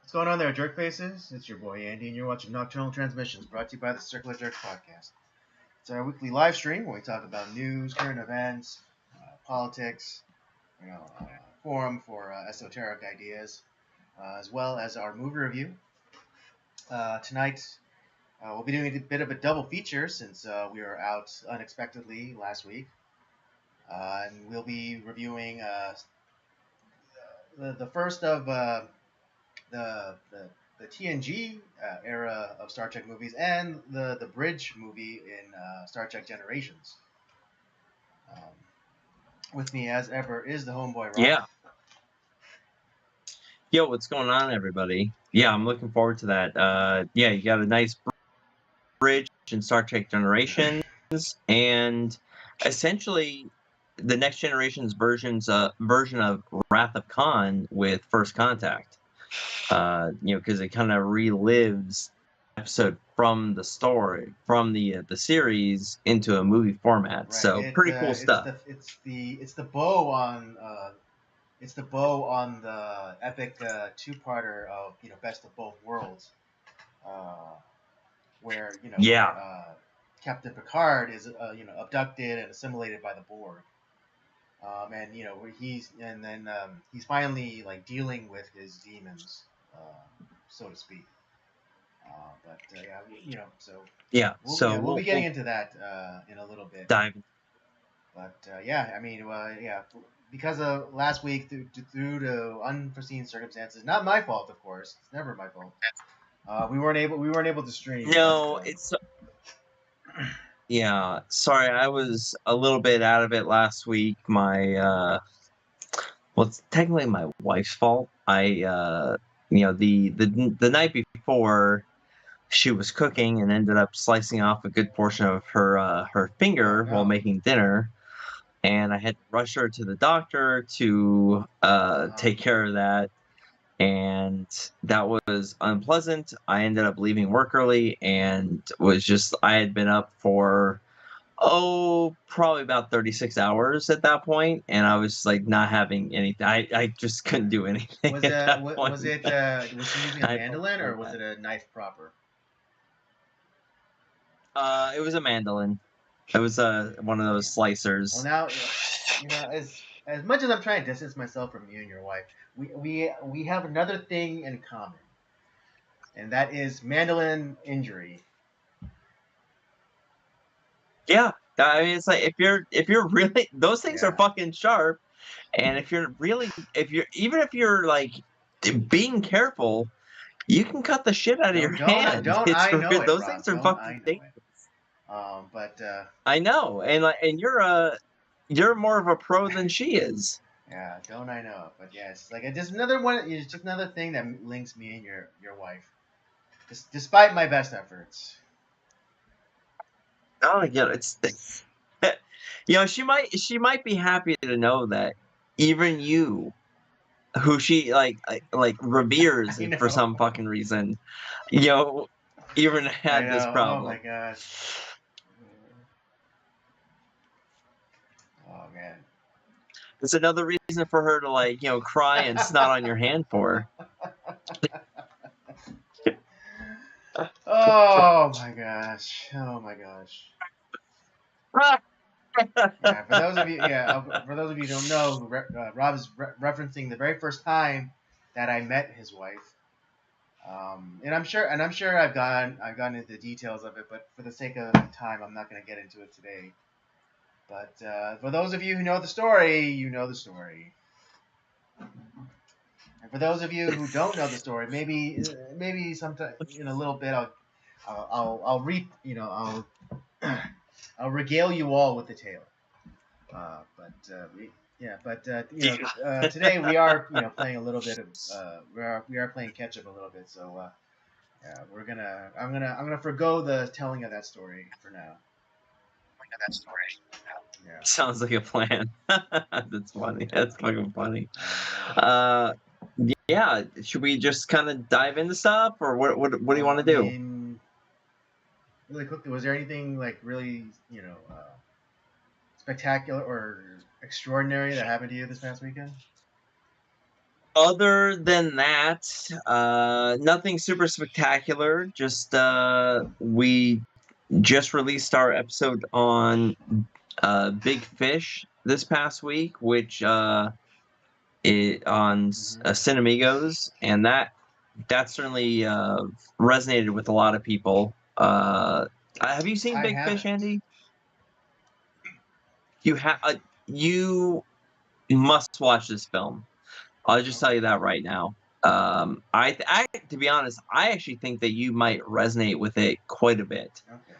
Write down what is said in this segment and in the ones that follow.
What's going on there, jerk faces? It's your boy Andy, and you're watching Nocturnal Transmissions, brought to you by the Circular Jerk Podcast. It's our weekly live stream where we talk about news, current events, politics, forum for esoteric ideas, as well as our movie review. Tonight, we'll be doing a bit of a double feature since we were out unexpectedly last week, and we'll be reviewing the first of the TNG era of Star Trek movies and the bridge movie in Star Trek Generations. With me, as ever, is the homeboy Rob. Yeah. Yo, what's going on, everybody? Yeah, I'm looking forward to that. Yeah, you got a nice bridge in Star Trek Generations, and essentially the Next Generation's version of Wrath of Khan with First Contact. Because it kind of relives episode from the story, from the series into a movie format. Right. So pretty cool stuff. It's the bow on the epic two-parter of Best of Both Worlds, where Captain Picard is abducted and assimilated by the Borg, and he's finally dealing with his demons, so to speak. We'll be getting into that in a little bit. Because of last week, due to unforeseen circumstances, not my fault, of course. It's never my fault. We weren't able to stream. No, yeah. Sorry, I was a little bit out of it last week. It's technically my wife's fault. The night before, she was cooking and ended up slicing off a good portion of her finger while making dinner, and I had to rush her to the doctor to take care of that, and that was unpleasant. I ended up leaving work early and I had been up for probably about 36 hours at that point, and I was not having anything. I just couldn't do anything. Was she using a mandolin or was it a knife proper? It was a mandolin. It was one of those slicers. Well, now, as much as I'm trying to distance myself from you and your wife, we have another thing in common, and that is mandolin injury. Yeah, I mean, it's if you're really, those things are fucking sharp, and if you're being careful, you can cut the shit out of your hand. Those things are fucking dangerous. I know, and you're more of a pro than she is. Yeah, don't I know? But yes, just another one. It's just another thing that links me and your wife, despite my best efforts. Oh yeah, it's she might be happy to know that even you, who she reveres for some fucking reason, even had this problem. Oh my gosh. Oh man. It's another reason for her to cry and snot on your hand for. Oh my gosh. For those of you who don't know, Rob is referencing the very first time that I met his wife, and I'm sure I've gone into the details of it, but for the sake of time, I'm not going to get into it today. But for those of you who know the story, you know the story. And for those of you who don't know the story, maybe sometime in a little bit, I'll regale you all with the tale. Today we are playing a little bit of we are playing catch up a little bit. So I'm gonna forgo the telling of that story for now. Yeah. Sounds like a plan. That's funny. That's fucking funny. Yeah. Should we just kind of dive into stuff, or what do you want to do? Really quickly, was there anything really spectacular or extraordinary that happened to you this past weekend? Other than that, nothing super spectacular. Just we just released our episode on Big Fish this past week, which it on Cinemigos, and that certainly resonated with a lot of people. Have you seen I Big Fish, haven't. Andy? You must watch this film. I'll just tell you that right now. To be honest, I actually think that you might resonate with it quite a bit. Okay.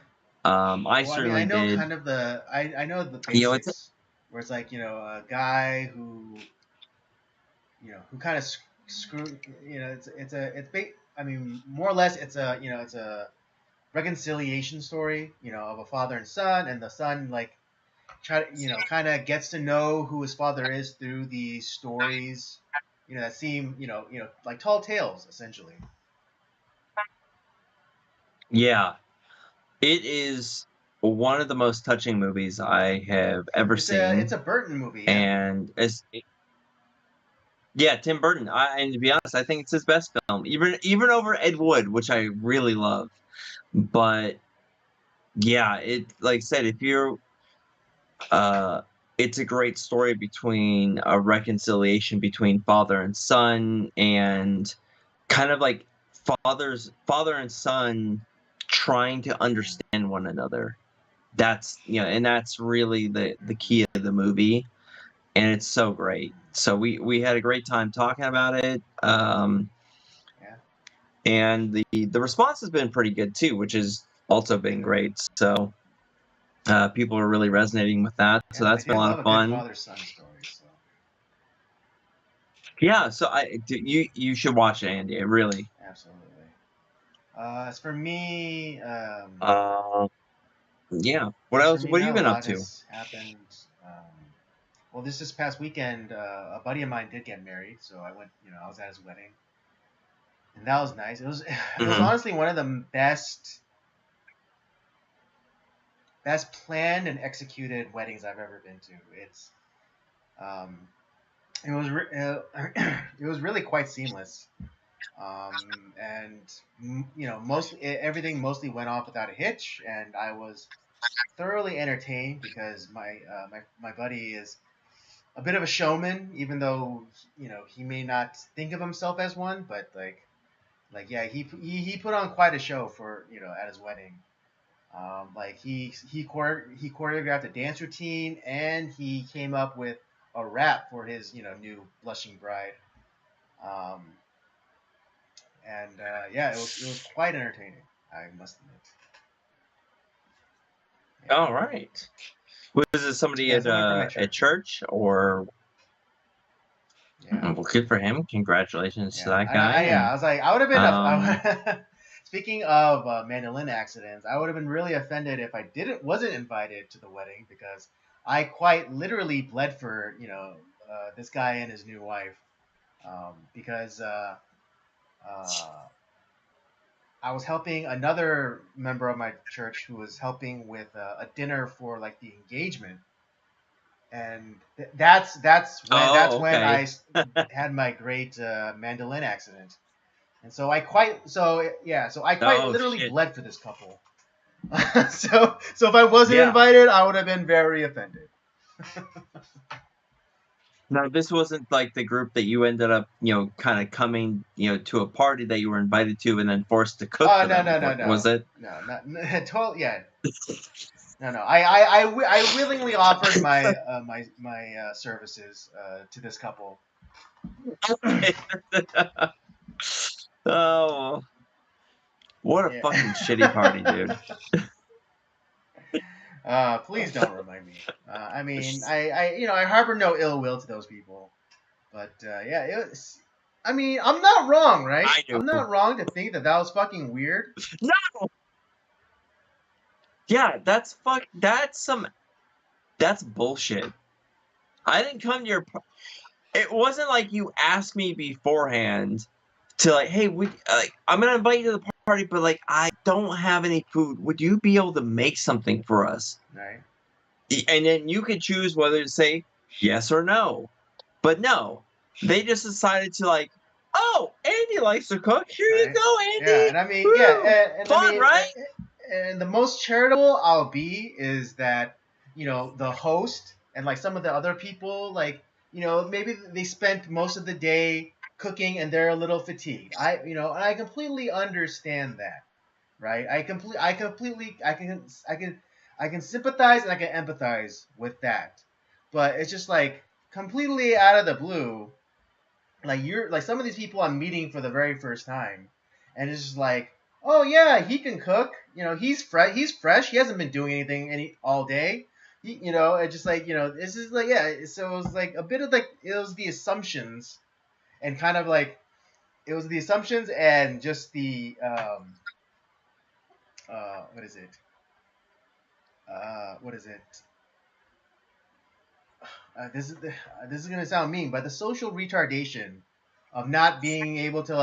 I Well, I mean, certainly I know did. kind of I know the You know, it's basics, where it's like, a guy who, who kind of screw, I mean, more or less, it's a reconciliation story, of a father and son, and the son, like, kind of gets to know who his father is through these stories, that seem, like tall tales, essentially. yeah, it is one of the most touching movies I have ever It's seen, a Burton movie, yeah. and yeah, Tim Burton. And to be honest, I think it's his best film, even over Ed Wood, which I really love. But yeah, like I said, if you're it's a great story between a reconciliation between father and son, and kind of like father and son trying to understand one another. That's and that's really the key of the movie, and it's so great. So we had a great time talking about it. Yeah. And the response has been pretty good too, which has also been great. So people are really resonating with that. So Yeah, I that's been do a lot love of a good fun. father-son story. So. Yeah, so you should watch it, Andy. Really. Absolutely. As for me, Yeah. What else? What have you not a been up lot to? has happened. Well, this past weekend, a buddy of mine did get married, so I went. I was at his wedding, and that was nice. It was honestly one of the best planned and executed weddings I've ever been to. Um, it was it was really quite seamless. And everything mostly went off without a hitch, and I was thoroughly entertained because my buddy is a bit of a showman, even though he may not think of himself as one, but yeah, he put on quite a show for at his wedding. Like he choreographed a dance routine, and he came up with a rap for his new blushing bride. Um, and yeah, it was quite entertaining, I must admit. Yeah. All right. Was it somebody Yeah, someone from my at church. church or? Yeah. Well, good for him. Congratulations to Yeah. that guy. I was like, I would have been. Um, Speaking of mandolin accidents, I would have been really offended if I wasn't invited to the wedding, because I quite literally bled for this guy and his new wife, because I was helping another member of my church who was helping with a dinner for like the engagement, and that's when okay. I had my great mandolin accident, and so I quite Oh literally shit. bled for this couple. So if I wasn't invited, I would have been very offended. Now, this wasn't like the group that you ended up, kind of coming, to a party that you were invited to and then forced to cook Oh, for no, them. Was it? no, not totally. Yeah, no. I willingly offered my services to this couple. Oh, what a fucking shitty party, dude. Please don't remind me. I mean, I harbor no ill will to those people, but yeah, it was. I mean, I'm not wrong, right? I do. I'm not wrong to think that was fucking weird. No. Yeah, that's bullshit. I didn't come to your. It wasn't like you asked me beforehand to like, hey, I'm gonna invite you to the party, but like, I don't have any food. Would you be able to make something for us? Right. And then you could choose whether to say yes or no. But no, they just decided to like, oh, Andy likes to cook. Here you Right? go, Andy. Yeah, and I mean, Woo! yeah, and I Fun, mean, right? and the most charitable I'll be is that, the host and like some of the other people, like, maybe they spent most of the day cooking and they're a little fatigued. And I completely understand that, right? I can sympathize and I can empathize with that, but it's just like completely out of the blue. Like you're like some of these people I'm meeting for the very first time, and it's just like, oh yeah, he can cook. He's fresh. He's fresh. He hasn't been doing anything all day. It's just like this is like yeah. So it was like a bit of like it was the assumptions and kind of like it was the assumptions and just the what is it? What is it? This is gonna sound mean, but the social retardation of not being able to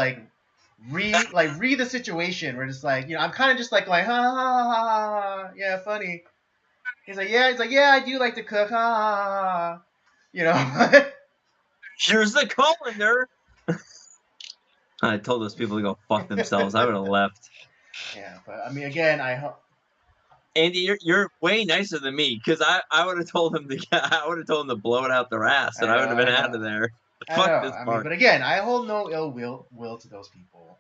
read the situation. We're just like I'm kind of just like ha ha ha ha ha, yeah, funny. He's like yeah, I do like to cook ha ha ha. Here's the colander. I told those people to go fuck themselves. I would have left. Yeah, but I mean, again, Andy, you're way nicer than me because I would have told him to blow it out their ass and I would have been out of there. I Fuck know. this I mean, part. but again, I hold no ill will to those people.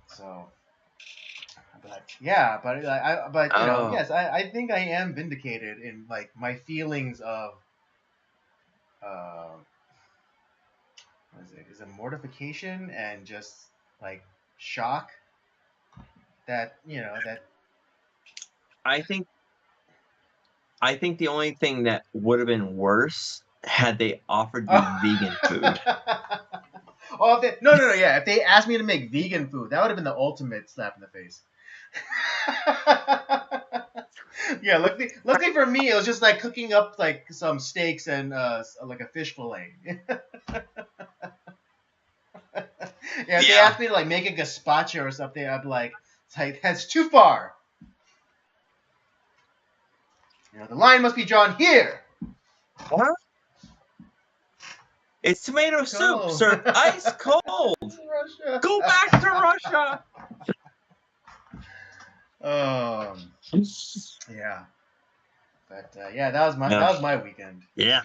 So. But yeah, but yes, I think I am vindicated in like my feelings of what is it? Is it mortification and just like shock that that I think the only thing that would have been worse had they offered you vegan food. Oh, no, yeah. If they asked me to make vegan food, that would have been the ultimate slap in the face. Yeah, luckily for me, it was just like cooking up like some steaks and like a fish fillet. Yeah, if they asked me to like make a gazpacho or something, I'd be like, that's too far. The line must be drawn here. What? It's tomato soup served ice cold. Russia. Go back to Russia. Yeah. But yeah, that was my weekend. Yeah.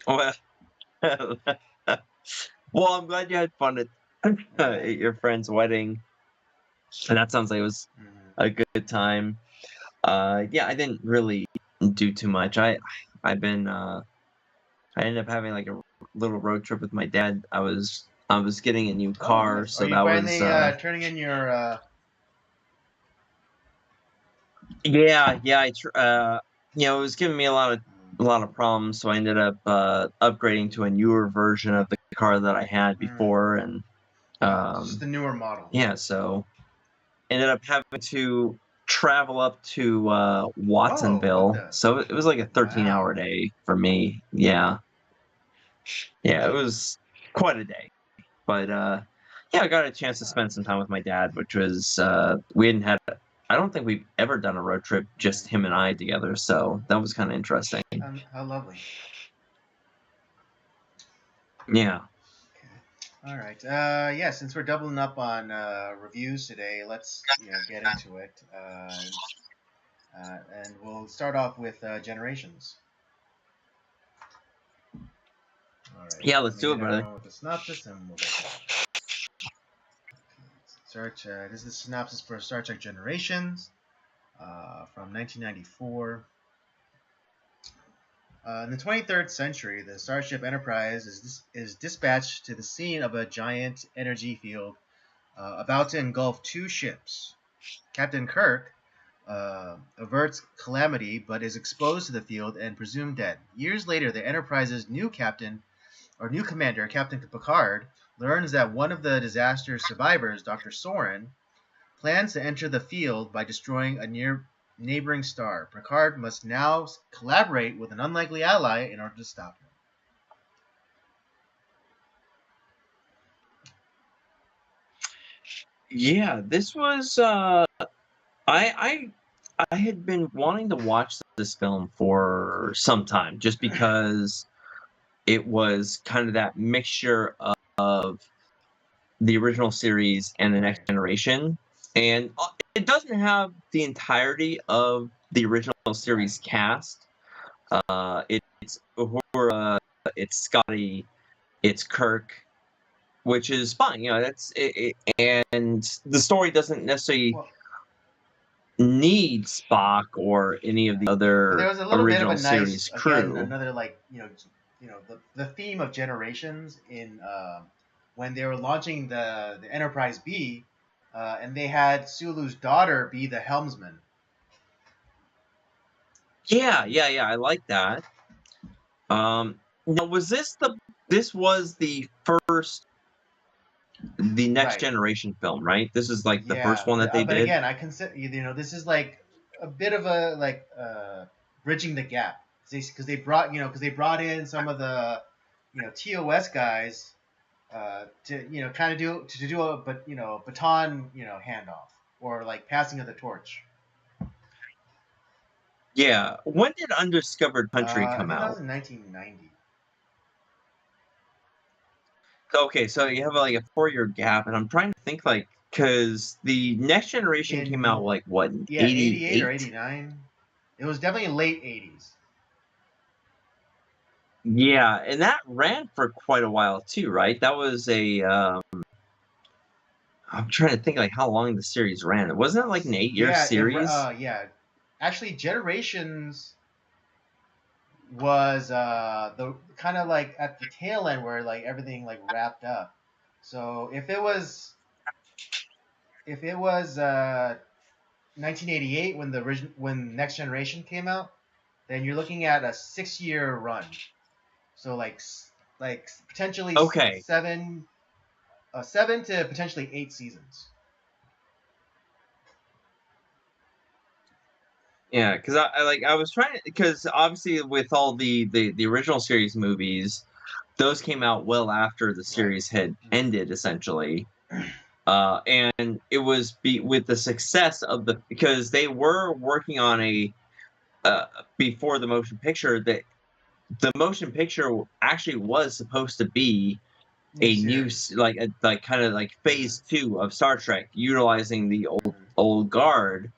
Well, well, I'm glad you had fun at your friend's wedding, and that sounds like it was a good time. Yeah, I didn't really do too much. I ended up having like a little road trip with my dad. I was getting a new car, so are you that finally was turning in your yeah. It was giving me a lot of problems, so I ended up upgrading to a newer version of the car that I had before, and just the newer model. Yeah, so ended up having to travel up to Watsonville. So it was like a 13-hour day for me. Yeah. Yeah, it was quite a day. But yeah, I got a chance to spend some time with my dad, which was we hadn't had I don't think we've ever done a road trip just him and I together, so that was kind of interesting. How lovely. Yeah. All right. Yeah, since we're doubling up on reviews today, let's get into it. And we'll start off with Generations. All right. Yeah, let's do it, brother. With the synopsis, and we'll search. This is the synopsis for Star Trek Generations from 1994. In the 23rd century, the Starship Enterprise is dispatched to the scene of a giant energy field about to engulf two ships. Captain Kirk averts calamity but is exposed to the field and presumed dead. Years later, the Enterprise's new commander, Captain Picard, learns that one of the disaster's survivors, Dr. Soren, plans to enter the field by destroying a neighboring star. Picard must now collaborate with an unlikely ally in order to stop him. Yeah, this was I I had been wanting to watch this film for some time, just because it was kind of that mixture of the original series and the Next Right. Generation, and it doesn't have the entirety of the original Right. series cast. It's Uhura, it's Scotty, it's Kirk, which is fine. That's and the story doesn't necessarily Well, need Spock or any of the right. But there other was a little bit of a original nice, series again, crew. another like the theme of generations in when they were launching the Enterprise B, and they had Sulu's daughter be the helmsman. Yeah. I like that. Now was this was the first the Next Right. Generation film, right? This is like the first Yeah, one that they but did. again, I consider this is like a bit of a like bridging the gap because they brought in some of the TOS guys to kind of do a baton handoff or like passing of the torch. Yeah. When did Undiscovered Country I come think that out? was in 1990. Okay, so you have like a 4-year gap, and I'm trying to think like because the Next Generation came out In like what, in Yeah, 88 or 88? 89. It was definitely late 80s. Yeah, and that ran for quite a while too, right? That was I'm trying to think like how long the series ran. Wasn't it like an 8-year series? Yeah. Actually, Generations was the kind of like at the tail end where like everything like wrapped up. So if it was 1988 when when Next Generation came out, then you're looking at a 6-year run. So like potentially Okay. seven to potentially 8 seasons. Yeah, because I was trying to, because obviously with all the original series movies, those came out well after the Right. series had Mhm. ended essentially. And it was with the success of because they were working on a uh, before the motion picture, that the motion picture actually was supposed to be New a new series. like kind of like phase Hmm. 2 of Star Trek, utilizing the Hmm. old guard,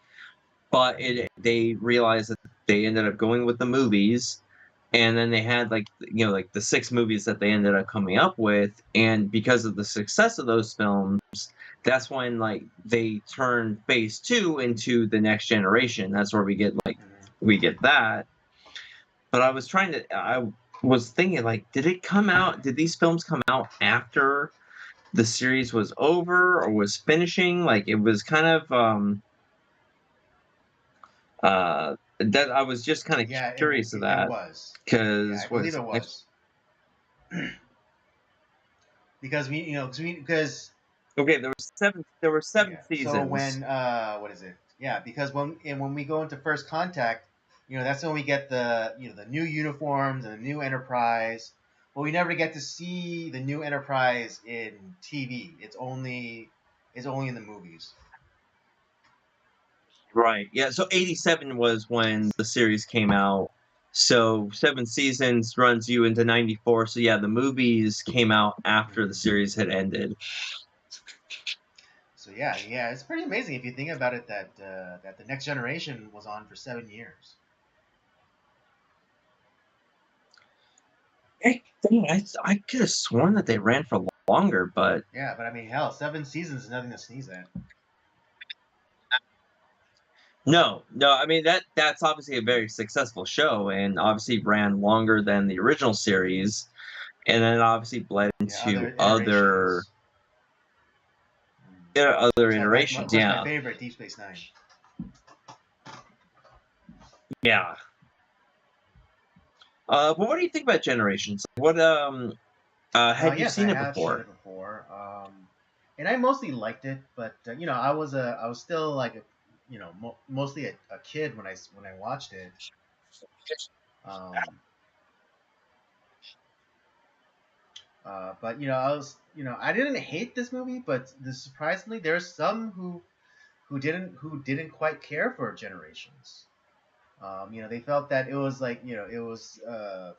but they realized that they ended up going with the movies, and then they had like like the 6 movies that they ended up coming up with, and because of the success of those films, that's when like they turn phase 2 into the Next Generation. That's where Hmm. we get that. But I was thinking like, did these films come out after the series was over or was finishing? Like it was kind of that I was just kind of Yeah, curious of it that, was. Yeah, I because believe it was because okay, there were seven yeah. So seasons. when what is it? Yeah, because when we go into First Contact, that's when we get the new uniforms and the new Enterprise. But we never get to see the new Enterprise in TV. It's only in the movies. Right. Yeah, so 87 was when Yes. the series came out. So 7 seasons runs you into 94. So yeah, the movies came out after the Hmm. series had ended. So yeah, it's pretty amazing if you think about it that the Next Generation was on for 7 years. I could have sworn that they ran for longer, but Yeah, but I mean, hell, 7 seasons is nothing to sneeze at. no, I mean that's obviously a very successful show, and obviously ran longer than the original series, and then obviously bled Yeah, other into iterations. other Of iterations. course, my Yeah, favorite, Deep Space Nine. yeah. But what do you think about Generations? What had you Yes, I seen it have seen before? it before, and I mostly liked it. But I was still like mostly a kid when I watched it. Um, but I was I didn't hate this movie, but surprisingly, there's some who who didn't quite care for Generations. They felt that it was like it was well,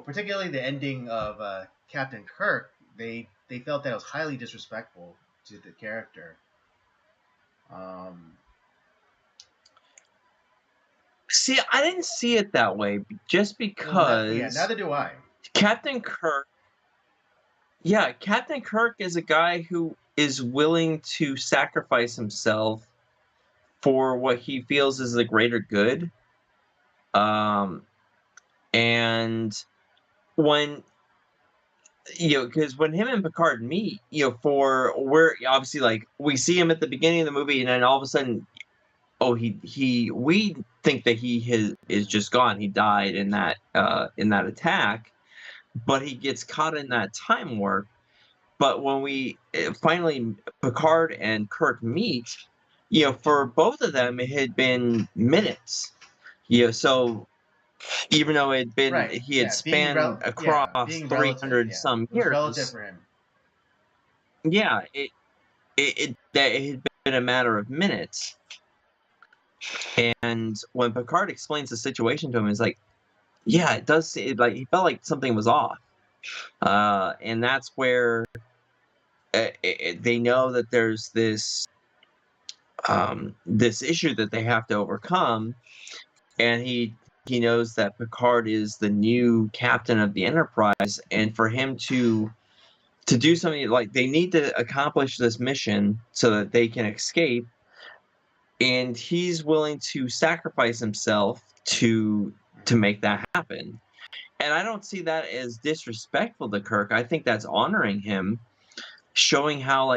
particularly the ending of Captain Kirk. They felt that it was highly disrespectful to the character. Um, See, I didn't see it that way, just well, yeah, because neither do I. Captain Kirk. Yeah, Captain Kirk is a guy who is willing to sacrifice himself for what he feels is the greater good. Um, and when because when him and Picard meet, for we're obviously like we see him at the beginning of the movie, and then all of a sudden, oh, we think that is just gone. He died in that attack, but he gets caught in that time warp. But when we finally Picard and Kirk meet, for both of them it had been minutes. So even though Right. he had Yeah. spanned across Being relative. 300 Yeah. some It was relative years, for him. yeah, it had been a matter of minutes. And when Picard explains the situation to him, it's like, yeah, it does. Like he felt like something was off, and that's where they know that there's this issue that they have to overcome, and he knows that Picard is the new captain of the Enterprise, and for him to do something, like they need to accomplish this mission so that they can escape, and he's willing to sacrifice himself to make that happen. And I don't see that as disrespectful to Kirk. I think that's honoring him, showing how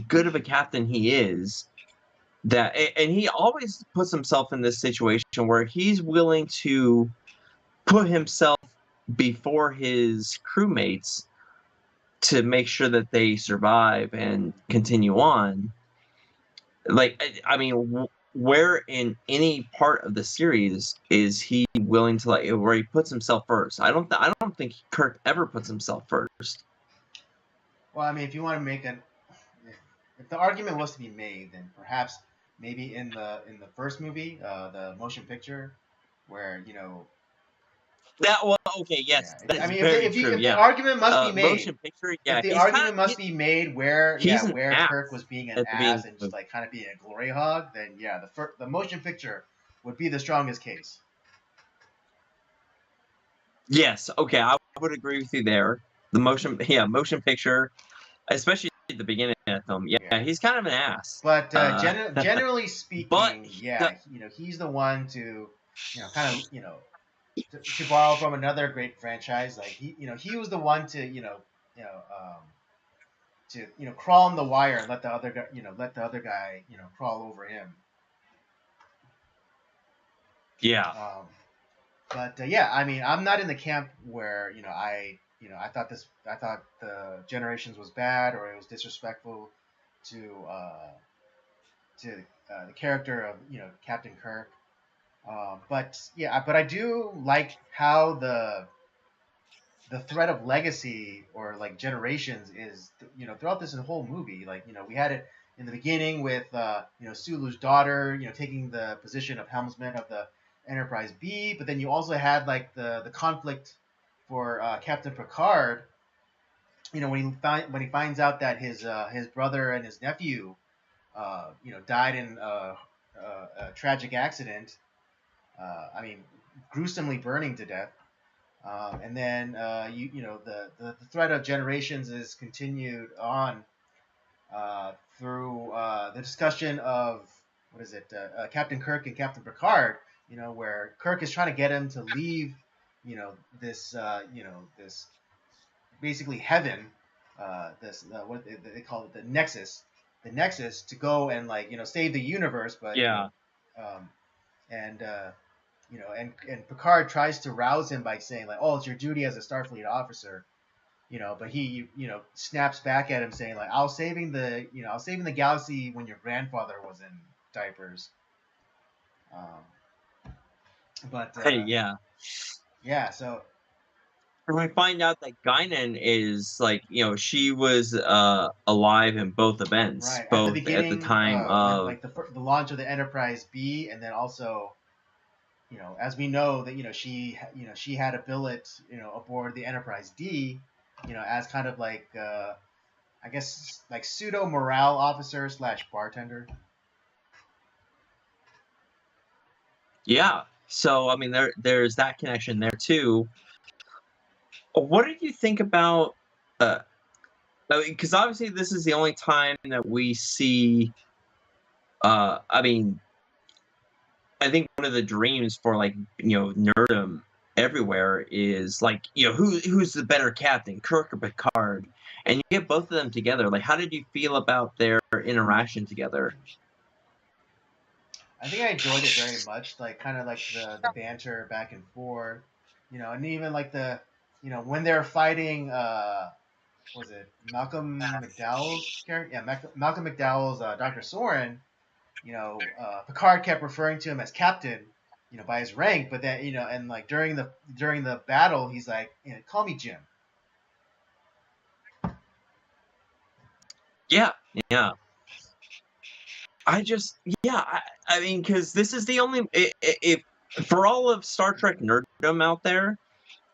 good of a captain he is. And he always puts himself in this situation where he's willing to put himself before his crewmates to make sure that they survive and continue on. Like, I mean, where in any part of the series is he willing to, like, where he puts himself first? I don't think Kirk ever puts himself first. Well, I mean, if you want to if the argument was to be made, then perhaps maybe in the first movie, the motion picture, where Okay, yes, yeah. that I is mean, very true. if the Yeah, argument must be made, motion picture. if Yeah, the argument must be made he's an where ass Kirk was being an at the beginning ass of and the just movie. like kind of being a glory hog, then yeah, the motion picture would be the strongest case. Yes, okay, I would agree with you there. The motion picture, especially at the beginning of the film. Yeah, Yeah. he's kind of an ass. But generally But speaking, yeah, he's the one to, kind of, to borrow from another great franchise. Like he was the one to, to crawl on the wire and let the other guy, crawl over him. yeah, But yeah, I mean, I'm not in the camp where I thought the Generations was bad or it was disrespectful to the character of Captain Kirk. But I do like how the thread of legacy or like Generations is throughout this whole movie. Like we had it in the beginning with Sulu's daughter taking the position of helmsman of the Enterprise B, but then you also had like the conflict for Captain Picard. When he finds out that his brother and his nephew died in a tragic accident. I mean, gruesomely burning to death. And then the threat of Generations is continued on through the discussion of what is it, Captain Kirk and Captain Picard. Where Kirk is trying to get him to leave, this this basically heaven, this what they call it, the Nexus, to go and like save the universe, but yeah. And and Picard tries to rouse him by saying like, "Oh, it's your duty as a Starfleet officer," but he snaps back at him saying like, "I was saving the galaxy when your grandfather was in diapers." But Hey, yeah. yeah, so And we find out that Guinan is like, she was alive in both events, Right at the both at the beginning, time when of like the launch of the Enterprise B, and then also, as we know that she had a billet aboard the Enterprise D, as kind of like I guess like pseudo morale officer slash bartender. yeah. So I mean, there's that connection there too. What did you think about? Uh, because obviously this is the only time that we see. I mean, I think one of the dreams for like nerdum everywhere is like who's the better captain, Kirk or Picard, and you get both of them together. Like, how did you feel about their interaction together? I think I enjoyed it very much, like kind of like the banter back and forth, and even like the when they're fighting was it Malcolm McDowell's character? Yeah, Malcolm McDowell's Dr. Soren. Picard kept referring to him as Captain, by his rank, but then and like during the battle, he's like, call me Jim. Yeah, yeah. I mean, because this is the only if for all of Star Trek nerddom out there,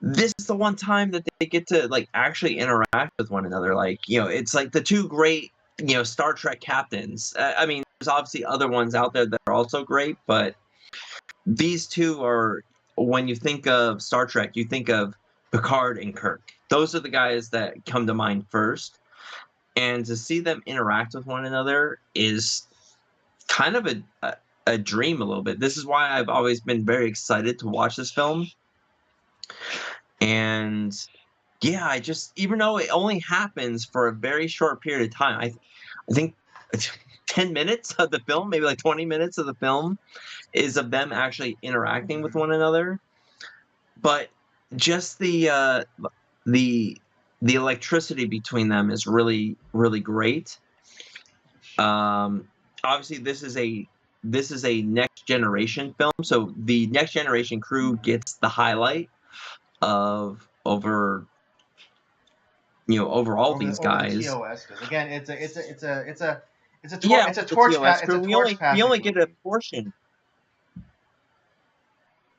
this is the one time that they get to like actually interact with one another. Like, it's like the two great, Star Trek captains. I mean, there's obviously other ones out there that are also great, but these two are, when you think of Star Trek, you think of Picard and Kirk. Those are the guys that come to mind first. And to see them interact with one another is kind of a dream a little bit. This is why I've always been very excited to watch this film. And yeah, I just, even though it only happens for a very short period of time, I think 10 minutes of the film, maybe like 20 minutes of the film is of them actually interacting with one another. But just the electricity between them is really, really great. Obviously this is a next generation film, so the next generation crew gets the highlight of over all over the, these over the guys. TOS, because again, it's a Yeah, it's a with the torch TOS it's a crew, torch we passing only get a movie. portion.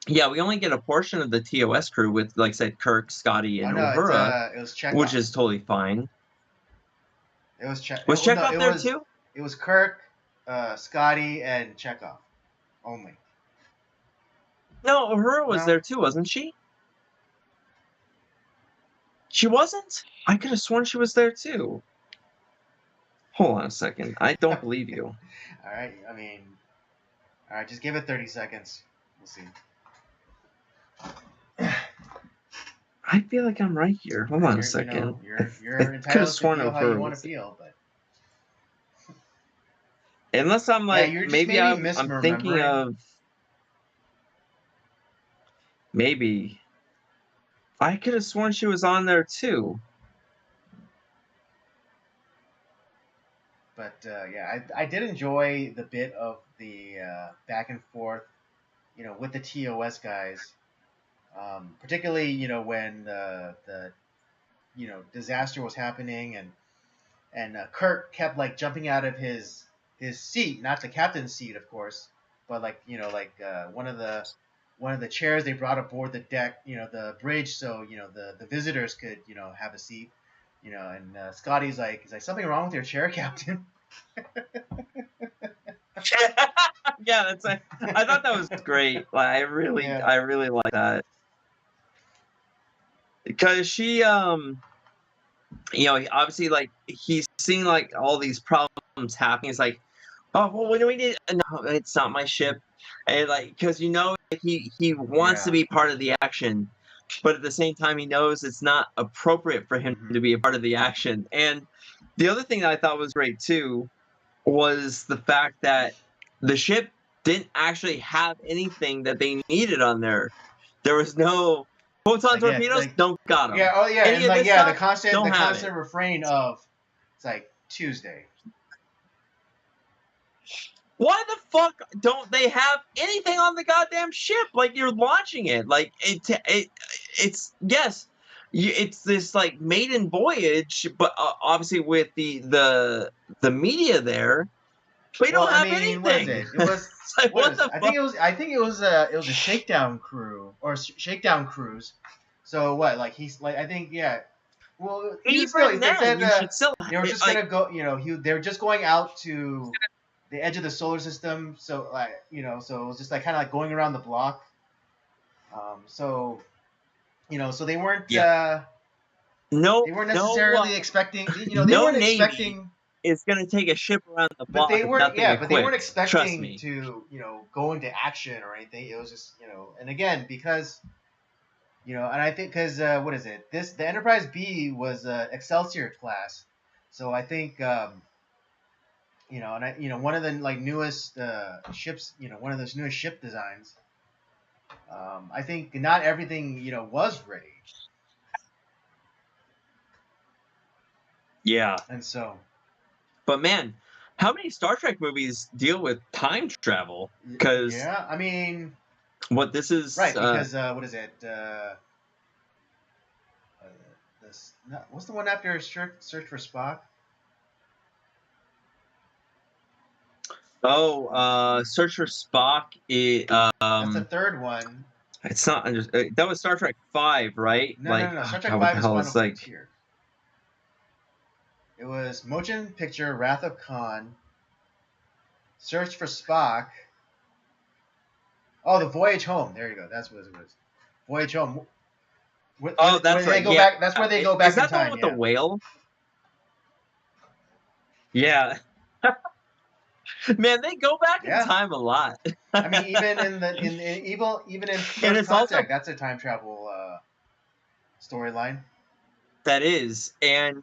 Yeah, we only get a portion of the TOS crew with, like I said, Kirk, Scotty, Oh and no, Uhura, it was which Chekhov. is totally fine. It was Che- Was no, Chekhov there too? it was Kirk, Scotty, and Chekhov only. No, Uhura was No, there too, wasn't she? She wasn't? I could have sworn she was there too. Hold on a second. I don't believe you. All right. I mean, all right. Just give it 30 seconds. We'll see. I feel like I'm right here. Hold on a You're, second. you're I could have entitled to sworn feel how you Uhura want was to there. feel, but Unless I'm yeah, like, you're just maybe maybe I'm thinking misremembering. of, maybe I could have sworn she was on there too. But yeah, I did enjoy the bit of the back and forth, with the TOS guys. Particularly, when the disaster was happening, and Kirk kept like jumping out of his seat, not the captain's seat, of course, but like one of the chairs they brought aboard the deck, the bridge, so the visitors could have a seat, and Scotty's like, is like something wrong with your chair, Captain? Yeah, I thought that was great. Like, I really like that. Because she obviously, like, he's seeing like all these problems happening. It's like, oh, well, what do we need? No, it's not my ship. And like, because he wants to Yeah. be part of the action, but at the same time he knows it's not appropriate for him Mm-hmm. to be a part of the action. And the other thing that I thought was great too was the fact that the ship didn't actually have anything that they needed on there. There was no photon Like, yeah, torpedoes. like, Don't got them. yeah, oh yeah, Any and of like, this yeah, the stuff. constant Don't the have constant it. refrain of, it's like Tuesday. Why the fuck don't they have anything on the goddamn ship? Like, you're launching it. Like, it's yes, it's this like maiden voyage, but obviously with the media there, we Well, don't I have mean, what is anything. it? It was It's like, what what is it? the fuck? I think it was a shakedown crew or shakedown cruise. So what? Like he's like I think yeah. Well, even still, Even they then, said you should still they were just like gonna go. You know, they were just going out to the edge of the solar system. So like you know, so it was just like kind of like going around the block. So you know, so yeah, no, they weren't no, necessarily expecting. You know, they no weren't navy expecting. is gonna take a ship around the But block they with weren't, nothing yeah, but they weren't equipped. Trust expecting me. to, you know, go into action or anything. It was just, you know, and again, because, you know, and I think because, what is it? The Enterprise B was Excelsior class. So I think, you know, and one of the like newest ships, you know, one of those newest ship designs. I think not everything, you know, was ready. Yeah, And so, but man, how many Star Trek movies deal with time travel? Because yeah, I mean, what this is, right, because, what is it? Uh, this, no, what's the one after Search for Spock? Search for Spock. That's the third one. It's not under. That was Star Trek 5, right? No, no, Like, no, no. oh Star Trek god, what the 5 is hell Final is like? Frontier. It was Motion Picture, Wrath of Khan, Search for Spock. Oh, The Voyage Home. There you go. That's what it was. Voyage Home. Oh, Where that's they right. go Yeah, back. That's where they go is back in that the one time. with the Yeah. whale? Yeah, man, they go back in Yeah. time a lot. I mean, even even in And First it's also Contact, that's a time travel storyline. that is, and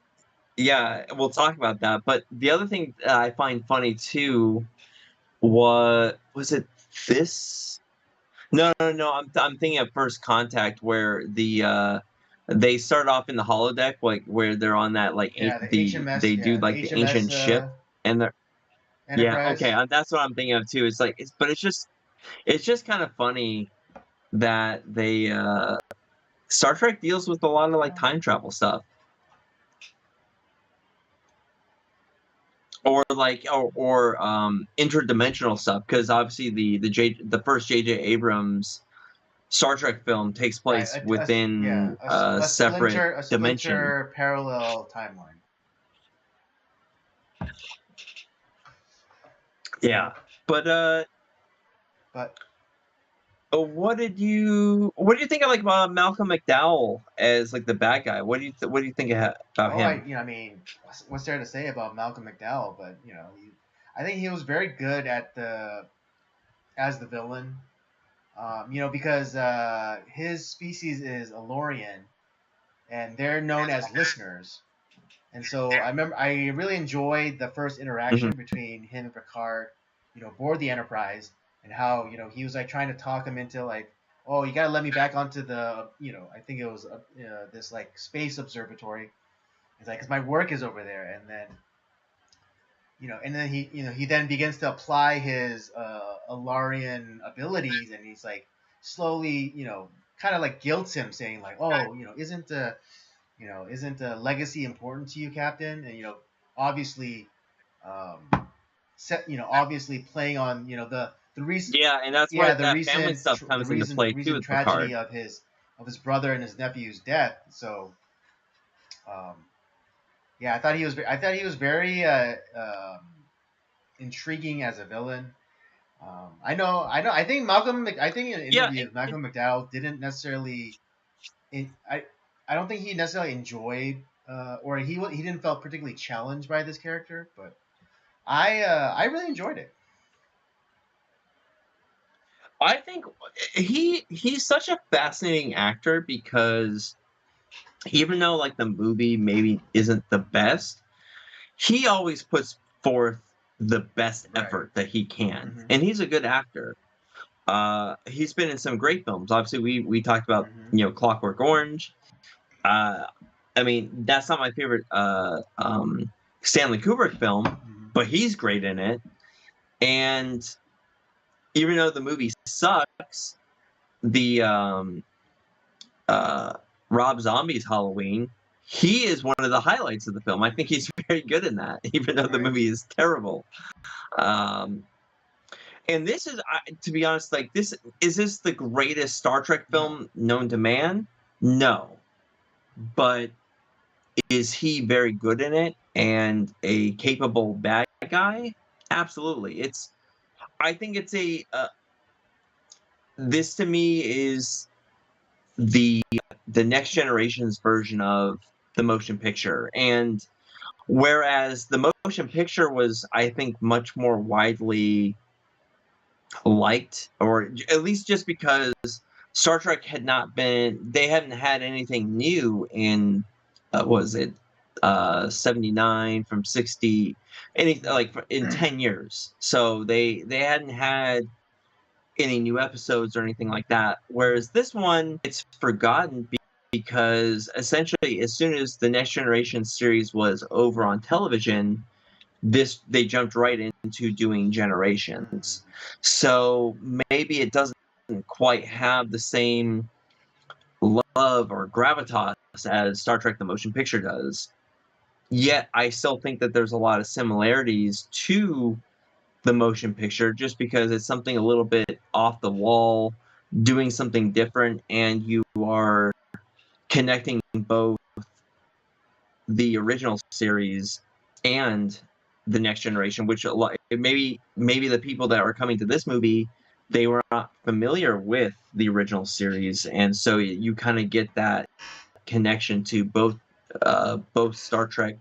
yeah, we'll talk about that. But the other thing that I find funny too was it this? No, no, no. I'm thinking of First Contact where they start off in the holodeck, like where they're on that like Yeah, the they HMS. do Yeah, the like the HMS ancient ship, and they're yeah, okay, Enterprise. that's what I'm thinking of too. It's like but it's just kind of funny that they Star Trek deals with a lot of like Yeah. time travel stuff. Or like interdimensional stuff because obviously the first J.J. Abrams Star Trek film takes Right. place within a separate A dimension. splinter parallel timeline. Yeah, but But what do you think of like Malcolm McDowell as like the bad guy? What do you think about oh, him? I mean, what's there to say about Malcolm McDowell? But you know, I think he was very good at the as the villain. You know, because his species is Elorian, and they're known as listeners. And so I really enjoyed the first Mhm. interaction between him and Picard, you know, aboard the Enterprise, and how you know he was like trying to talk him into like, oh, you gotta let me back onto the, you know, I think it was this like space observatory. He's like, cause my work is over there, and then you know, and then he then begins to apply his Alarian abilities, and he's like slowly, you know, kind of like guilts him, saying like, oh, you know, isn't legacy important to you, Captain? And you know, obviously, obviously playing on the recent, Yeah, and that's where yeah, that family stuff comes into play too recent with Picard. tragedy of his brother and his nephew's death. So, um, yeah, I thought he was very intriguing as a villain. I think I think in Yeah, interviews, Malcolm McDowell didn't necessarily, in, I don't think he necessarily enjoyed, or he didn't felt particularly challenged by this character, but I really enjoyed it. I think he's such a fascinating actor because even though like the movie maybe isn't the best, he always puts forth the best Right. effort that he can, Mm-hmm. and he's a good actor. He's been in some great films. Obviously, we talked about Mm-hmm. Clockwork Orange. Uh, I mean, that's not my favorite Stanley Kubrick film, Mm-hmm. but he's great in it. And even though the movie sucks, the Rob Zombie's Halloween, he is one of the highlights of the film. I think he's very good in that, even though the Right. movie is terrible. And this is, to be honest, like is this the greatest Star Trek No. film known to man? No, but is he very good in it and a capable bad guy? Absolutely. I think it's this to me is the Next Generation's version of the motion picture. And whereas the motion picture was, I think, much more widely liked, or at least just because Star Trek they hadn't had anything new in, was it 79 from 60, like in 10 years. So they hadn't had any new episodes or anything like that. Whereas this one, it's forgotten because essentially as soon as the Next Generation series was over on television, they jumped right into doing Generations. So maybe it doesn't quite have the same love or gravitas as Star Trek the Motion Picture does. Yet I still think that there's a lot of similarities to the motion picture just because it's something a little bit off the wall, doing something different, and you are connecting both the original series and the Next Generation, which maybe the people that are coming to this movie, they were not familiar with the original series, and so you kind of get that connection to both Star Trek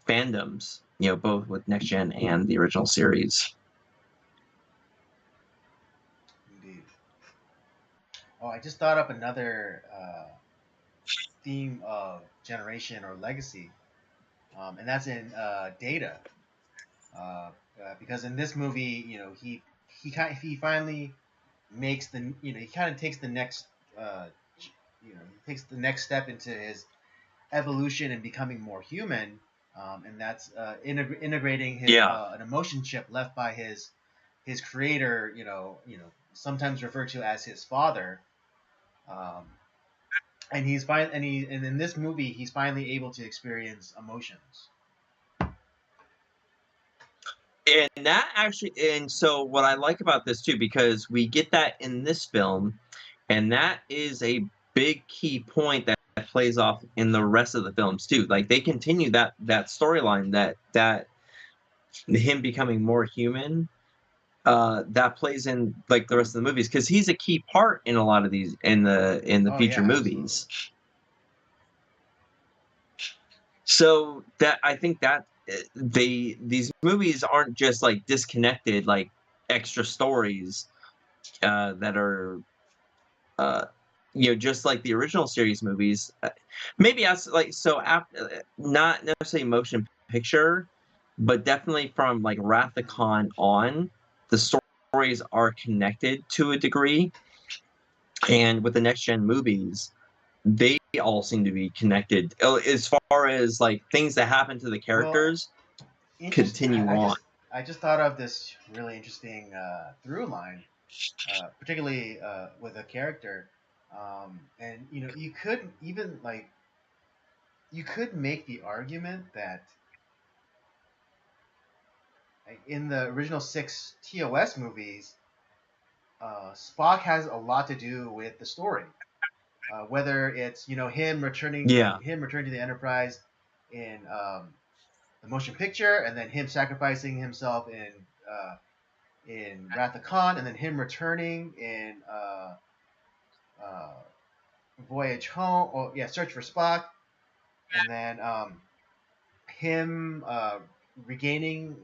fandoms, both with Next Gen and the original series. Indeed. Oh, I just thought up another theme of generation or legacy, and that's in Data. Because in this movie, he finally makes he kind of takes the next he takes the next step into his evolution and becoming more human, and that's integrating an emotion chip left by his creator, sometimes referred to as his father. Um, and and in this movie he's finally able to experience emotions. And so what I like about this too, because we get that in this film, and that is a big key point that plays off in the rest of the films too. Like they continue that storyline, that him becoming more human, that plays in like the rest of the movies, because he's a key part in a lot of these in the future movies. Absolutely. So that I think that these movies aren't just like disconnected, like extra stories that are just like the original series movies. Maybe as like so after, not necessarily motion picture, but definitely from like Wrath of Khan on, the stories are connected to a degree, and with the Next Gen movies, they all seem to be connected as far as like things that happen to the characters continue on. I just thought of this really interesting through line, particularly with a character, and you could even you could make the argument that in the original 6 TOS movies, Spock has a lot to do with the story. Whether it's him returning to the Enterprise in the motion picture, and then him sacrificing himself in Wrath of Khan, and then him returning in Voyage Home, or Search for Spock, and then him regaining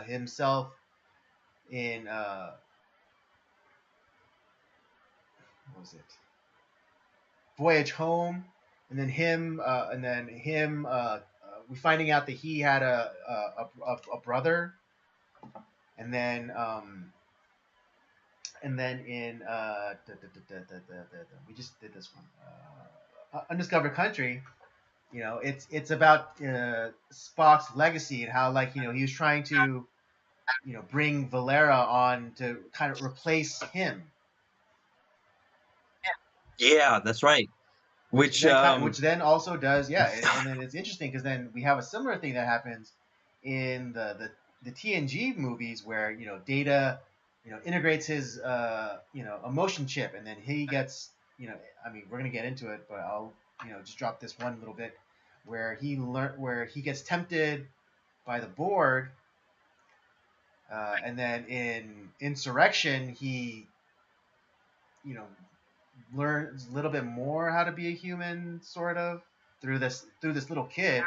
himself in what was it? Voyage Home, and then him we finding out that he had a brother, and then in we just did this one, Undiscovered Country. It's about Spock's legacy and how he was trying to bring Valera on to kind of replace him. Yeah, that's right. which which then also does, yeah, and then it's interesting because then we have a similar thing that happens in the TNG movies where Data integrates his emotion chip, and then he gets I mean, we're gonna get into it, but I'll just drop this one little bit where he gets tempted by the Borg, and then in Insurrection he you know learns a little bit more how to be a human, sort of through this little kid,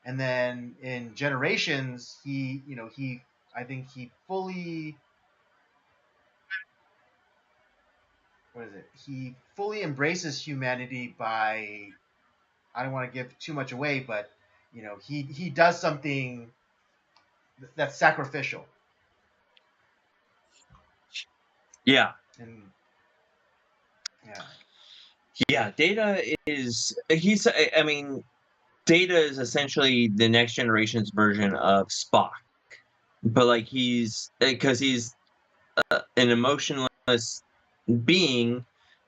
and then in Generations he I think he fully, what is it? He fully embraces humanity by, I don't want to give too much away, but he does something that's sacrificial. Yeah. And yeah. Yeah, Data he's I mean, Data is essentially the next generation's version of Spock. But like he's because he's an emotionless being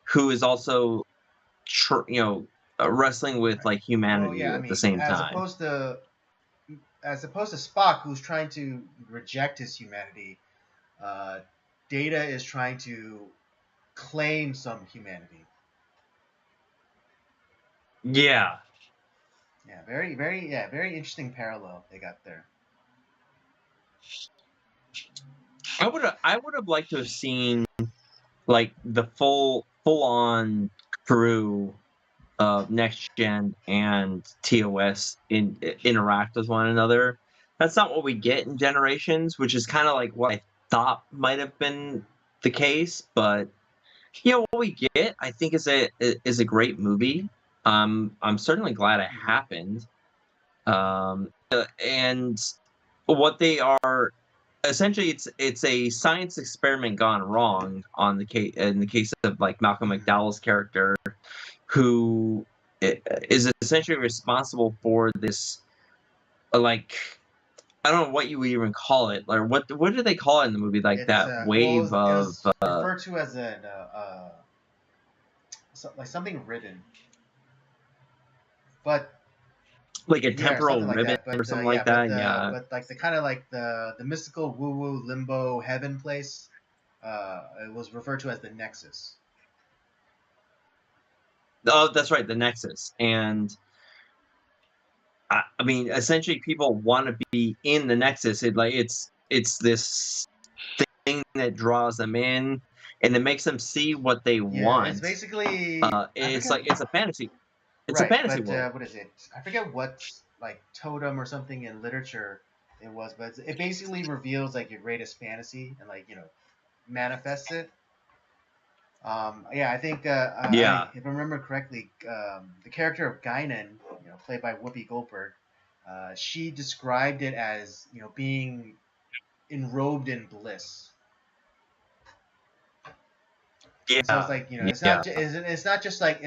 who is also wrestling with like Well, humanity yeah, I at the mean, same time. as opposed to Spock, who's trying to reject his humanity, uh, Data is trying to claim some humanity. Yeah. Yeah, very interesting parallel they got there. I would have liked to have seen like the full on crew of Next Gen and TOS interact with one another. That's not what we get in Generations, which is kind of like what I thought might have been the case. But what we get, I think, is a great movie. I'm certainly glad it happened. And what they are essentially, it's a science experiment gone wrong on the case in the case of like Malcolm McDowell's character, who is essentially responsible for this like I don't know what you would even call it. Like what do they call it in the movie? Like It's that wave it of was referred to as like something ribbon, but like a yeah, temporal something like ribbon that. But or something like that. Yeah. but like the kind of like the mystical woo woo limbo heaven place, it was referred to as the Nexus. Oh, that's right, the Nexus. And I mean, essentially, people want to be in the Nexus. It's this thing that draws them in, and it makes them see what they Yeah, it's want. basically I It's forget. like it's a fantasy. It's a Right, fantasy but world. what is it? I forget what like totem or something in literature it was, but it basically reveals like your greatest fantasy and like manifests it. Yeah, I think Yeah. if I remember correctly, the character of Guinan, played by Whoopi Goldberg, she described it as being enrobed in bliss. And so it's Yeah. like Yeah. it's not just like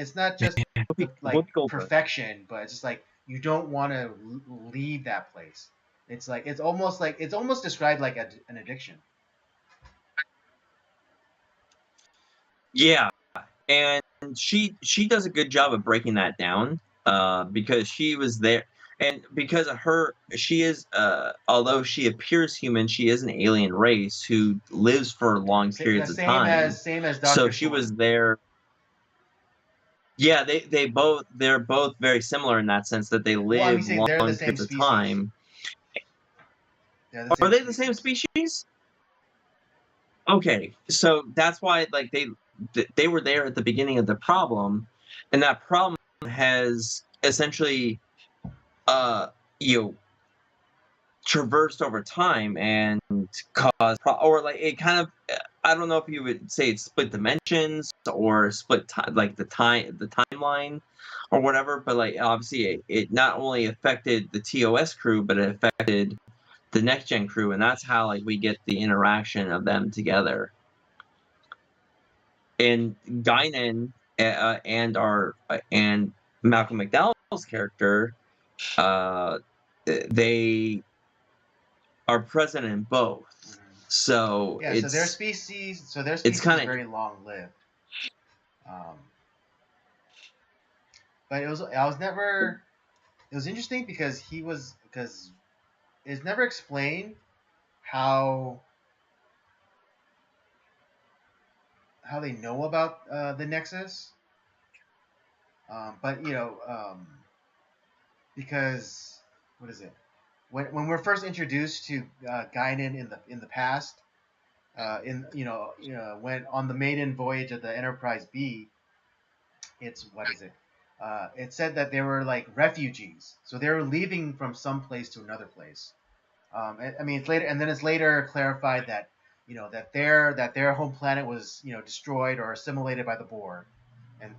Whoopi Goldberg. perfection, but it's just like you don't want to leave that place. It's like it's almost described like an addiction. Yeah, and she does a good job of breaking that down because she was there, and because of her, she is although she appears human, she is an alien race who lives for long The periods of time. same as So Doctor she Thor. was there. Yeah, they're both very similar in that sense that they Well, I'm live saying they're the long same periods of species. time. They're the Are same they the same species. species? Okay, so that's why like they were there at the beginning of the problem, and that problem has essentially uh you know traversed over time and caused or like it kind of I don't know if you would say it's split dimensions or split like the timeline or whatever, but like obviously it not only affected the TOS crew but it affected the next gen crew, and that's how like we get the interaction of them together. And Guinan and Malcolm McDowell's character, uh, they are present in both. So Yeah, so their it's species is kind of very long lived. Um, but I was never. It was interesting because it's never explained how they know about the Nexus. But because what is it? When we're first introduced to Guinan in the past, in when on the maiden voyage of the Enterprise B, it's what is it? It said that they were like refugees, so they were leaving from some place to another place. I mean, it's later, and then it's later clarified that that their home planet was destroyed or assimilated by the Borg, and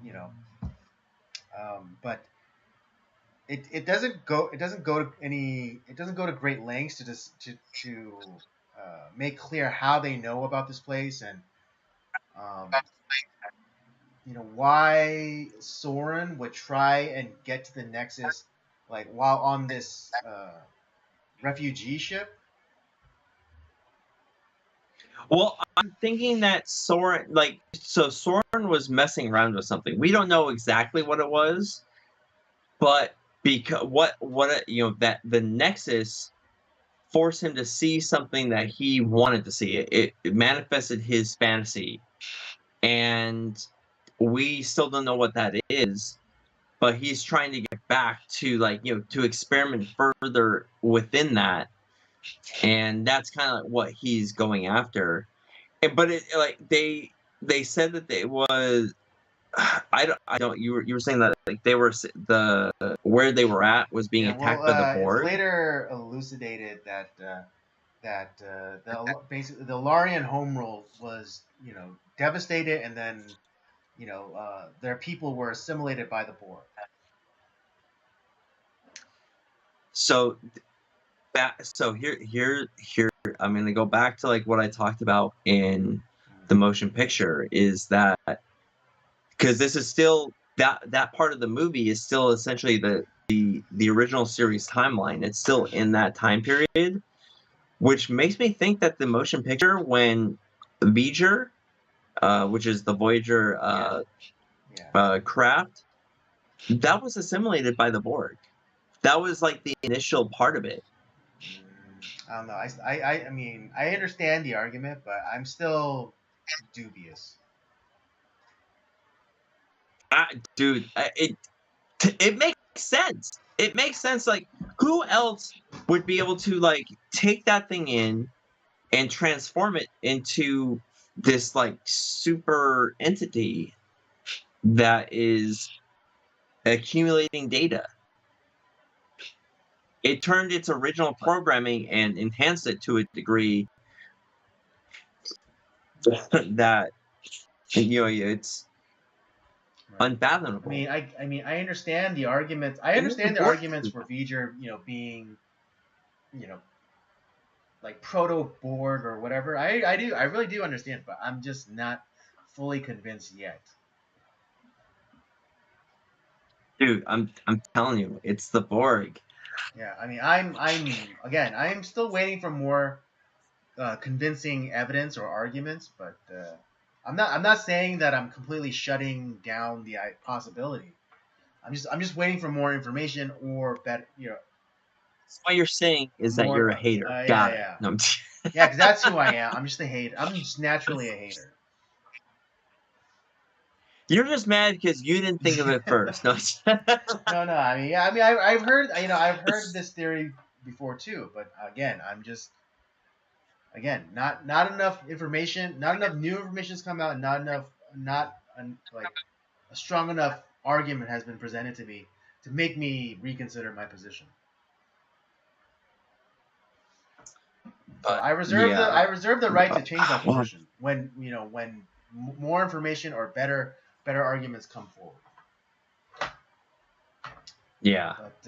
but it doesn't go to great lengths to just to make clear how they know about this place and um, why Soren would try and get to the Nexus like while on this refugee ship. Well, I'm thinking that Soren, Soren was messing around with something. We don't know exactly what it was, but because that the Nexus forced him to see something that he wanted to see. It manifested his fantasy, and we still don't know what that is. But he's trying to get back to to experiment further within that, and that's kind of what he's going after. But they said that it was I don't you were saying that like they were the where they were at was being Yeah, well, attacked by the it's Borg. later elucidated that basically the Larian homeworld was devastated, and then their people were assimilated by the Borg. So here I'm going to go back to like what I talked about in the motion picture is that because this is still that part of the movie is still essentially the original series timeline. It's still in that time period, which makes me think that the motion picture when V'Ger, which is the Voyager craft, that was assimilated by the Borg. That was like the initial part of it. I don't know. I mean, I understand the argument, but I'm still dubious. Dude, it makes sense. It makes sense. Like, who else would be able to like take that thing in and transform it into this like super entity that is accumulating data? It turned its original programming and enhanced it to a degree that it's unfathomable. I mean, I understand the arguments. I understand the arguments for V'Ger, being, like proto Borg or whatever. I do. I really do understand, but I'm just not fully convinced yet. Dude, I'm telling you, it's the Borg. Yeah, I mean, I'm still waiting for more convincing evidence or arguments, but I'm not saying that I'm completely shutting down the possibility. I'm just waiting for more information or better, What you're saying is that you're a hater. Got it. Yeah. No, yeah, because that's who I am. I'm just a hater. I'm just naturally a hater. You're just mad because you didn't think of it first. No. No. I mean, yeah. I mean, I've heard this theory before too, but again, not enough information, not enough new information has come out, not like a strong enough argument has been presented to me to make me reconsider my position. But I reserve the right to change my position when more information or better arguments come forward. Yeah. But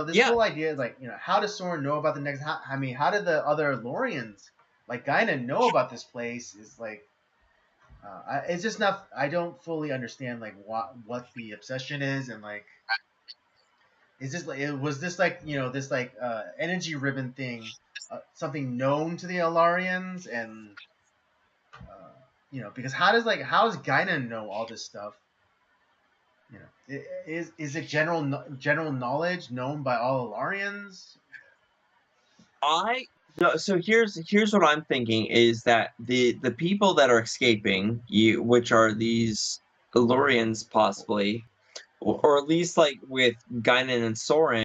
this whole idea like how does Soren know about the next? How did the other Lorians like Guinan know about this place? Is like it's just not. I don't fully understand like what the obsession is and like. Is this like was this like this like energy ribbon thing something known to the Alarians and because how does Guinan know all this stuff? Is it general knowledge known by all Alarians? I no, so here's what I'm thinking is that the people that are escaping, which are these Illyrians possibly, or at least like with Guinan and Soren,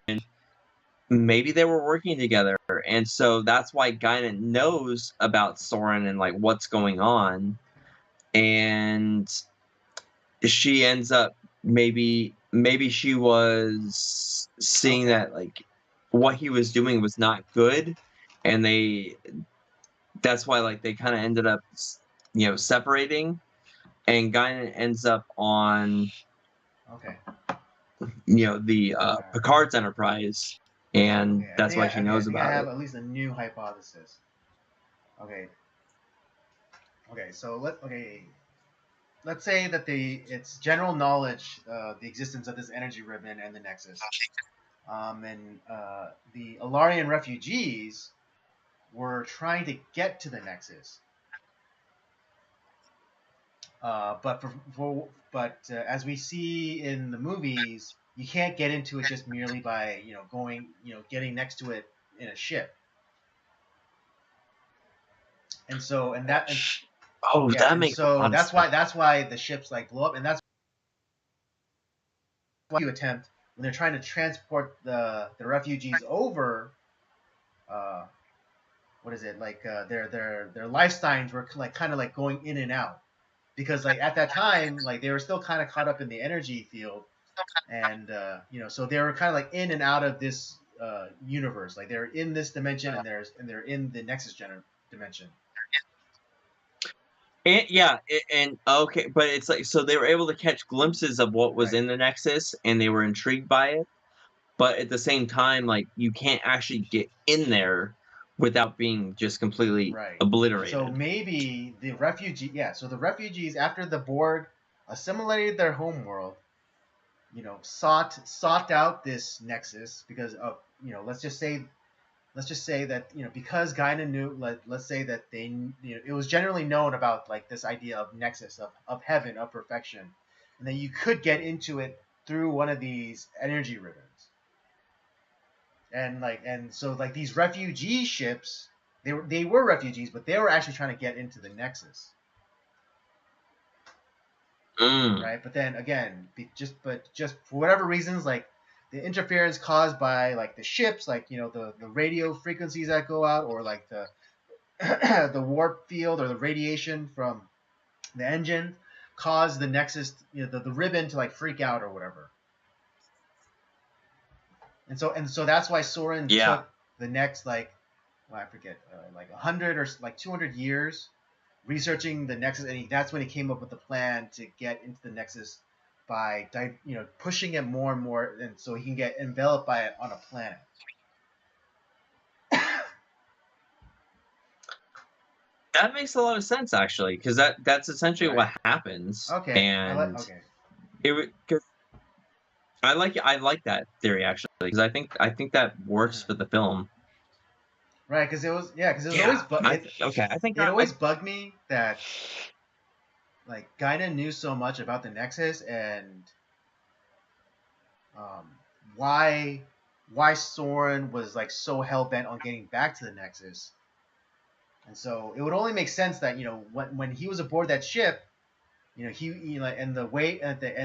maybe they were working together, and so that's why Guinan knows about Soren and like what's going on, and she ends up maybe she was seeing Okay. that like what he was doing was not good, and that's why like they kind of ended up separating, and Guinan ends up on Okay. the Alright. Picard's Enterprise, and Okay. that's why she I knows think I about have it. at least a new hypothesis. Okay. Okay. So let's say that it's general knowledge the existence of this energy ribbon and the Nexus. And the Alarian refugees were trying to get to the Nexus. But as we see in the movies, you can't get into it just merely by going getting next to it in a ship. And so and Oh, yeah, that and makes a so lot of sense. that's why the ships like blow up, and that's why you attempt when they're trying to transport the refugees over. Uh, what is it like? Their lifetimes were like kind of like going in and out because like at that time like they were still kind of caught up in the energy field, and so they were kind of like in and out of this universe. Like they're in this dimension and they're in the Nexus dimension. And yeah, and okay, but it's like so they were able to catch glimpses of what was Right. in the Nexus, and they were intrigued by it. But at the same time, like you can't actually get in there without being just completely Right. obliterated. So maybe so the refugees after the Borg assimilated their homeworld, sought out this Nexus because of let's just say that because Guinan knew let's say that they it was generally known about like this idea of Nexus of heaven of perfection, and that you could get into it through one of these energy ribbons. And so like these refugee ships, they were refugees, but they were actually trying to get into the Nexus, right? But then again, just for whatever reasons, like the interference caused by like the ships, like the radio frequencies that go out, or like the the warp field or the radiation from the engine, caused the Nexus, the ribbon to like freak out or whatever. And so that's why Soren took the next I forget, like 100 or like 200 years researching the Nexus, and that's when he came up with the plan to get into the Nexus by pushing it more and more, and so he can get enveloped by it on a planet. That makes a lot of sense actually, because that's essentially Right. what happens. Okay. And Okay. it would. I like that theory actually, because I think that works for the film. Right, because it was always it always bugged me that like Guinan knew so much about the Nexus, and why Soren was like so hell bent on getting back to the Nexus. And so it would only make sense that when he was aboard that ship, and the weight and the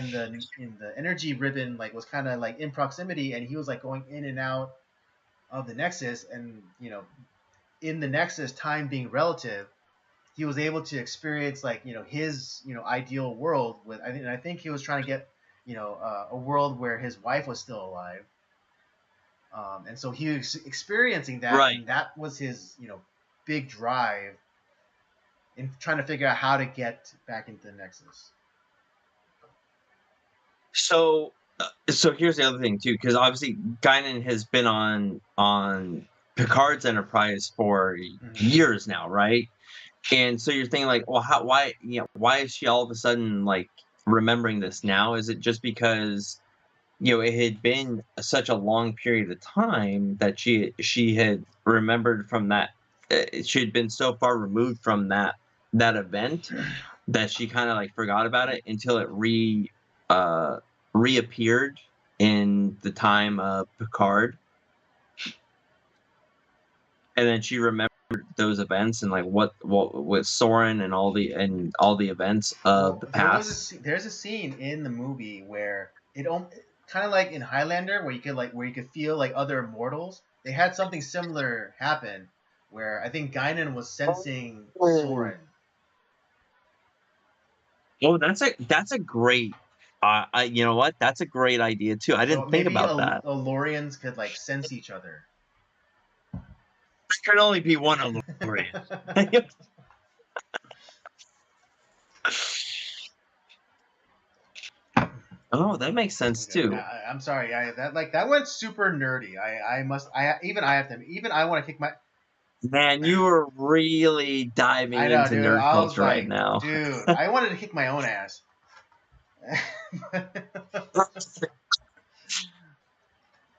in the energy ribbon like was kind of like in proximity, and he was like going in and out of the Nexus, and in the Nexus, time being relative, he was able to experience like his ideal world with I think he was trying to get a world where his wife was still alive, and so he was experiencing that, right. And that was his big drive in trying to figure out how to get back into the Nexus. So here's the other thing too, because obviously Guinan has been on Picard's Enterprise for years now, right? And so you're thinking like, well, why is she all of a sudden like remembering this now? Is it just because it had been such a long period of time that she had remembered from that? She had been so far removed from that event that she kind of like forgot about it until it reappeared in the time of Picard, and then she remembered those events and like what with Soren and all the events of the past. There's a scene in the movie where kind of like in Highlander where you could feel like other immortals. They had something similar happen where I think Guinan was sensing Soren. Oh, that's a great. You know what? That's a great idea too. I didn't think about that. Elorians could like sense each other. There can only be one Elorian. Oh, that makes sense too. I'm sorry. That went super nerdy. I want to kick my. Man, you are really diving into nerd culture right now. Dude, I wanted to kick my own ass.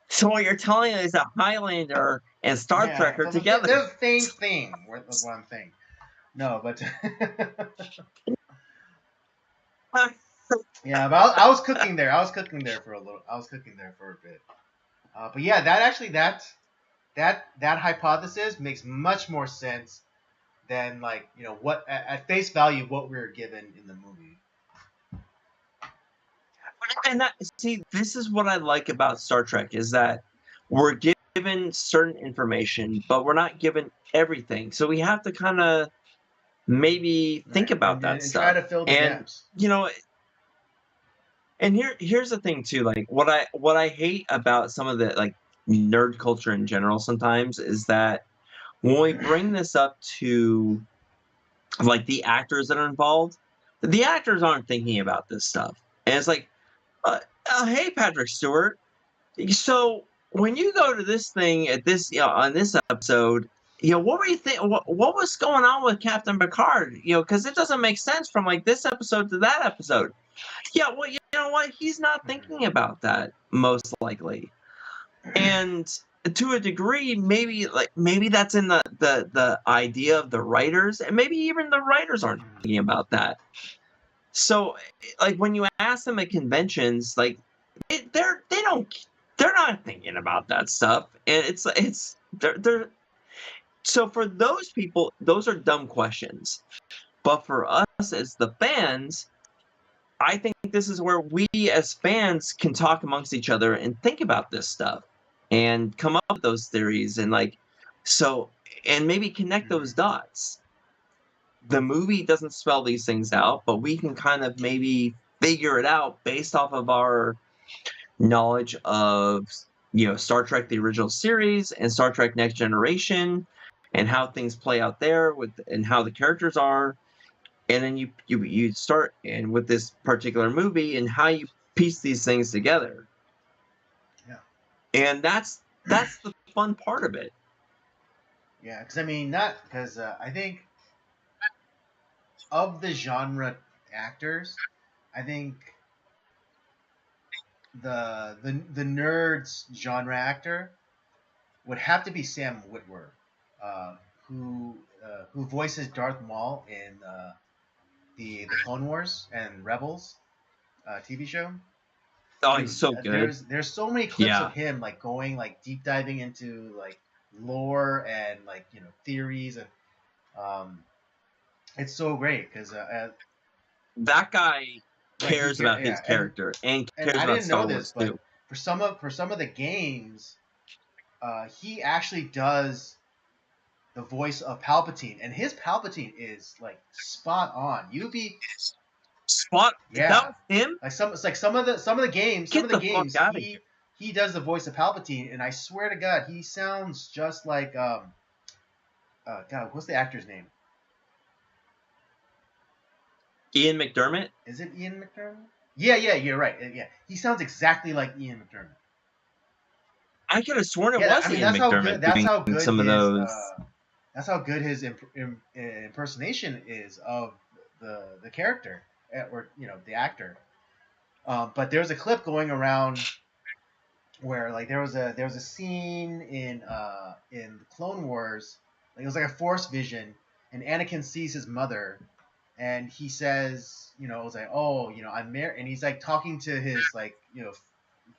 So what you're telling me is that Highlander and Star Trek are together. They're the same thing. Was what I'm saying. No, but yeah, but I was cooking there. I was cooking there for a bit. But yeah, that hypothesis makes much more sense than like what at face value what we were given in the movie. And this is what I like about Star Trek is that we're given certain information, but we're not given everything. So we have to kind of maybe think about that stuff and try to fill the gaps. And here's the thing too, like what I hate about some of the like nerd culture in general sometimes is that when we bring this up to like the actors that are involved, the actors aren't thinking about this stuff. And it's like, hey, Patrick Stewart. So when you go to this thing at this, on this episode, what were you think? What was going on with Captain Picard? Because it doesn't make sense from like this episode to that episode. Yeah, well, you know what? He's not thinking about that most likely, and to a degree, maybe that's in the idea of the writers, and maybe even the writers aren't thinking about that. So, like when you ask them at conventions, like they're not thinking about that stuff, and they're so for those people, those are dumb questions. But for us as the fans, I think this is where we as fans can talk amongst each other and think about this stuff and come up with those theories and and maybe connect those dots. The movie doesn't spell these things out, but we can kind of maybe figure it out based off of our knowledge of Star Trek the original series and Star Trek Next Generation and how things play out there and how the characters are. And then you start in with this particular movie and how you piece these things together. Yeah. And that's the fun part of it. Yeah, because I think of the genre actors, I think the nerds genre actor would have to be Sam Witwer, who voices Darth Maul in the Clone Wars and Rebels TV show. Oh, he's so good. There's so many clips of him like going like deep diving into like lore and like theories and it's so great because that guy cares about his character and cares about Star Wars too. For some of the games, he actually does the voice of Palpatine, and his Palpatine is like spot on. Spot? Yeah, that was him. Like some of the games, he does the voice of Palpatine, and I swear to God, he sounds just like God. What's the actor's name? Ian McDermott. Is it Ian McDermott? Yeah, you're right. Yeah, he sounds exactly like Ian McDermott. I could have sworn it was Ian McDermott doing some of those. That's how good his impersonation is of the character, or the actor. But there's a clip going around where like there was a scene in the Clone Wars, like it was like a Force vision, and Anakin sees his mother, and he says, it was like, oh, I'm married, and he's like talking to his like,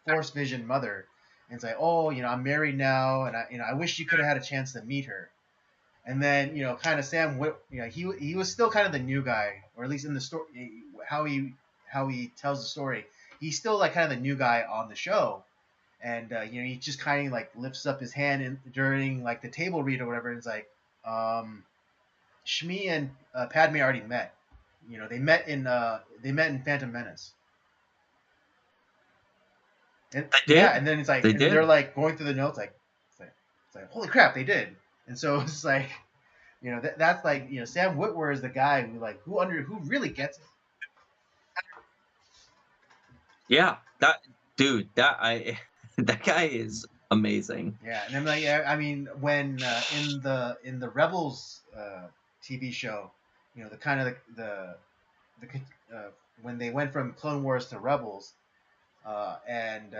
Force Vision mother, and it's like, oh, I'm married now, and I wish you could have had a chance to meet her. And then, kind of Sam Whit, he was still kind of the new guy, or at least in the story, how he tells the story, he's still like kind of the new guy on the show. And he just kind of like lifts up his hand during like the table read or whatever, and it's like, Shmi and Padme already met. They met in Phantom Menace. And They yeah, did. and then it's like, They and then they're did. like going through the notes, like, it's like holy crap, they did. And so it's like, that's like, Sam Witwer is the guy who really gets it. Yeah, that dude, that I that guy is amazing. Yeah, and then like, I mean, when in the Rebels TV show, the kind of the when they went from Clone Wars to Rebels, and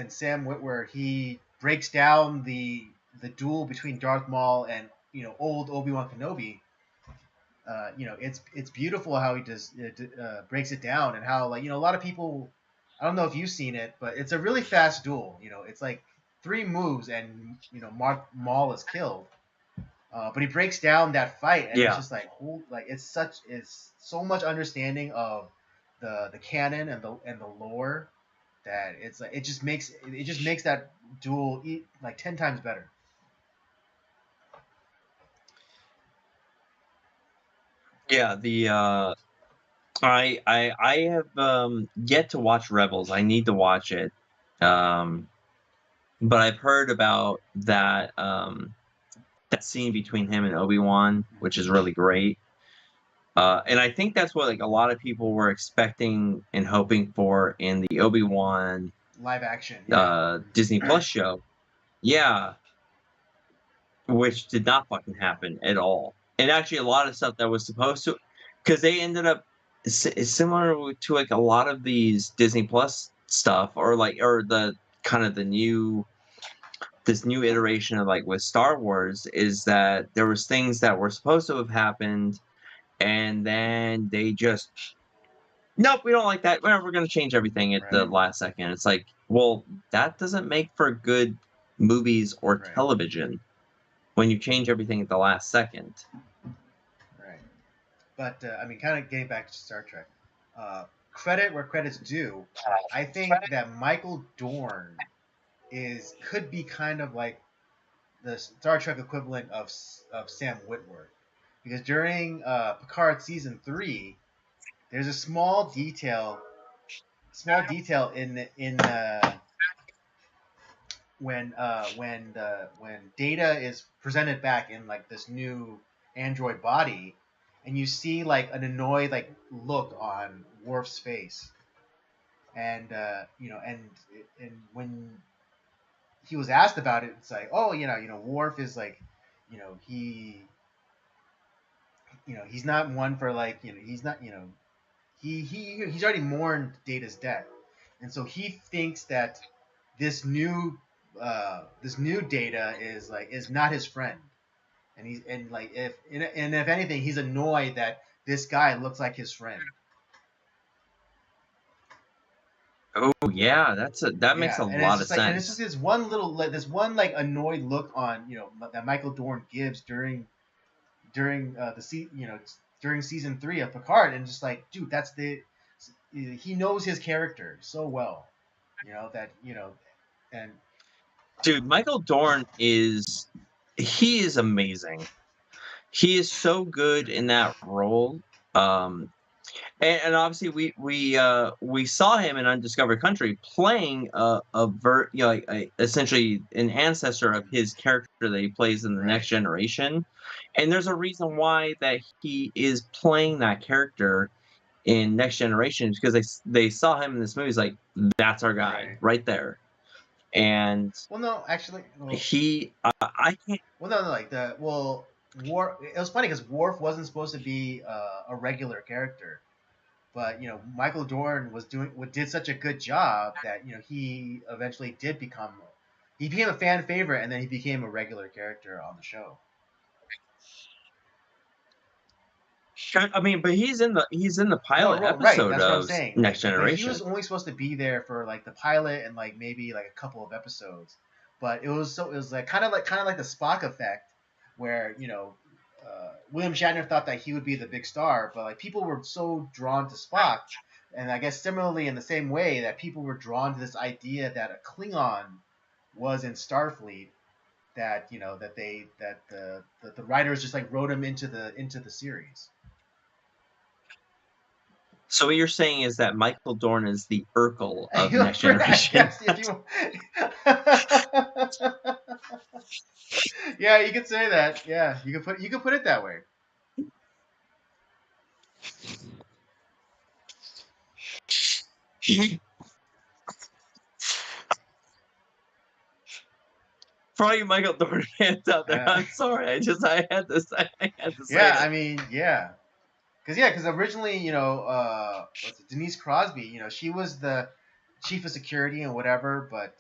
Sam Witwer, he breaks down the duel between Darth Maul and old Obi-Wan Kenobi. It's beautiful how he does breaks it down, and how, like, a lot of people, I don't know if you've seen it, but it's a really fast duel. It's like 3 moves, and Mark Maul is killed. But he breaks down that fight, and it's Yeah. just like, it's so much understanding of the canon and the lore, that it's like it just makes that duel like 10 times better. Yeah, the I have yet to watch Rebels. I need to watch it. Um but I've heard about that scene between him and Obi-Wan, which is really great. And I think that's what like a lot of people were expecting and hoping for in the Obi-Wan Live action, yeah. Disney Plus show. Yeah, which did not fucking happen at all. And actually, a lot of stuff that was supposed to, because they ended up similar to like a lot of these Disney Plus stuff, or the kind of the new this new iteration of like with Star Wars, is that there was things that were supposed to have happened, and then they just, nope, we don't like that. Well, we're going to change everything at the Right, last second. It's like, well, that doesn't make for good movies or right, television when you change everything at the last second. right. But I mean, kind of getting back to Star Trek, credit where credit's due. I think that Michael Dorn could be kind of like the Star Trek equivalent of Sam Witwer, because during Picard season 3, there's a small detail in when Data is presented back in like this new android body, and you see like an annoyed like look on Worf's face, and and when he was asked about it, it's like, oh, Worf is like, he, he's not one for like, he's not, he's already mourned Data's death, and so he thinks that this new this new Data is not his friend, and he's and like if anything, he's annoyed that this guy looks like his friend. Oh yeah, that makes a Yeah, and it's lot of just like, and it's just sense. this one like annoyed look on that Michael Dorn gives during during season 3 of Picard, and just like, dude, he knows his character so well, that and Dude, Michael Dorn he is amazing. He is so good in that role. Um and obviously we saw him in Undiscovered Country playing like essentially an ancestor of his character that he plays in the Next right, Generation, and there's a reason why that he is playing that character in Next Generation, because they saw him in this movie. It's like, that's our guy right. right there, and Well, no, actually, well, I can't. no, like Worf. It was funny because Worf wasn't supposed to be a regular character, but Michael Dorn did such a good job that he eventually he became a fan favorite, and then he became a regular character on the show. I mean, but he's in the pilot No, right. episode That's what I'm of saying. Next Like, but he was Generation. only supposed to be there for like the pilot and like maybe like a couple of episodes. But it was like kind of like the Spock effect, where William Shatner thought that he would be the big star, but like people were so drawn to Spock, and I guess similarly in the same way that people were drawn to this idea that a Klingon was in Starfleet, that the writers just like wrote him into the series. So what you're saying is that Michael Dorn is the Urkel of Next Generation. Yes, if you... Yeah, you could say that. Yeah, you could put it that way. For all you Michael Dorn fans out there, I'm sorry. I had to say Yeah, it. I mean, yeah. Because originally, what's it, Denise Crosby, she was the chief of security and whatever, but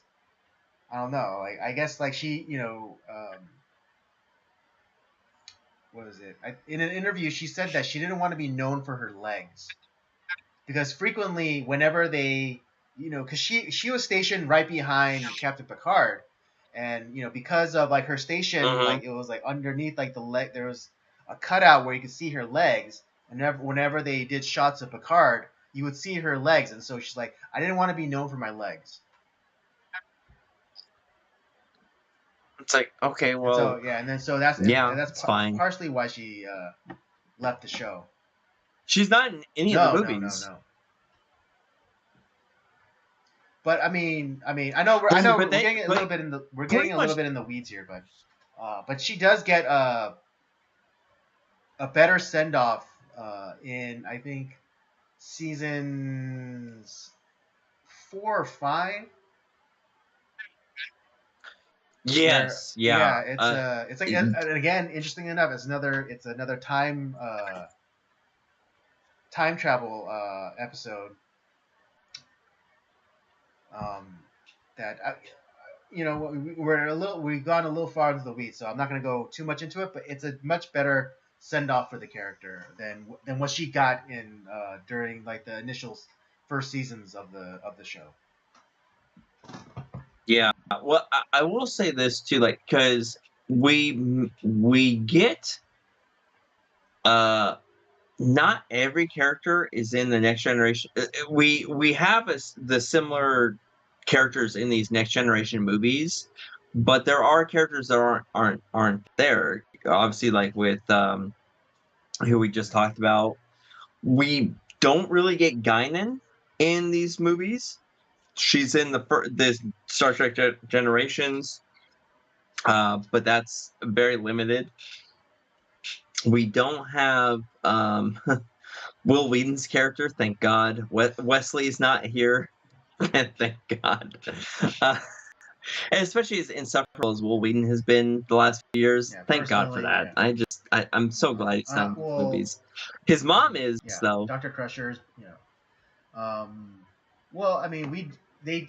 I don't know. Like, I guess like she, what is it? In an interview, she said that she didn't want to be known for her legs, because frequently, whenever they, because she was stationed right behind Captain Picard, and because of like her station, like it was like underneath like the leg, there was a cutout where you could see her legs, and whenever they did shots of Picard, you would see her legs, and so she's like, I didn't want to be known for my legs. It's like, okay, well, and then so that's fine. Partially why she left the show. She's not in any of the movies. No. But I mean, I know we're getting a little bit in the weeds here, but she does get a better send off in, I think, seasons 4 or 5. Yes, yeah. It's like, and again, interesting enough, it's another time travel episode. That we've gone a little far into the weeds, so I'm not going to go too much into it. But it's a much better send off for the character than what she got in during like the initial first seasons of the show. Yeah, well, I will say this too, like, because we get not every character is in the Next Generation. We have the similar characters in these Next Generation movies, but there are characters that aren't there. Obviously, like with who we just talked about, we don't really get Guinan in these movies. She's in the Star Trek Generations, but that's very limited. We don't have Will Wheaton's character, thank God. Wesley's not here, thank God. And especially as insufferable as Will Wheaton has been the last few years, yeah, thank God for that. Yeah. I'm so glad he's done movies. His mom is, though. Dr. Crusher's, well, I mean, they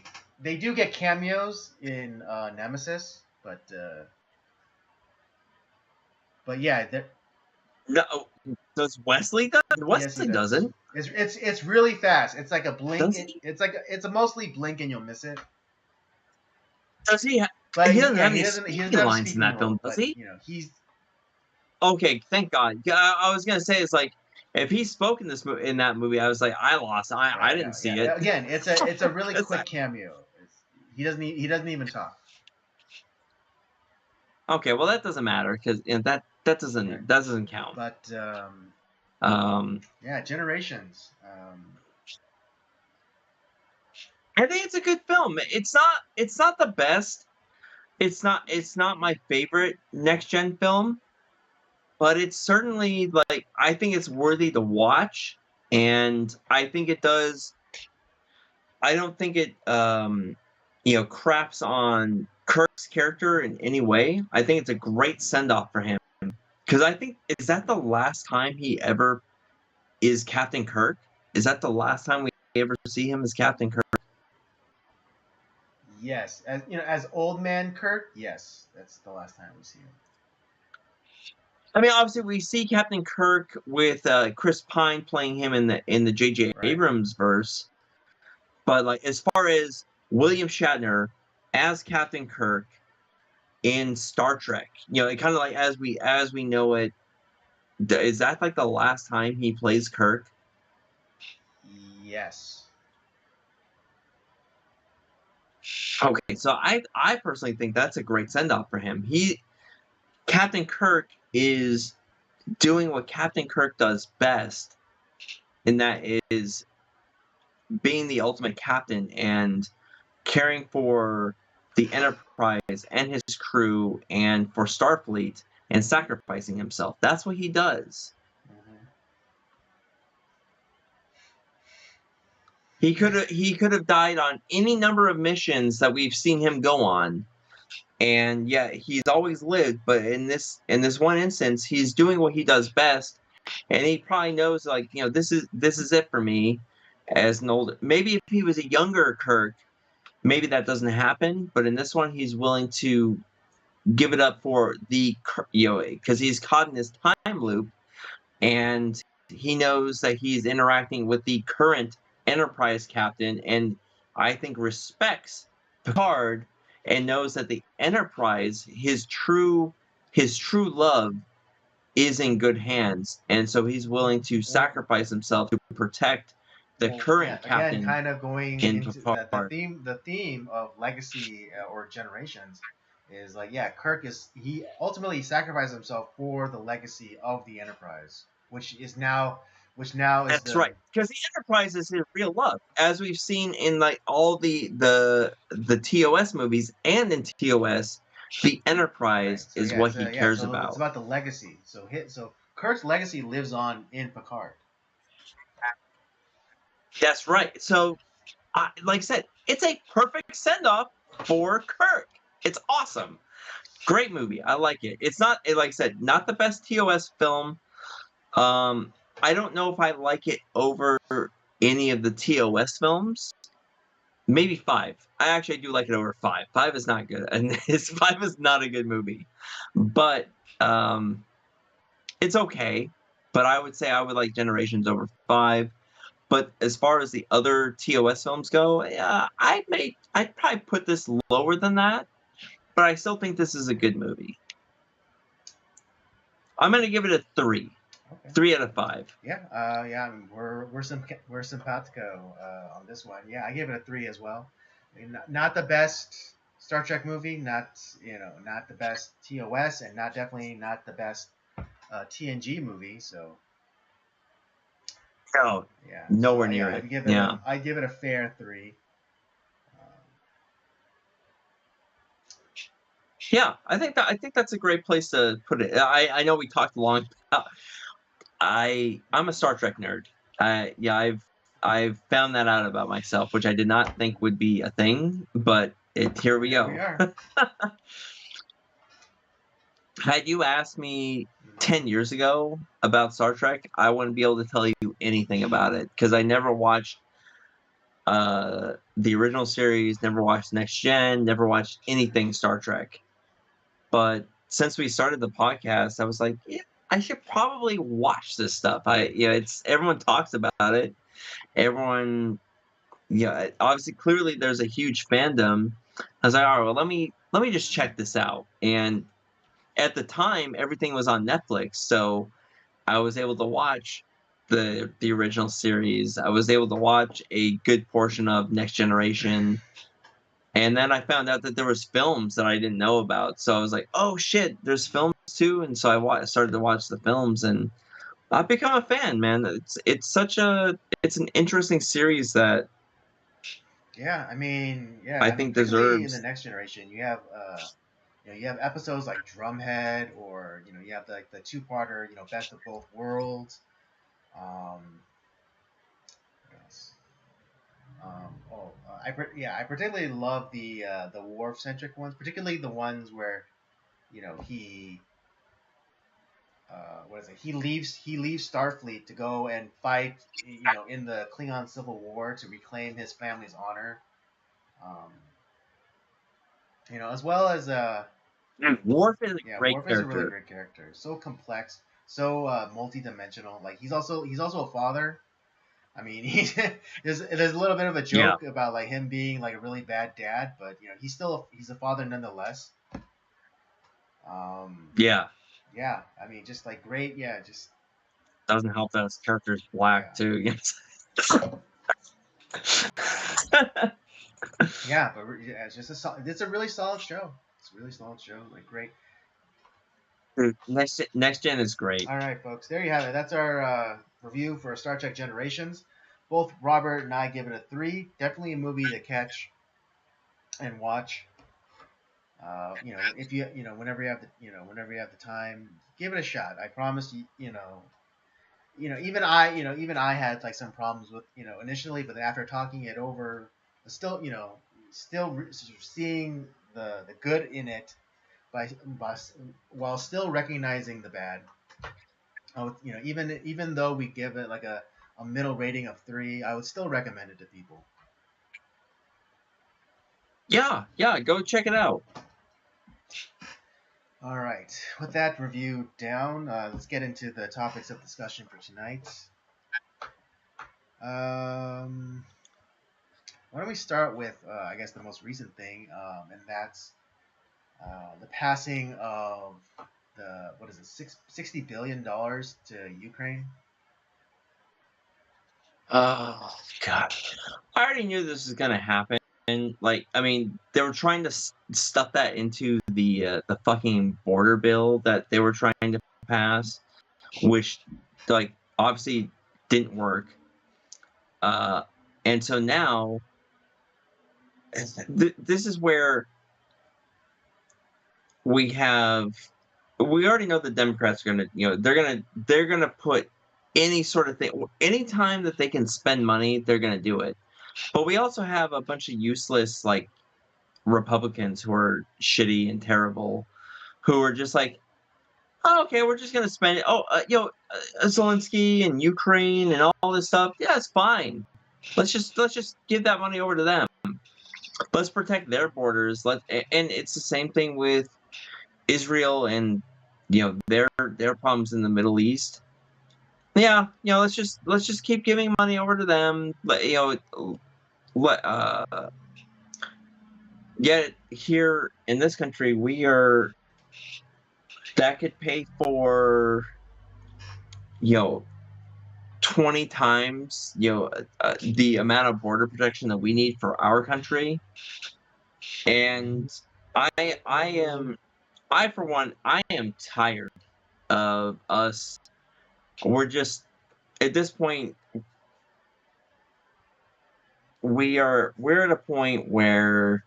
do get cameos in Nemesis, but yeah, no. Does Wesley does? Wesley doesn't. It's really fast. It's like a blink. It's a mostly blink and you'll miss it. Does he? He doesn't have any speaking lines in that film, does he? He's okay. Thank God. Yeah, I was gonna say, it's like, if he spoke in that movie, I was like, I lost. I didn't see it. Again, it's a really quick cameo. He doesn't even talk. Okay, well, that doesn't matter, because that doesn't count. But yeah, Generations. I think it's a good film. It's not the best. It's not my favorite Next Gen film, but it's certainly, like, I think it's worthy to watch, and I think it does. I don't think it craps on Kirk's character in any way. I think it's a great send off for him, because I think, is that the last time he ever is Captain Kirk? Is that the last time we ever see him as Captain Kirk? Yes, as old man Kirk. Yes, that's the last time we see him. I mean, obviously, we see Captain Kirk with Chris Pine playing him in the J.J. Right. Abrams verse, but like as far as William Shatner as Captain Kirk in Star Trek, it kind of like as we know it, is that like the last time he plays Kirk? Yes. Okay, so I personally think that's a great send off for him. Captain Kirk is doing what Captain Kirk does best, and that is being the ultimate captain and caring for the Enterprise and his crew and for Starfleet and sacrificing himself. That's what he does. Mm-hmm. He could have died on any number of missions that we've seen him go on. And yet he's always lived, but in this one instance, he's doing what he does best, and he probably knows like, this is it for me as an old, maybe if he was a younger Kirk, maybe that doesn't happen, but in this one he's willing to give it up for because he's caught in this time loop, and he knows that he's interacting with the current Enterprise captain, and I think respects Picard and knows that the Enterprise, his true love, is in good hands, and so he's willing to sacrifice himself to protect the current captain. Again, kind of going into into the theme of legacy or generations is like, yeah, Kirk he ultimately sacrificed himself for the legacy of the Enterprise, which now is That's right, because the Enterprise is his real love, as we've seen in like all the TOS movies, and in TOS, the Enterprise is what he cares about. It's about the legacy. So Kirk's legacy lives on in Picard. That's right. So, like I said, it's a perfect send off for Kirk. It's awesome. Great movie. I like it. It's not, like I said, not the best TOS film. I don't know if I like it over any of the TOS films. Maybe 5. I actually do like it over 5. 5 is not good, and 5 is not a good movie. But it's okay. But I would say I would like Generations over 5. But as far as the other TOS films go, yeah, I'd probably put this lower than that. But I still think this is a good movie. I'm gonna give it a 3. Okay. 3 out of 5. Yeah. We're simpatico on this one. Yeah, I give it a 3 as well. I mean, not the best Star Trek movie, not the best TOS, and definitely not the best TNG movie. So. No. Yeah. Nowhere near it. I'd give it a fair 3. Yeah, I think that's a great place to put it. I know we talked long. I'm a Star Trek nerd. I've found that out about myself, which I did not think would be a thing, but here we go. We are. Had you asked me 10 years ago about Star Trek, I wouldn't be able to tell you anything about it because I never watched the original series, never watched Next Gen, never watched anything Star Trek. But since we started the podcast, I was like, yeah, I should probably watch this stuff. Everyone talks about it. Everyone, obviously, clearly there's a huge fandom. I was like, all right, well, let me just check this out. And at the time, everything was on Netflix, so I was able to watch the original series. I was able to watch a good portion of Next Generation. And then I found out that there was films that I didn't know about. So I was like, oh shit, there's films too. And so I started to watch the films, and I've become a fan, man. It's an interesting series that. Yeah, I mean, yeah. I think deserves. In the Next Generation, you have you have episodes like Drumhead, or you have the 2-parter, Best of Both Worlds. What else? I particularly love the Worf centric ones, particularly the ones where he he leaves Starfleet to go and fight in the Klingon Civil War to reclaim his family's honor. As well as Worf is a Yeah, great Worf is a really character. great character. So complex, so multi-dimensional. Like he's also a father. I mean, there's a little bit of a Yeah, joke about like him being like a really bad dad, but he's a father nonetheless. Um, yeah. yeah, I mean, just like great, yeah, just Doesn't help that his character's black yeah, too. Yes. yeah, but yeah, it's a really solid show. It's a really solid show, like great. Dude, next gen is great. All right, folks, there you have it. That's our review for Star Trek Generations. Both Robert and I give it a 3. Definitely a movie to catch and watch. If whenever you have the time, give it a shot. I promise you, even I had like some problems with, initially, but then after talking it over, still, sort of seeing the good in it by while still recognizing the bad. Even though we give it like a middle rating of 3, I would still recommend it to people. Yeah, yeah. Go check it out. All right, with that review down, let's get into the topics of discussion for tonight. Um, why don't we start with, I guess, the most recent thing, and that's the passing of the what is it, $60 billion to Ukraine. Oh God, I already knew this was gonna happen. Like, I mean, they were trying to stuff that into the fucking border bill that they were trying to pass, which, like, obviously didn't work. Uh, and so now, this is where we have. We already know the Democrats are gonna, they're gonna put any sort of thing, anytime that they can spend money, they're gonna do it. But we also have a bunch of useless, like, Republicans who are shitty and terrible, who are just like, oh, okay, we're just gonna spend it. Oh, Zelensky and Ukraine and all this stuff. Yeah, it's fine. Let's just give that money over to them. Let's protect their borders. And it's the same thing with Israel and, their problems in the Middle East. Yeah, let's just keep giving money over to them. Let Yet here in this country, we are that could pay for, you know 20 times, the amount of border protection that we need for our country. And I for one, I am tired of us. We're just, at this point, we're at a point where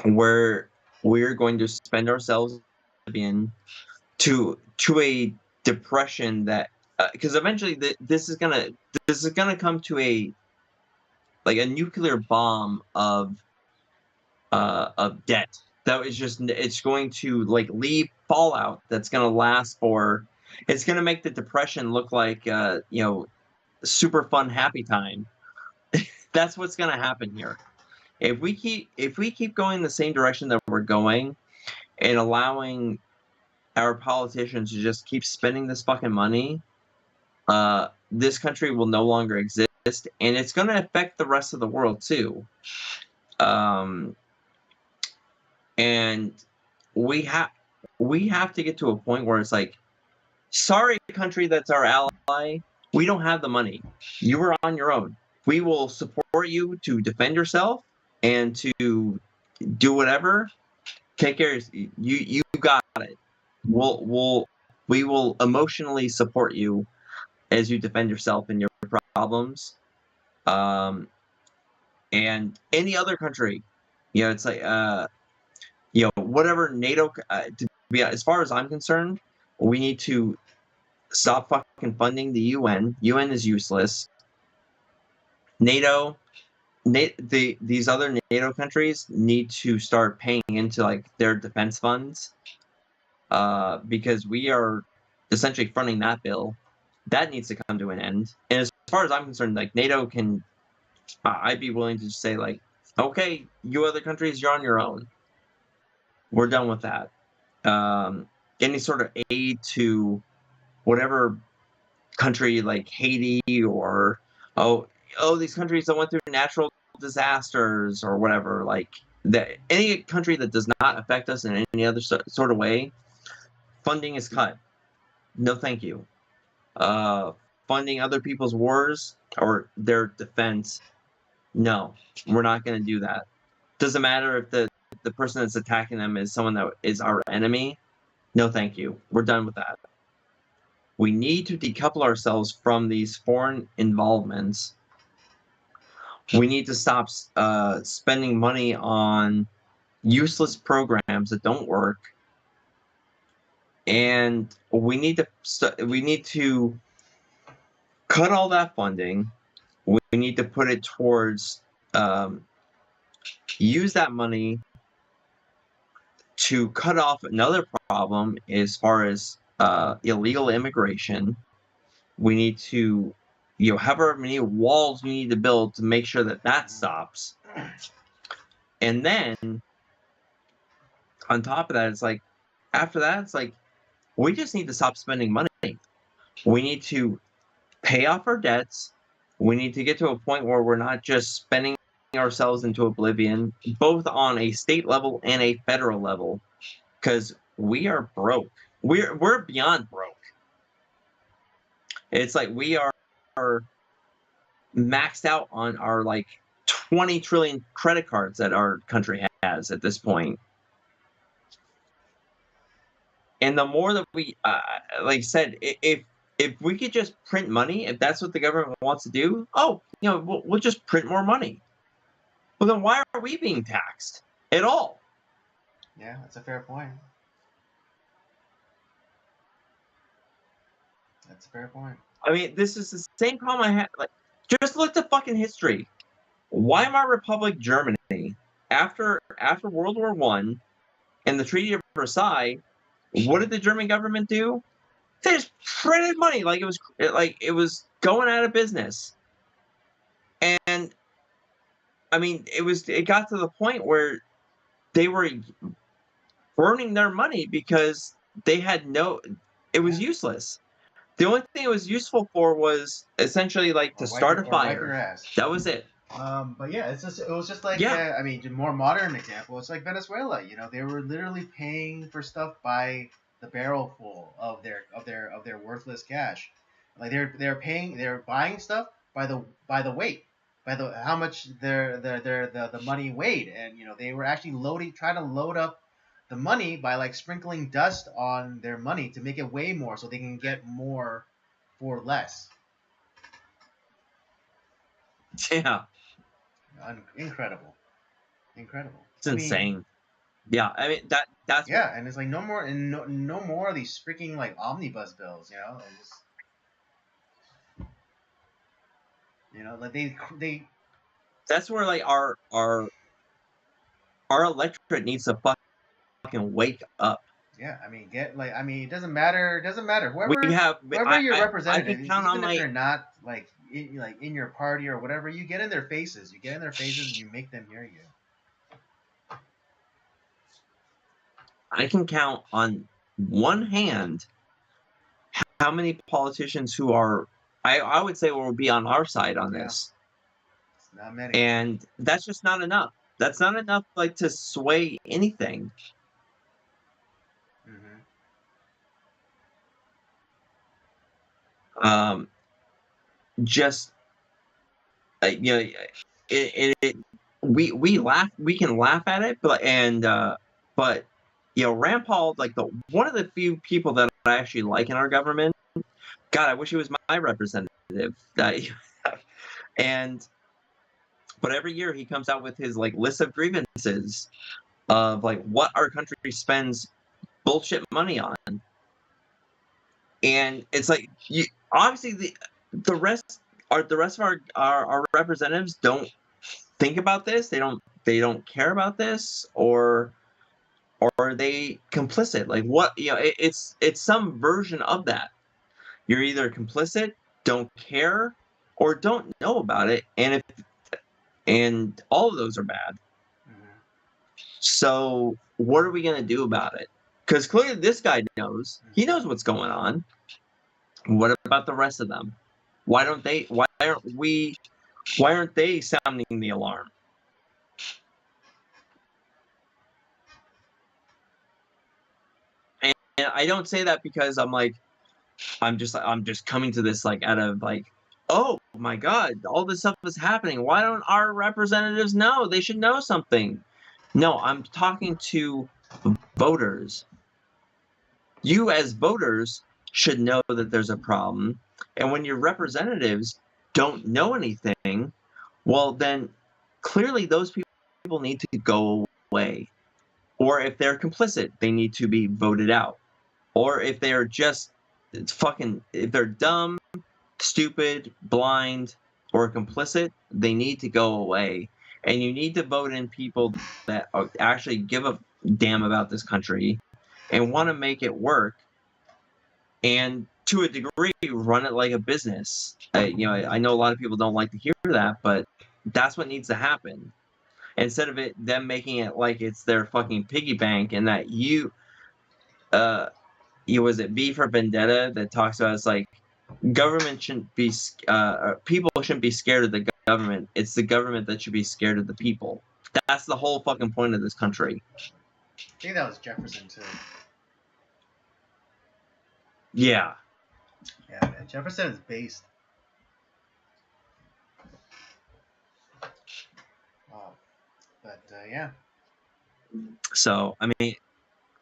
we're going to spend ourselves in to a depression, that because eventually this is gonna come to a nuclear bomb of debt that is just, it's going to, like, leave fallout that's going to last for, it's going to make the depression look like, super fun happy time. That's what's going to happen here. If we keep going the same direction that we're going, and allowing our politicians to just keep spending this fucking money, this country will no longer exist, and it's going to affect the rest of the world too. Um, and we have we have to get to a point where it's like, sorry, country that's our ally, we don't have the money. You are on your own. We will support you to defend yourself and to do whatever. Take care. You got it. We will emotionally support you as you defend yourself and your problems. And any other country, it's like, whatever NATO. To be, as far as I'm concerned, we need to stop fucking funding the UN. UN is useless. NATO, these other NATO countries need to start paying into, like, their defense funds, because we are essentially fronting that bill. That needs to come to an end. And as far as I'm concerned, like, NATO can, I'd be willing to say, like, okay, you other countries, you're on your own. We're done with that. Any sort of aid to whatever country like Haiti or these countries that went through natural disasters or whatever, like that, any country that does not affect us in any other sort of way, funding is cut. No, thank you. Funding other people's wars or their defense, no, we're not going to do that. Doesn't matter if the person that's attacking them is someone that is our enemy. No, thank you. We're done with that. We need to decouple ourselves from these foreign involvements. We need to stop spending money on useless programs that don't work, and we need to cut all that funding. We need to put it towards use that money to cut off another problem as far as illegal immigration. We need to, however many walls we need to build to make sure that stops. And then on top of that, it's like, after that, it's like, we just need to stop spending money. We need to pay off our debts. We need to get to a point where we're not just spending ourselves into oblivion, both on a state level and a federal level, because we are broke. We're beyond broke. It's like we are maxed out on our like 20 trillion credit cards that our country has at this point. And the more that we, like I said, if we could just print money, if that's what the government wants to do, we'll just print more money. Well, then why are we being taxed at all? Yeah, that's a fair point. That's a fair point. I mean, this is the same problem I had. Like, just look at fucking history. Weimar Republic, Germany, after World War I and the Treaty of Versailles, what did the German government do? They just printed money like it was going out of business. And I mean, it got to the point where they were burning their money because they had it was useless. The only thing it was useful for was essentially like to start a fire. That was it. But yeah, it was just like, I mean, a more modern example, it's like Venezuela. They were literally paying for stuff by the barrel full of their worthless cash. Like they're buying stuff by the weight, by how much the money weighed, and they were actually trying to load up the money by like sprinkling dust on their money to make it weigh more so they can get more for less. Yeah. Incredible. It's insane. Yeah, I mean that's and it's like no more of these freaking like omnibus bills, like they that's where like our electorate needs to fucking wake up. Yeah, I mean, it doesn't matter. Whoever your representative, even if they're not like in your party or whatever, you get in their faces. And you make them hear you. I can count on one hand how many politicians who are, I would say, will be on our side on this. It's not many. And that's just not enough. That's not enough, like, to sway anything. Just we laugh. We can laugh at it, but Rand Paul, like one of the few people that I actually like in our government. God, I wish he was my representative. But every year he comes out with his like list of grievances of like what our country spends bullshit money on, and it's like obviously the rest of our representatives don't think about this. They don't care about this, or are they complicit? Like what, it's some version of that. You're either complicit, don't care, or don't know about it, and all of those are bad. So what are we going to do about it? Because clearly this guy knows. He knows what's going on. What about the rest of them? Why aren't they sounding the alarm? And I don't say that because I'm just coming to this like out of like, oh my God, all this stuff is happening. Why don't our representatives know? They should know something. No, I'm talking to voters. You as voters should know that there's a problem. And when your representatives don't know anything, well, then clearly those people need to go away. Or if they're complicit, they need to be voted out. Or if they're just if they're dumb, stupid, blind, or complicit, they need to go away. And you need to vote in people that actually give a damn about this country and want to make it work, and to a degree run it like a business. I know a lot of people don't like to hear that, but that's what needs to happen. Instead of them making it like it's their fucking piggy bank, and that was it V for Vendetta that talks about, it's like government shouldn't be people shouldn't be scared of the government. It's the government that should be scared of the people. That's the whole fucking point of this country. I think that was Jefferson too. Yeah. Yeah, man. Jefferson is based. Wow. But yeah. So I mean,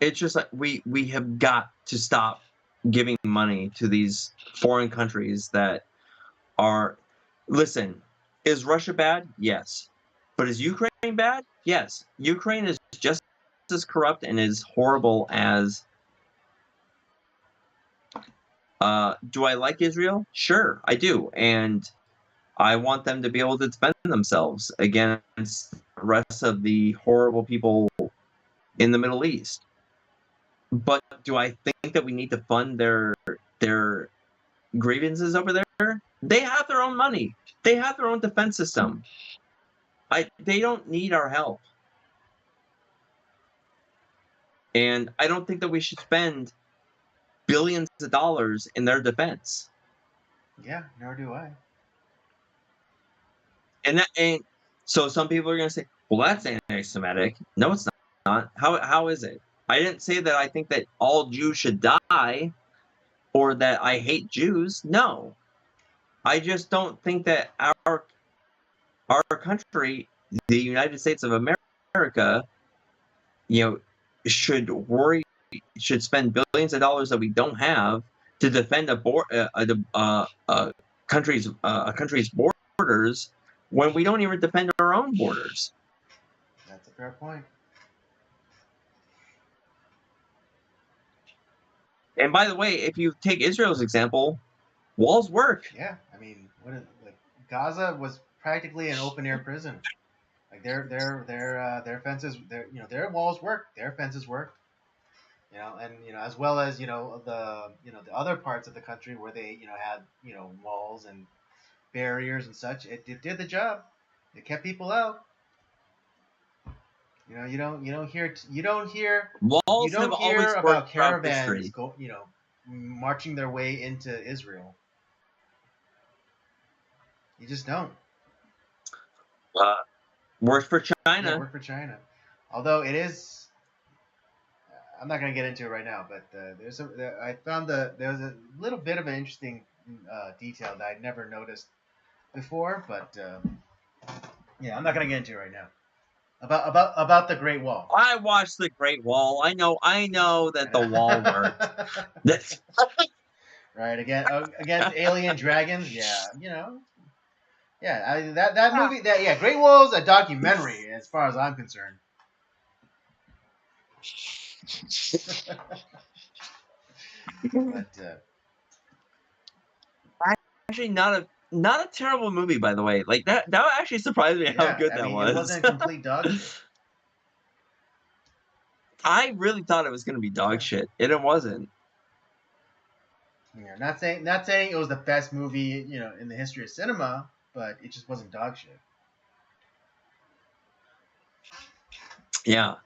it's just like we have got to stop giving money to these foreign countries that are. Listen, is Russia bad? Yes. But is Ukraine bad? Yes. Ukraine is just as corrupt and as horrible as. Do I like Israel? Sure, I do. And I want them to be able to defend themselves against the rest of the horrible people in the Middle East. But do I think that we need to fund their grievances over there? They have their own money. They have their own defense system. They don't need our help. And I don't think that we should spend billions of dollars in their defense. Yeah, nor do I. And so some people are going to say, well, that's anti-Semitic. No, it's not. How is it? I didn't say that I think that all Jews should die or that I hate Jews. No. I just don't think that our country, the United States of America, should spend billions of dollars that we don't have to defend a country's borders when we don't even defend our own borders. That's a fair point. And by the way, if you take Israel's example, walls work. Yeah, I mean, Gaza was practically an open air prison. Like their fences, their walls work, their fences work. And as well as the other parts of the country where they had walls and barriers and such. It did the job. It kept people out. You don't hear walls have always about caravans marching their way into Israel. You just don't. Works for China. Yeah, work for China. Although it is, I'm not going to get into it right now. But I found there was a little bit of an interesting detail that I'd never noticed before. But yeah, I'm not going to get into it right now. About the Great Wall. I watched the Great Wall. I know that the wall worked. Right, against alien dragons. Yeah, Yeah, that movie. Great Wall is a documentary as far as I'm concerned. But actually, not a terrible movie, by the way. Like that actually surprised me how good that was. It wasn't complete dog shit. I really thought it was going to be dog shit, and it wasn't. Yeah, not saying it was the best movie in the history of cinema, but it just wasn't dog shit. Yeah.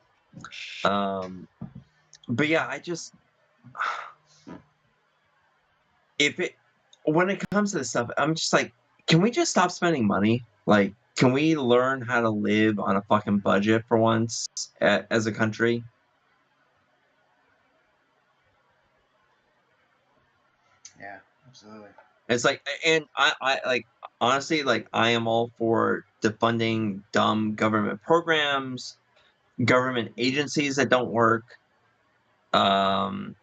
But yeah, I just if it when it comes to this stuff, I'm just like, can we just stop spending money? Like, can we learn how to live on a fucking budget for once as a country? Yeah, absolutely. It's like, and I like honestly, like I am all for defunding dumb government programs, government agencies that don't work. Um,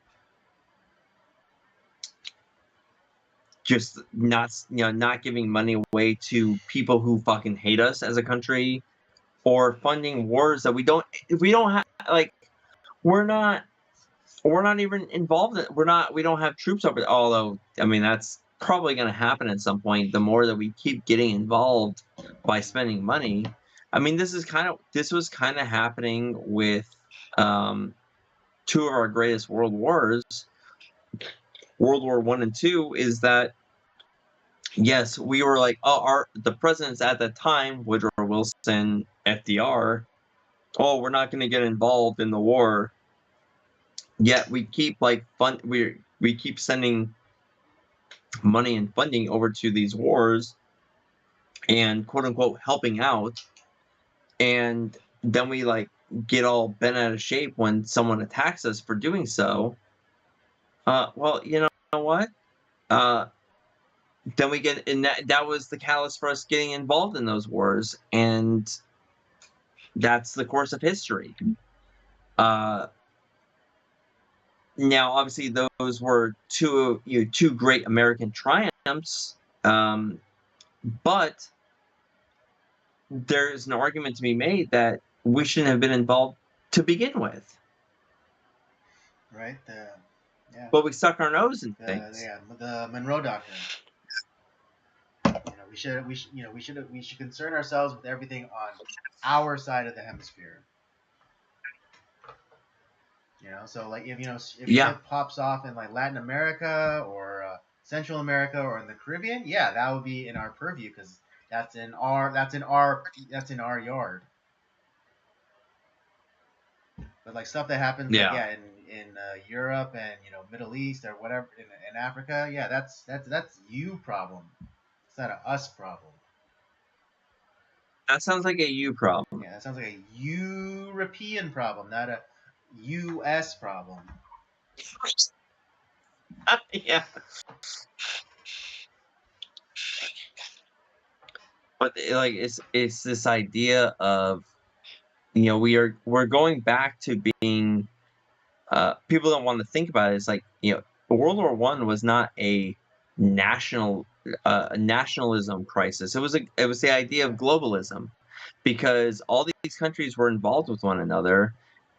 just not giving money away to people who fucking hate us as a country, or funding wars that we don't have, like we're not we're not even involved in, we don't have troops over there, although I mean that's probably going to happen at some point the more that we keep getting involved by spending money. I mean this was kind of happening with um two of our greatest world wars, World War One and Two, is that yes, we were like, oh, our the presidents at the time, Woodrow Wilson, FDR, oh, we're not going to get involved in the war. Yet we keep like we keep sending money and funding over to these wars and quote unquote helping out, and then we like get all bent out of shape when someone attacks us for doing so. Well, you know what? Uh, then we get, and that was the catalyst for us getting involved in those wars, and that's the course of history. Uh, Now, obviously, those were two great American triumphs, but there's an argument to be made that we shouldn't have been involved to begin with. Right. Yeah. But we stuck our nose in things. Yeah. The Monroe Doctrine. We should concern ourselves with everything on our side of the hemisphere. So like if Yeah, shit pops off in like Latin America or Central America or in the Caribbean, yeah, that would be in our purview because that's in our yard. But like stuff that happens like yeah. yeah in Europe and Middle East or whatever in Africa, yeah, that's you problem. It's not a us problem. That sounds like a you problem. Yeah, that sounds like a European problem, not a U.S. problem. Yeah. But like it's this idea of we're going back to being people don't want to think about it. It's like World War One was not a nationalism crisis. It was the idea of globalism, because all these countries were involved with one another,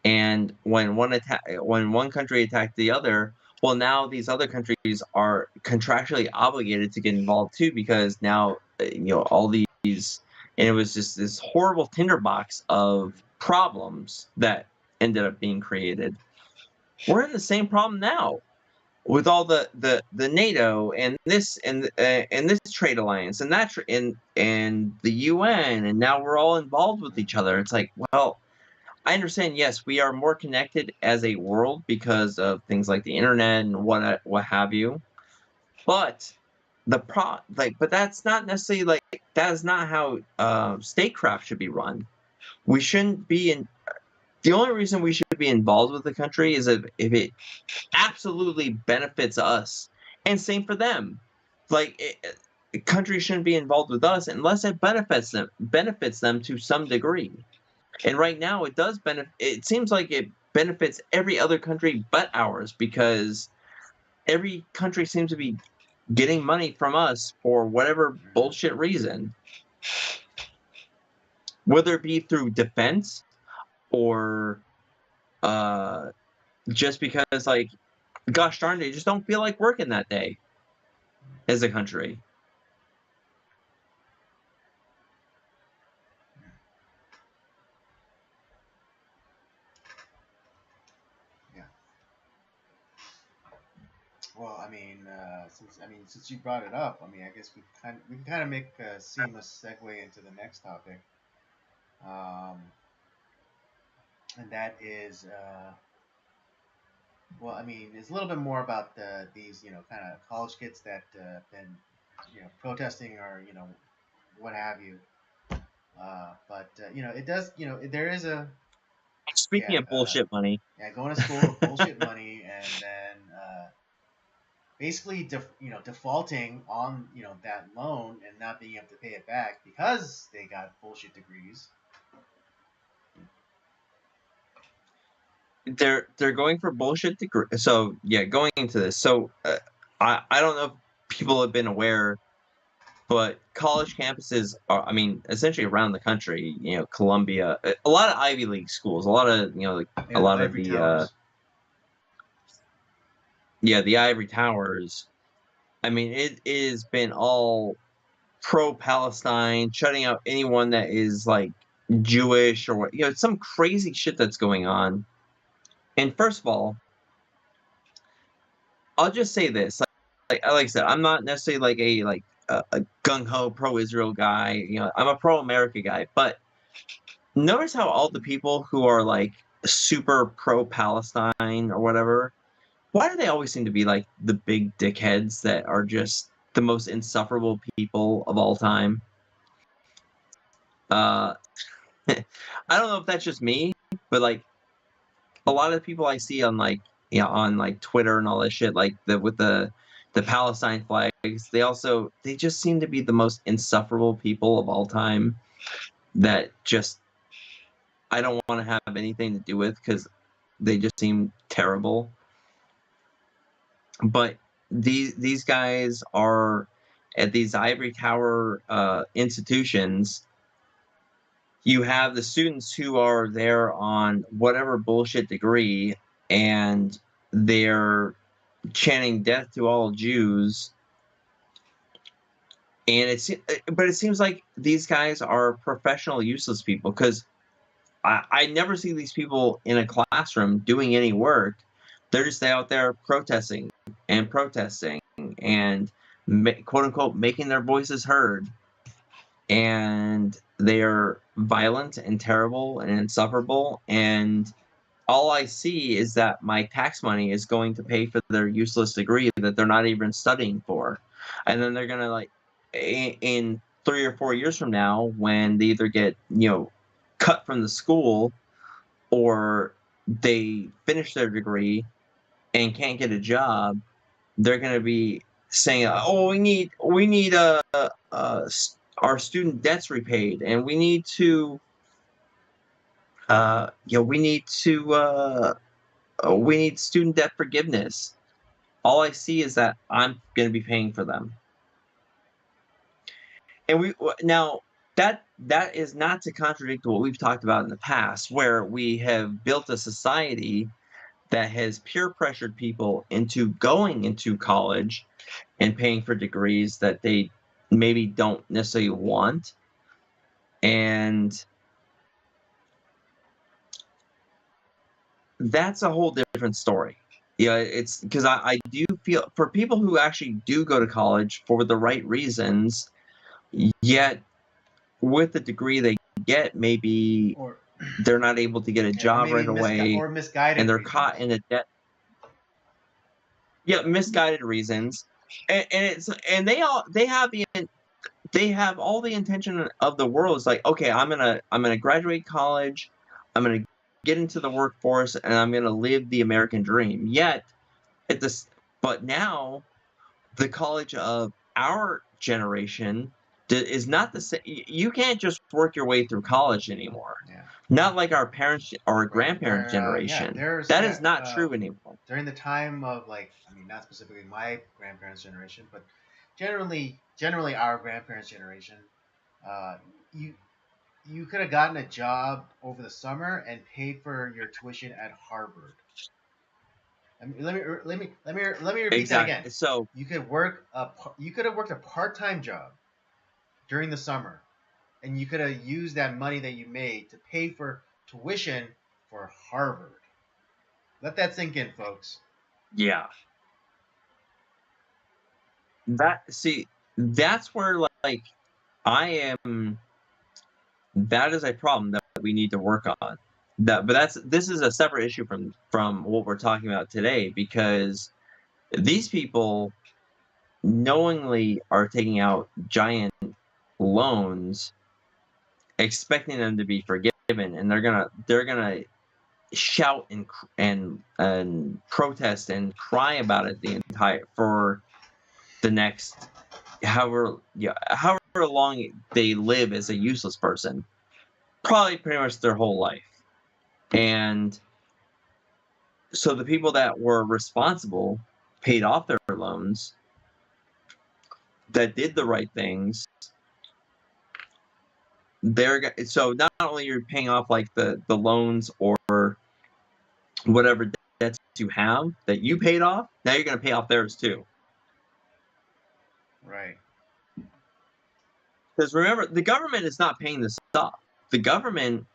and when one country attacked the other, well, now these other countries are contractually obligated to get involved too, because now all these, and it was just this horrible tinderbox of problems that ended up being created. We're in the same problem now with all the NATO and this trade alliance and and the UN, and now we're all involved with each other. It's like, well, I understand. Yes, we are more connected as a world because of things like the internet and what have you. But but that's not necessarily like that is not how statecraft should be run. We shouldn't be in. The only reason we should be involved with the country is if it absolutely benefits us, and same for them. Like countries shouldn't be involved with us unless it benefits them to some degree. And right now, it does benefit. It seems like it benefits every other country but ours, because every country seems to be getting money from us for whatever bullshit reason, whether it be through defense or just because, like, gosh darn, they just don't feel like working that day as a country. Yeah. Well, since you brought it up, I guess we can kind of make a seamless segue into the next topic. Um, and that is well, I mean, it's a little bit more about these kind of college kids that been protesting or what have you. But it does. There is a Speaking yeah of bullshit money, going to school with bullshit money and then basically defaulting on that loan and not being able to pay it back because they got bullshit degrees. they're going for bullshit degree. So yeah, going into this, so I don't know if people have been aware, but college campuses are, I mean, essentially around the country, Columbia, a lot of Ivy League schools, a lot of like, Yeah, a the lot of ivory towers. the ivory towers. I mean, it has been all pro Palestine, shutting out anyone that is like Jewish or what, some crazy shit that's going on. And first of all, I'll just say this, like I said, I'm not necessarily like a gung ho pro Israel guy. I'm a pro America guy. But notice how all the people who are like super pro Palestine or whatever, why do they always seem to be like the big dickheads that are just the most insufferable people of all time? Uh, I don't know if that's just me, but like a lot of the people I see on like on like Twitter and all that shit, like with the Palestine flags, they just seem to be the most insufferable people of all time that just I don't want to have anything to do with because they just seem terrible. But these guys are at these ivory tower institutions. You have the students who are there on whatever bullshit degree, and they're chanting death to all Jews. And but it seems like these guys are professional useless people because I never see these people in a classroom doing any work. They're just out there protesting and protesting and quote unquote making their voices heard. And they're violent and terrible and insufferable. And all I see is that my tax money is going to pay for their useless degree that they're not even studying for. And then they're going to like in 3 or 4 years from now, when they either get, cut from the school or they finish their degree and can't get a job, they're going to be saying, "Oh, we need our student debts repaid, and we need to, we need student debt forgiveness." All I see is that I'm going to be paying for them, and now that is not to contradict what we've talked about in the past, where we have built a society that has peer pressured people into going into college and paying for degrees that they maybe don't necessarily want. And that's a whole different story. It's because I do feel for people who actually do go to college for the right reasons, yet with the degree they get, maybe Or they're not able to get a job right away, or misguided and they're reasons. caught in a debt. Yeah, misguided reasons, and they have all the intention of the world. Is like, okay, I'm gonna graduate college, I'm gonna get into the workforce, and I'm gonna live the American dream. Yet, at this, but now the college of our generation is not the same. You can't just work your way through college anymore. Yeah. Not like our parents or grandparents' Yeah, generation. there's That is not true anymore. during the time of like, I mean, not specifically my grandparents' generation, but generally our grandparents' generation, uh, you you could have gotten a job over the summer and paid for your tuition at Harvard. Let me repeat that again. Exactly. So You could you could have worked a part-time job during the summer, and you could have used that money that you made to pay for tuition for Harvard. Let that sink in, folks. yeah, that's where like I am. That is a problem that we need to work on. this is a separate issue from what we're talking about today, because these people knowingly are taking out giant loans expecting them to be forgiven, and they're gonna shout and protest and cry about it for the next however long they live as a useless person, probably pretty much their whole life. And so the people that were responsible paid off their loans, that did the right things. So not only you're paying off like the loans or whatever debts you have that you paid off, now you're going to pay off theirs too. Right. Because remember, the government is not paying this off. The government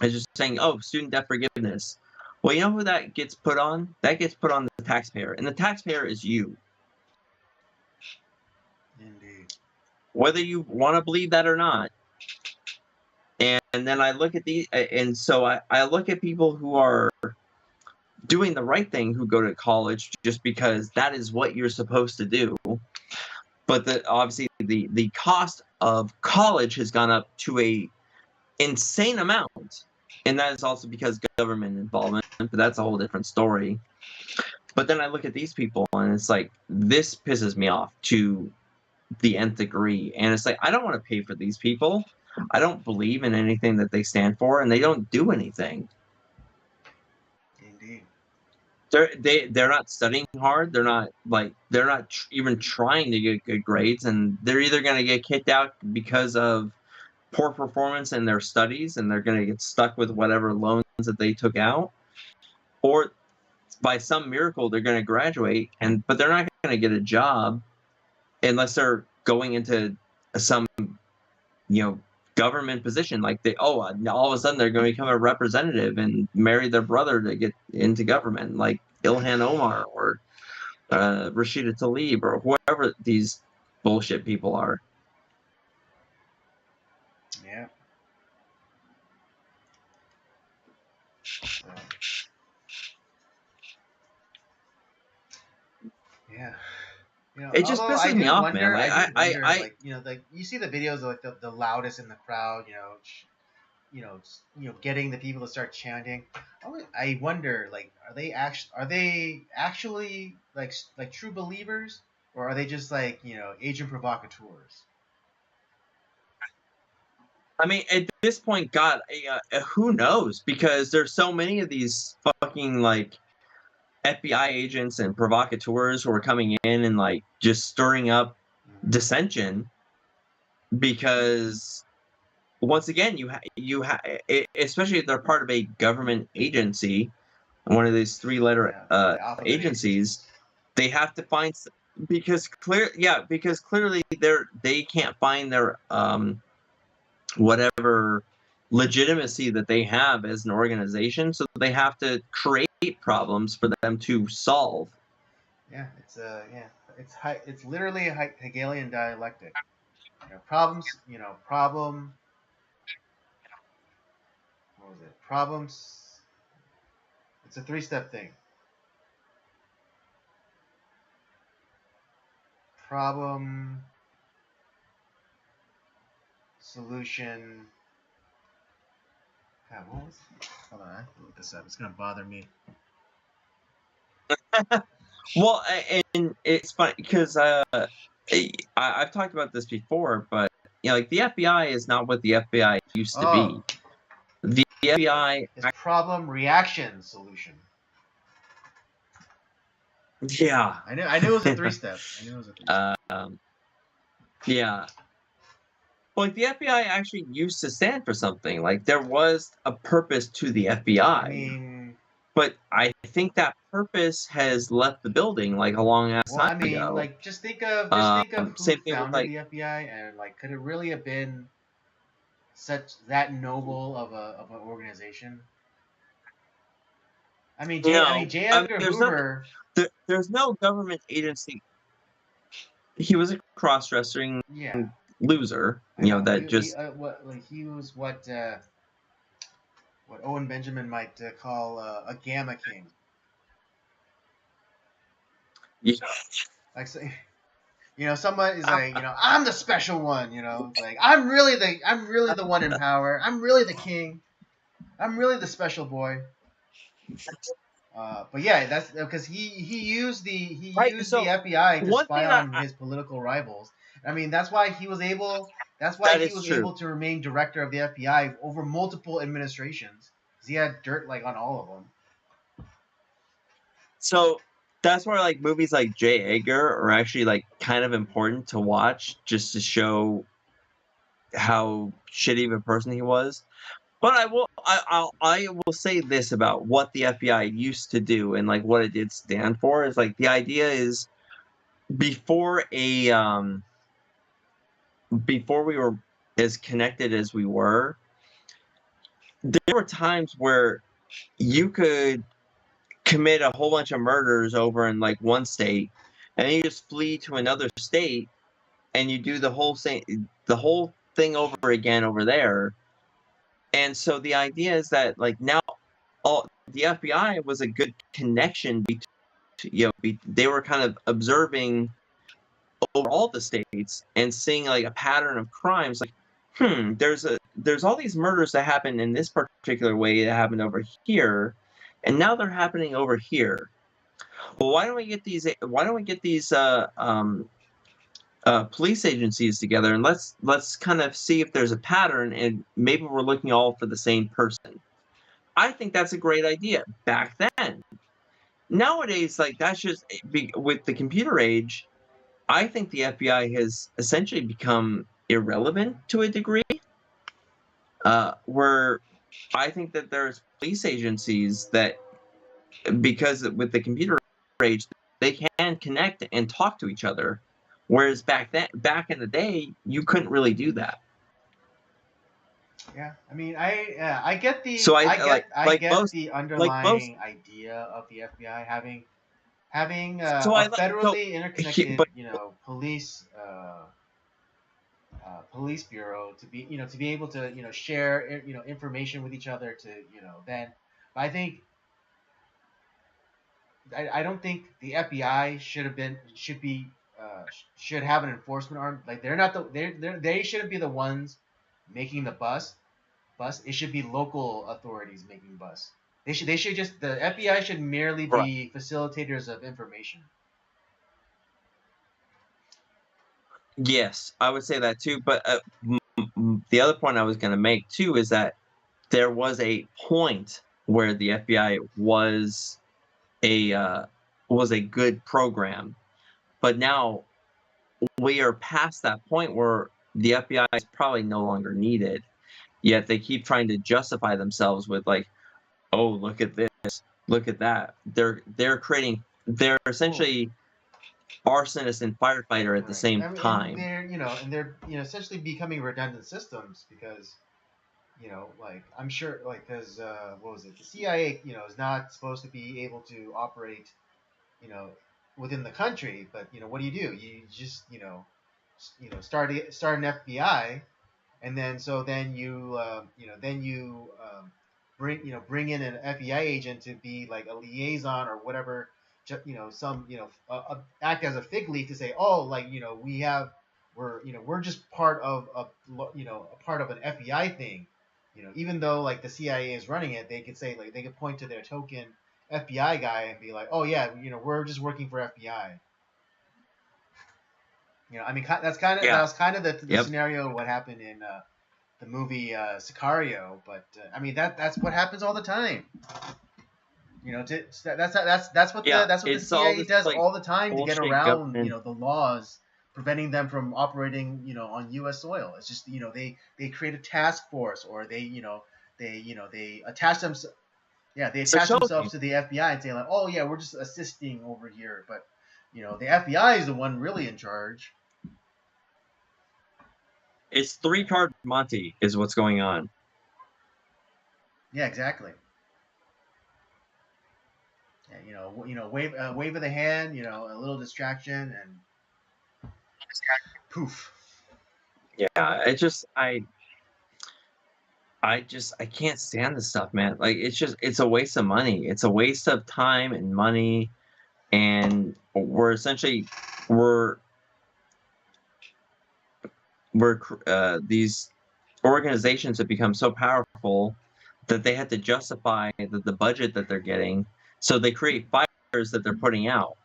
is just saying, "Oh, student debt forgiveness." Well, you know who that gets put on? That gets put on the taxpayer, and the taxpayer is you. Indeed. Whether you want to believe that or not. And then I look at I look at people who are doing the right thing, who go to college just because that is what you're supposed to do. But obviously the cost of college has gone up to a insane amount, and that is also because government involvement. But that's a whole different story. But then I look at these people, and it's like, this pisses me off to the nth degree. And it's like, I don't want to pay for these people. I don't believe in anything that they stand for, and they don't do anything. Indeed. They're not studying hard. They're not even trying to get good grades, and they're either going to get kicked out because of poor performance in their studies, and they're going to get stuck with whatever loans that they took out, or by some miracle they're going to graduate, but they're not going to get a job unless they're going into some government position. Like all of a sudden they're going to become a representative and marry their brother to get into government, like Ilhan Omar or Rashida Tlaib or whoever these bullshit people are. Yeah. So, yeah. It just pisses me off, man. Like, like you see the videos of like the loudest in the crowd, getting the people to start chanting. I wonder, like, are they actually like true believers, or are they just like agent provocateurs? I mean, at this point, God, who knows? Because there's so many of these fucking like FBI agents and provocateurs who are coming in and like just stirring up dissension, because once again, especially if they're part of a government agency, one of these three-letter agencies, they have to find, because clearly they can't find their whatever legitimacy that they have as an organization, so they have to create problems for them to solve. Yeah, it's literally a Hegelian dialectic. Problems. Problem. What was it? Problems. It's a 3-step thing. Problem. Solution. God, what was it? Hold on, I have to look this up. It's gonna bother me. Well, and it's funny because I've talked about this before, but like the FBI is not what the FBI used to be. The FBI is problem reaction solution. Yeah, I knew it was a 3-step. Yeah. Like the FBI actually used to stand for something. Like there was a purpose to the FBI. I mean, but I think that purpose has left the building like a long ass time ago. Like just think of who founded the FBI, and like, could it really have been that noble of an organization? I mean, J. Edgar Hoover. There's no government agency. He was a cross-dressing loser. He was what what Owen Benjamin might call a gamma king. Yeah. Like, somebody's like, I'm the special one. It's like I'm really the one in power. I'm really the king. I'm really the special boy. But yeah, that's because he used Right. the So FBI to one spy thing on his political rivals. I mean, that's why he was able. That's why that he is was true. able to remain director of the FBI over multiple administrations. 'Cause he had dirt like on all of them. So that's where like movies like J. Edgar are actually like kind of important to watch just to show how shitty of a person he was. But I will say this about what the FBI used to do and like what it did stand for is like the idea is before a before we were as connected as we were, there were times where you could commit a whole bunch of murders over in like one state and then you just flee to another state and you do the whole thing over again over there. And so the idea is that like now all the FBI was a good connection between they were kind of observing over all the states and seeing like a pattern of crimes like there's all these murders that happen in this particular way that happened over here and now they're happening over here. Well, why don't we get these police agencies together and let's kind of see if there's a pattern and maybe we're looking all for the same person. I think that's a great idea back then. Nowadays, like that's just with the computer age. I think the FBI has essentially become irrelevant to a degree. Where I think that there's police agencies that because with the computer age they can connect and talk to each other, whereas back in the day you couldn't really do that. Yeah, I mean, I get So I get most the like most underlying idea of the FBI having so I a like so federally interconnected, but police bureau to be to be able to share information with each other to then. But I don't think the FBI should have an enforcement arm. Like they're not they shouldn't be the ones making the bus. It should be local authorities making bus. They should just the FBI should merely right. be facilitators of information. Yes, I would say that too. But the other point I was going to make too is that there was a point where the FBI was a good program, but now we are past that point where the FBI is probably no longer needed. Yet they keep trying to justify themselves with like, oh, look at this, look at that. They're Well, essentially arsonist and firefighter at the right. same I mean, time. and they're essentially becoming redundant systems because like I'm sure like because what was it? The CIA is not supposed to be able to operate you know within the country, but what do? You just start an FBI, and then then you bring in an FBI agent to be like a liaison or whatever, some act as a fig leaf to say, oh, like we're just part of a part of an FBI thing, even though like the CIA is running it, they could say like they could point to their token FBI guy and be like, oh yeah, we're just working for FBI. I mean that Yeah. was kind of the Yep. scenario of what happened in the movie Sicario, but I mean that's what happens all the time. Yeah. That's what the It's all CIA this does like all the time to get bullshit around government. the laws preventing them from operating on U.S. soil. It's just they create a task force or they attach them. Yeah, they So it attach shows you themselves to the FBI and say like, oh yeah, we're just assisting over here, but the FBI is the one really in charge. it's three-card Monty is what's going on. Yeah, exactly. Yeah, wave of the hand, a little distraction, and poof. Yeah. It just I can't stand this stuff, man. Like it's a waste of money. It's a waste of time and money, and we're these organizations have become so powerful that they have to justify the budget that they're getting, so they create fires that they're putting out.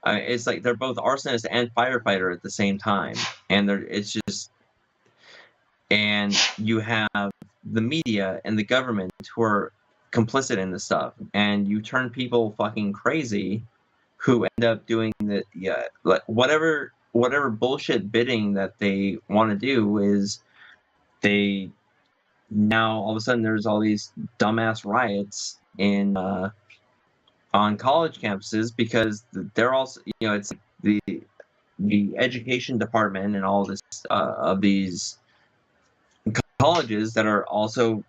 It's like they're both arsonist and firefighter at the same time, and it's just and you have the media and the government who are complicit in this stuff, and you turn people fucking crazy who end up doing like whatever bullshit bidding that they want to do is they now all of a sudden there's all these dumbass riots in on college campuses because they're also it's like the education department and all this of these colleges that are also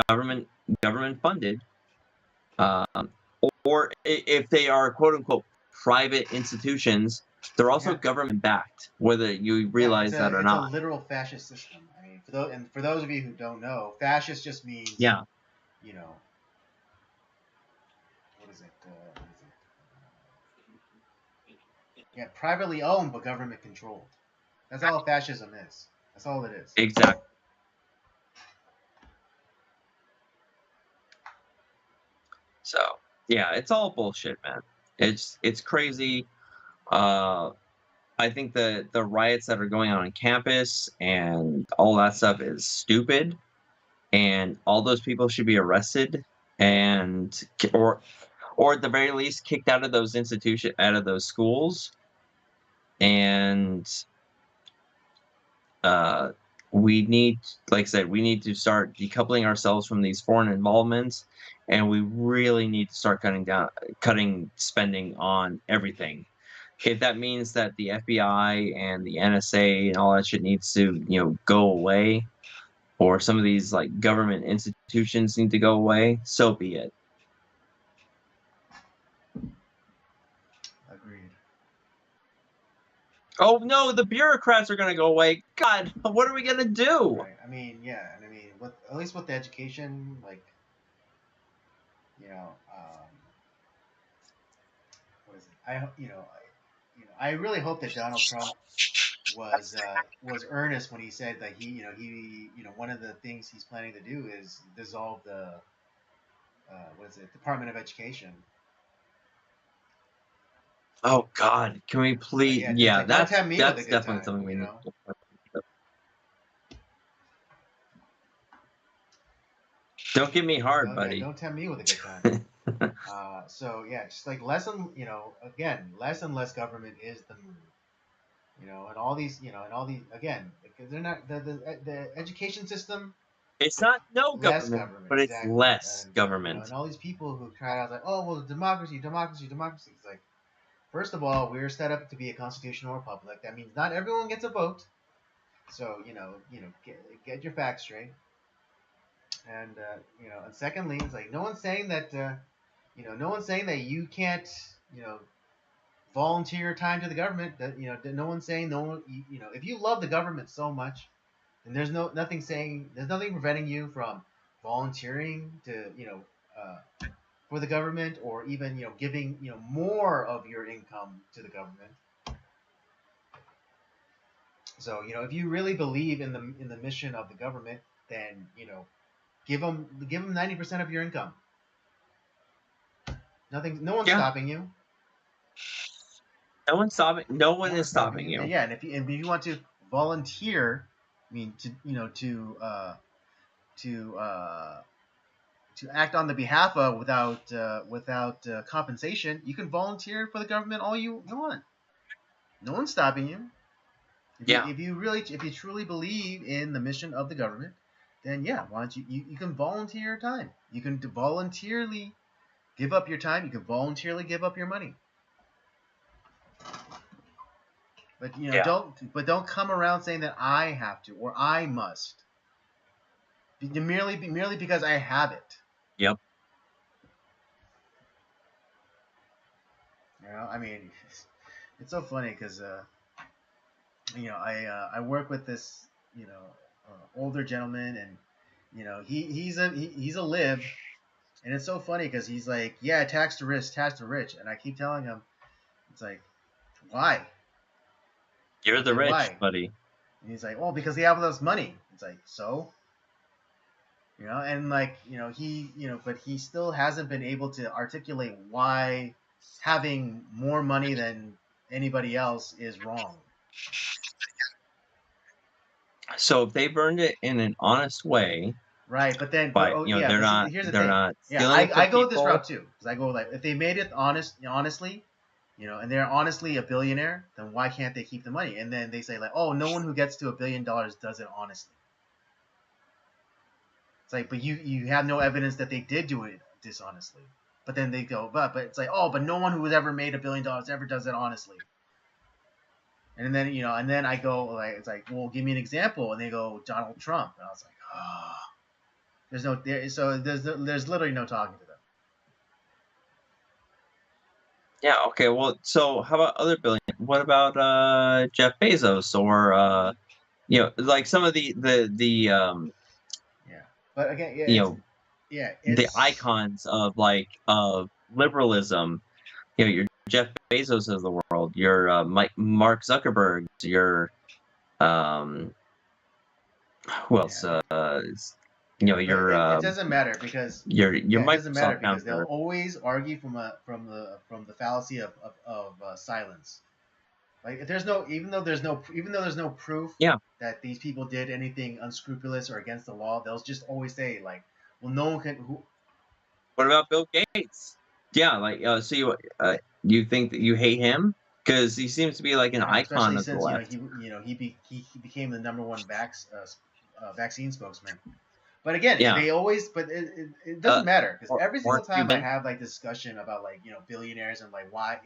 government government funded, um, or if they are quote unquote private institutions, they're also government backed, whether you realize that or it's a not. literal fascist system. I mean, for those of you who don't know, fascist just means Yeah, you know what is it? Yeah, privately owned but government controlled. That's all fascism is. That's all it is. exactly. So yeah, it's all bullshit, man. It's crazy. Uh, I think the riots that are going on campus and all that stuff is stupid, and all those people should be arrested and or at the very least kicked out of those out of those schools. And uh, we need, like I said, we need to start decoupling ourselves from these foreign involvements, and we really need to start cutting spending on everything. If that means that the FBI and the NSA and all that shit needs to, go away, or some of these like government institutions need to go away, so be it. Agreed. Oh no, the bureaucrats are gonna go away. God, what are we gonna do? Right. I mean, yeah, and I mean, at least with the education, like, what is it? I really hope that Donald Trump was earnest when he said that one of the things he's planning to do is dissolve the what is it, Department of Education. Oh God, can we please? Yeah, just Yeah, like don't that's tempt me with a that's good definitely time, something we need. Don't get me hard, buddy. don't tempt me with a good time. So yeah, just like less and less government is the move. And all these, again, because they're not the education system, It's not no less government, government, but it's exactly. less And government. and all these people who cry out like, oh well, democracy, democracy, democracy. It's like, first of all, we're set up to be a constitutional republic. That means not everyone gets a vote. So get your facts straight. And and secondly, it's like no one's saying that no one's saying that you can't you know volunteer time to the government. That no one's saying no one. If you love the government so much, then there's nothing preventing you from volunteering to for the government, or even giving more of your income to the government. So if you really believe in the mission of the government, then give them 90% of your income. No one's Yeah, stopping you. no one's stopping. No No one is one's stopping stopping you. you. Yeah, and if you want to volunteer, I mean to to act on the behalf of without compensation, you can volunteer for the government all you want. No one's stopping you. Yeah, If you truly believe in the mission of the government, then yeah, why don't you can volunteer your time. You can voluntarily give up your time. You can voluntarily give up your money. But yeah. don't come around saying that I have to or I must. Merely because I have it. Yep. I mean, it's so funny because I work with this older gentleman, and He's a lib, and it's so funny because he's like, yeah, tax the rich, and I keep telling him, it's like, why? You're It's the like, rich, why? buddy. And he's like, well, because they have all this money. It's like, so, and like, but he still hasn't been able to articulate why having more money than anybody else is wrong. So if they've earned it in an honest way, Right, but then, they're but see, not here's the they're thing. not Yeah, stealing it I from go this people. route too, because I go like, if they made it honestly, and they're honestly a billionaire, then why can't they keep the money? And then they say like, oh, no one who gets to $1 billion does it honestly. It's like, but you have no evidence that they did do it dishonestly. But then they go, but it's like, oh, but no one who has ever made $1 billion ever does it honestly. And then and then I go like, it's like, well, give me an example, and they go Donald Trump, and I was like, there's literally no talking to them. Yeah. Okay. Well, so how about other billion? What about Jeff Bezos or like some of the Yeah, but again, the it's icons of liberalism. Your Jeff Bezos of the world, your Mark Zuckerberg, your who else? yeah. But Your it doesn't matter because your it doesn't matter Microsoft because they'll founder. always argue from the fallacy of silence. Like if there's no even though there's no proof Yeah. that these people did anything unscrupulous or against the law, they'll just always say like, well, no one can. What about Bill Gates? Yeah, so you think that you hate him because he seems to be like an icon Especially of the since left. he became the number one vaccine spokesman. But again, Yeah. they always, but it doesn't matter because every single Mark time I Cuban. have like discussion about like billionaires and like why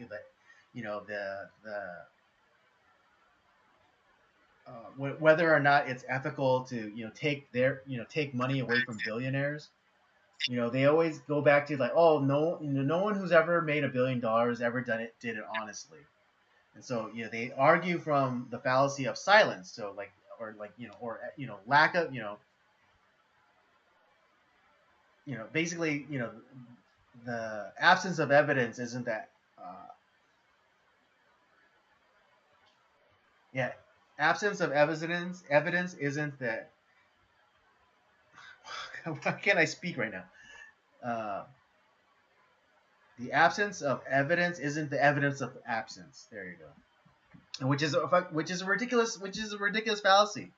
whether or not it's ethical to take money away from billionaires. They always go back to like, oh, no one who's ever made $1 billion ever did it honestly. And so they argue from the fallacy of silence. So like or like or lack of basically the absence of evidence isn't that absence of evidence isn't that why can't I speak right now? The absence of evidence isn't the evidence of absence. There you go. Which is a ridiculous fallacy.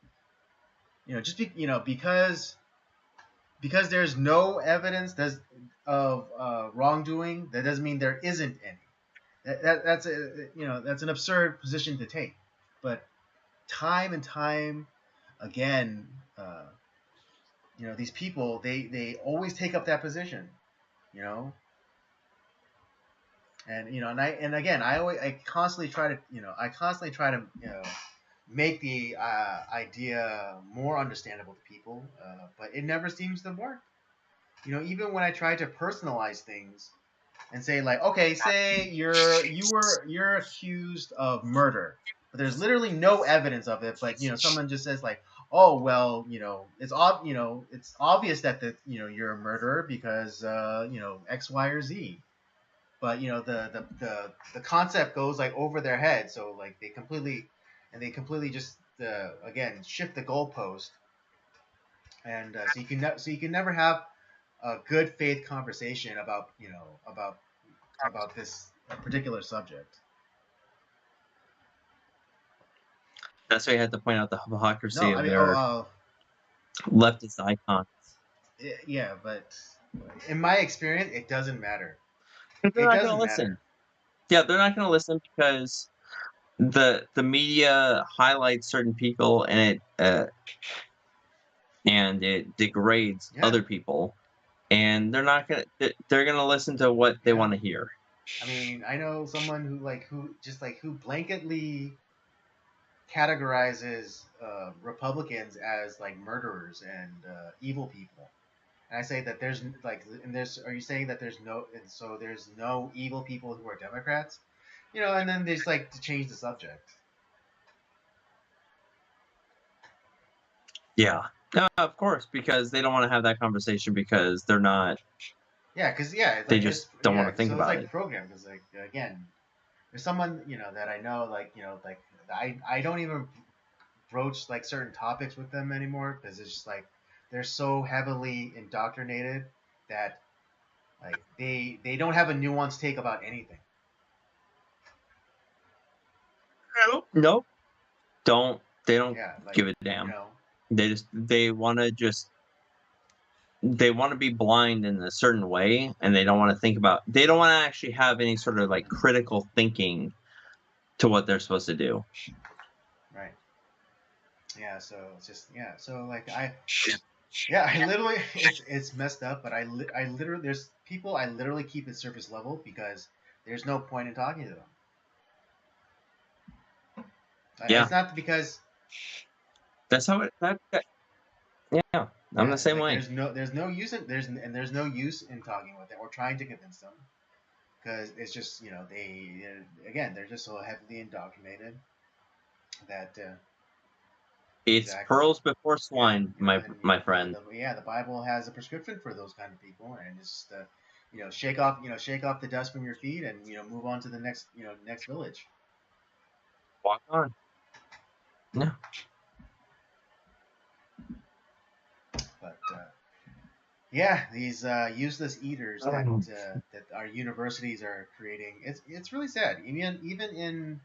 Because there's no evidence of wrongdoing, that doesn't mean there isn't any. That's an absurd position to take. But time and time again, these people they always take up that position, and again I constantly try to make the idea more understandable to people, but it never seems to work. Even when I try to personalize things and say like, okay, say you're accused of murder, but there's literally no evidence of it, but someone just says like, oh well, it's obvious that you're a murderer because X, Y, or Z. But the concept goes like over their head, so like they completely just again shift the goalpost, and so you can never have a good faith conversation about this particular subject. That's why you had to point out the hypocrisy No, I of mean, their leftist icons. yeah, but in my experience, it doesn't matter. They're not going to listen. Yeah, they're not going to listen because the media highlights certain people and it degrades other people, and they're not gonna. They're gonna listen to what they want to hear. I mean, I know someone who blanketly categorizes Republicans as like murderers and evil people. And I say that there's are you saying that there's no evil people who are Democrats? And then they just like to change the subject. Yeah, No, of course, because they don't want to have that conversation because they're not. Yeah, because They just don't want to think so it's about like it. programmed. Because like again, there's someone that I know like I don't even broach like certain topics with them anymore because it's just like they're so heavily indoctrinated that like they don't have a nuanced take about anything. Nope. Don't. They don't Yeah, like give a damn. you know. They want to just they want to be blind in a certain way, and they don't want to think about. They don't want to actually have any sort of like critical thinking to what they're supposed to do. Right. Yeah. So it's just So like I literally it's messed up, but I literally there's people I literally keep at surface level because there's no point in talking to them. Yeah, It's not because that's how it. Yeah, I'm the it's same like way. there's no use in there's no use in talking with them or trying to convince them because it's just they again they're just so heavily indoctrinated that It's exactly. pearls before Yeah, swine, my friend. the Bible has a prescription for those kind of people, and it's shake off the dust from your feet, and move on to the next village. Walk on. Yeah. But yeah, these useless eaters that our universities are creating, it's really sad. Even in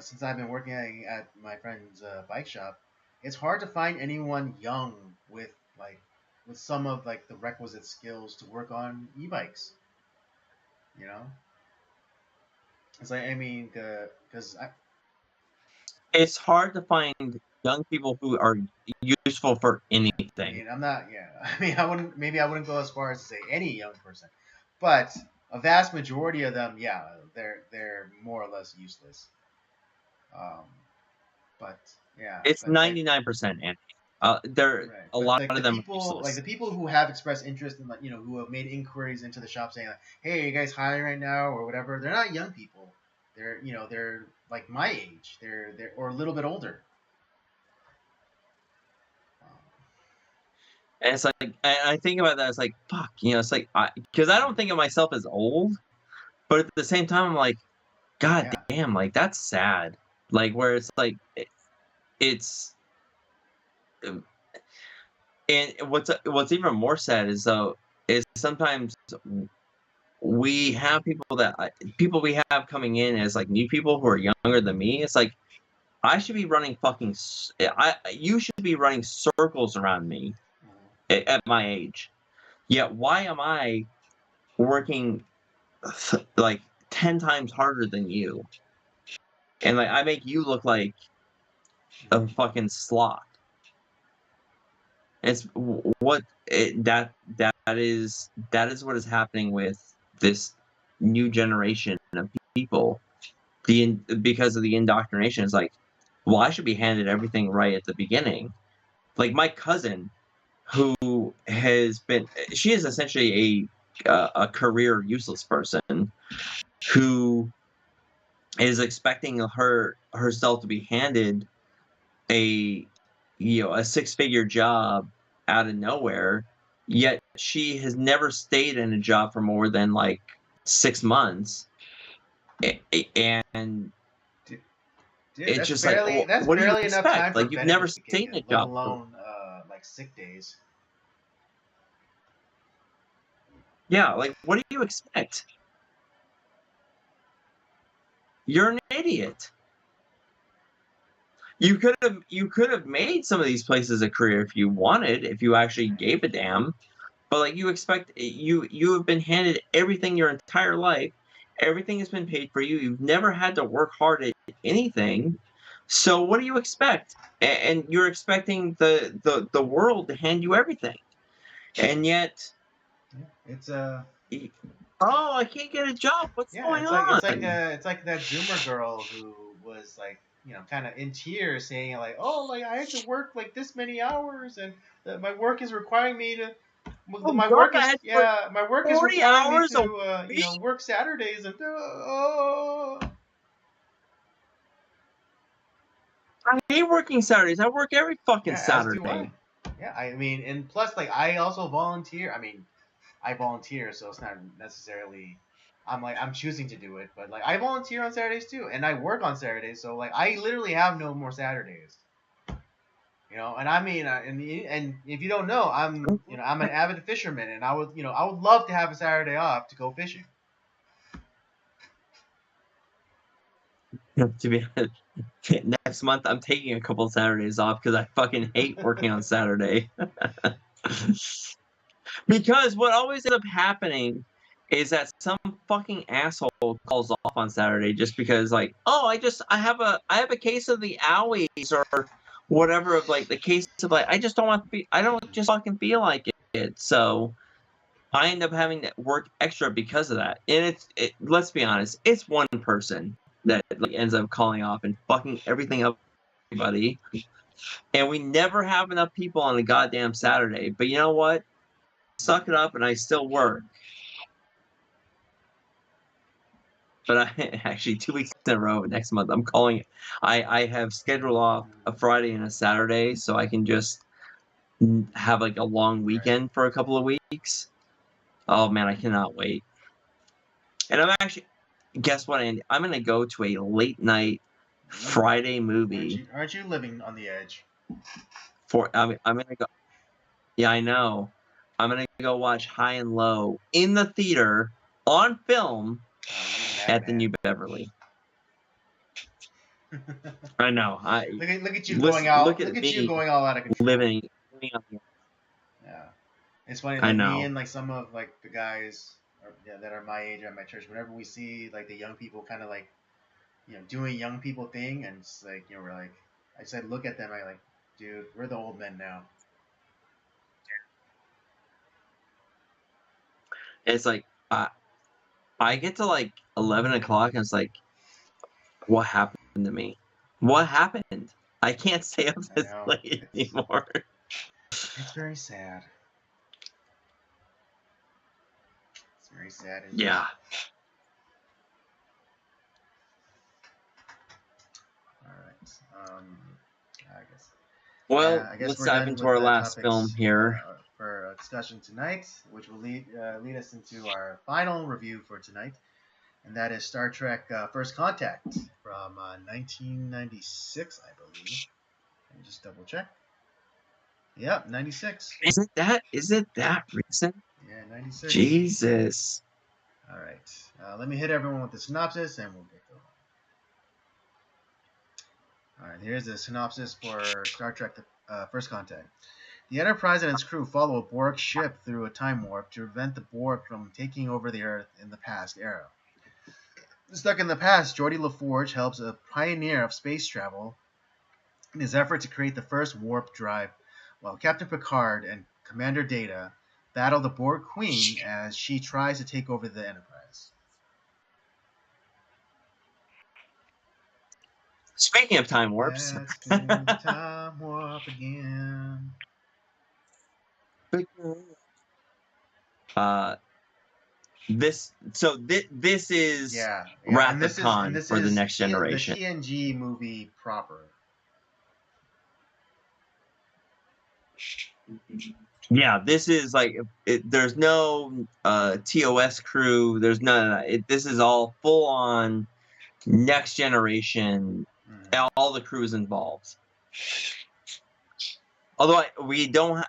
since I've been working at my friend's bike shop, it's hard to find anyone young with like with some of like the requisite skills to work on e-bikes. You know, it's like I mean, because It's hard to find young people who are useful for I anything. mean I'm not I mean I wouldn't go as far as to say any young person, but a vast majority of them, they're more or less useless. Um, but yeah, It's but like 99%, Andy. They're right, a but lot like of them are the useless. people who have expressed interest in like who have made inquiries into the shop saying like, hey, are you guys hiring right now or whatever? They're not young people. They're like my age. They're or a little bit older. Um, And it's like I think about that. It's like fuck. It's like because I don't think of myself as old, but at the same time, I'm like, God yeah, damn, like that's sad. Like where it's like it's um, and what's even more sad is though is sometimes we have people we have coming in as like new people who are younger than me. It's like I should be running you should be running circles around me at my age. Yet why am I working like 10 times harder than you? And like I make you look like a fucking sloth. It's what that is what is happening with this new generation of people. Because of the indoctrination, it's like, well, I should be handed everything right at the beginning. Like my cousin, who has been, she is essentially a career useless person who is expecting herself to be handed a a six-figure job out of nowhere, yet she has never stayed in a job for more than like 6 months. And dude, it's just like, well, that's what do you barely enough time expect? for Like you've never benefits to kick stayed in, in a let job for. alone like sick days. Yeah, like what do you expect? You're an idiot. You could have made some of these places a career if you wanted, if you actually Right. gave a damn. But like you have been handed everything your entire life. Everything has been paid for you. You've never had to work hard at anything. So what do you expect? And you're expecting the world to hand you everything. And yet, Yeah. oh, I can't get a job. What's Yeah, going on? it's like that Zoomer girl who was like kind of in tears saying like, oh, like I have to work like this many hours and my work is requiring me to Oh God, I had to work my work is 40 requiring me hours a to week. work Saturdays and oh. I hate working Saturdays. I work every fucking Yeah, as do Saturday. I. Yeah, I mean, and plus, like, I also volunteer. I mean, I volunteer, so it's not necessarily. I'm choosing to do it, but like I volunteer on Saturdays too, and I work on Saturdays, so like I literally have no more Saturdays. And I mean, and if you don't know, I'm an avid fisherman, and I would love to have a Saturday off to go fishing. To be honest, next month I'm taking a couple of Saturdays off because I fucking hate working on Saturday. Because what always ends up happening is that some fucking asshole calls off on Saturday just because, like, oh, I have a case of the owies or whatever, of like the case of like I just don't want to be, I don't just fucking feel like it. So I end up having to work extra because of that. And let's be honest, it's one person that like ends up calling off and fucking everything up, everybody. And we never have enough people on a goddamn Saturday. But you know what? Suck it up, and I still work. But I actually 2 weeks in a row next month. I'm calling. I have scheduled off a Friday and a Saturday, so I can just have like a long weekend for a couple of weeks. Oh man, I cannot wait. And I'm actually, guess what, Andy? I'm gonna go to a late night Friday movie. Aren't you living on the edge? I'm gonna go. Yeah, I know. I'm gonna go watch High and Low in the theater on film at the New Beverly. I know. Look at you going out. Look at you going all out of control. Living on the. Yeah, it's funny. I Like know. me and like some of like the guys that are my age at my church. Whenever we see like the young people kind of like, doing young people thing, and it's like we're like, I said, look at them. I like, dude, we're the old men now. It's like I get to like 11 o'clock and it's like, what happened to me? What happened? I can't stay up this late anymore. It's very sad. It's very sad. Yeah. All right. I guess. Well, I guess let's we're dive done into with our the last topics, film here for discussion tonight, which will lead us into our final review for tonight, and that is Star Trek First Contact from 1996, I believe. Let me just double check. Yep, 96. Is it that recent? Yeah, 96. Jesus. All right. Let me hit everyone with the synopsis, and we'll get going. All right, here's the synopsis for Star Trek First Contact. The Enterprise and its crew follow a Borg ship through a time warp to prevent the Borg from taking over the Earth in the past era. Stuck in the past, Geordi LaForge helps a pioneer of space travel in his effort to create the first warp drive, while Captain Picard and Commander Data battle the Borg Queen as she tries to take over the Enterprise. Speaking of time warps. Let's do the time warp again. This is Wrath of Khan for the Next Generation. The TNG movie proper. Yeah, this is like there's no TOS crew. There's none of that. This is all full on Next Generation. All the crews involved. Although we don't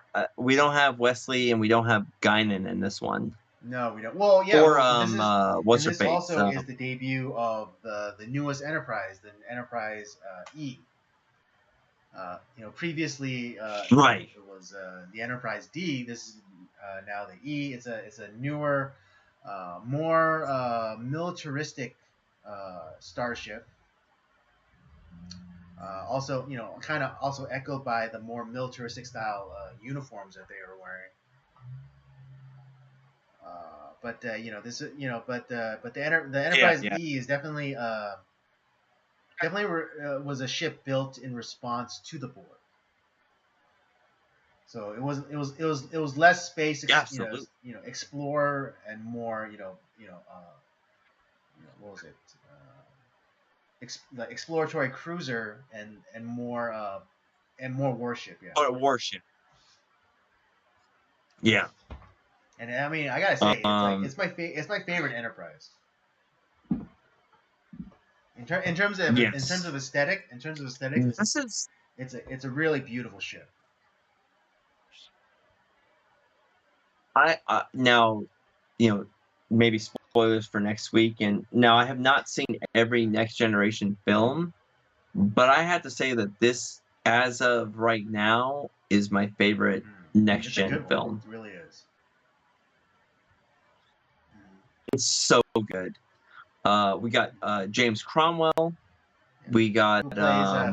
have Wesley and we don't have Guinan in this one. No, we don't. Well, yeah. Or what's her face? This also is the debut of the newest Enterprise, the Enterprise E. Previously, right, it was the Enterprise D. This is now the E. It's a newer, more militaristic starship. Also, kind of also echoed by the more militaristic style uniforms that they were wearing. But the Enterprise E is definitely was a ship built in response to the Borg. So it was less space, explore, and more what was it? like exploratory cruiser and more warship. Yeah. Or warship. Yeah. And I mean, I gotta say, Um. it's my favorite Enterprise. In terms of Yes. aesthetic, This is. it's a really beautiful ship. I now, maybe spoilers for next week, and now I have not seen every Next Generation film, but I have to say that this, as of right now, is my favorite Next It's a Gen good one. film. It really is. It's so good. We got James Cromwell. We got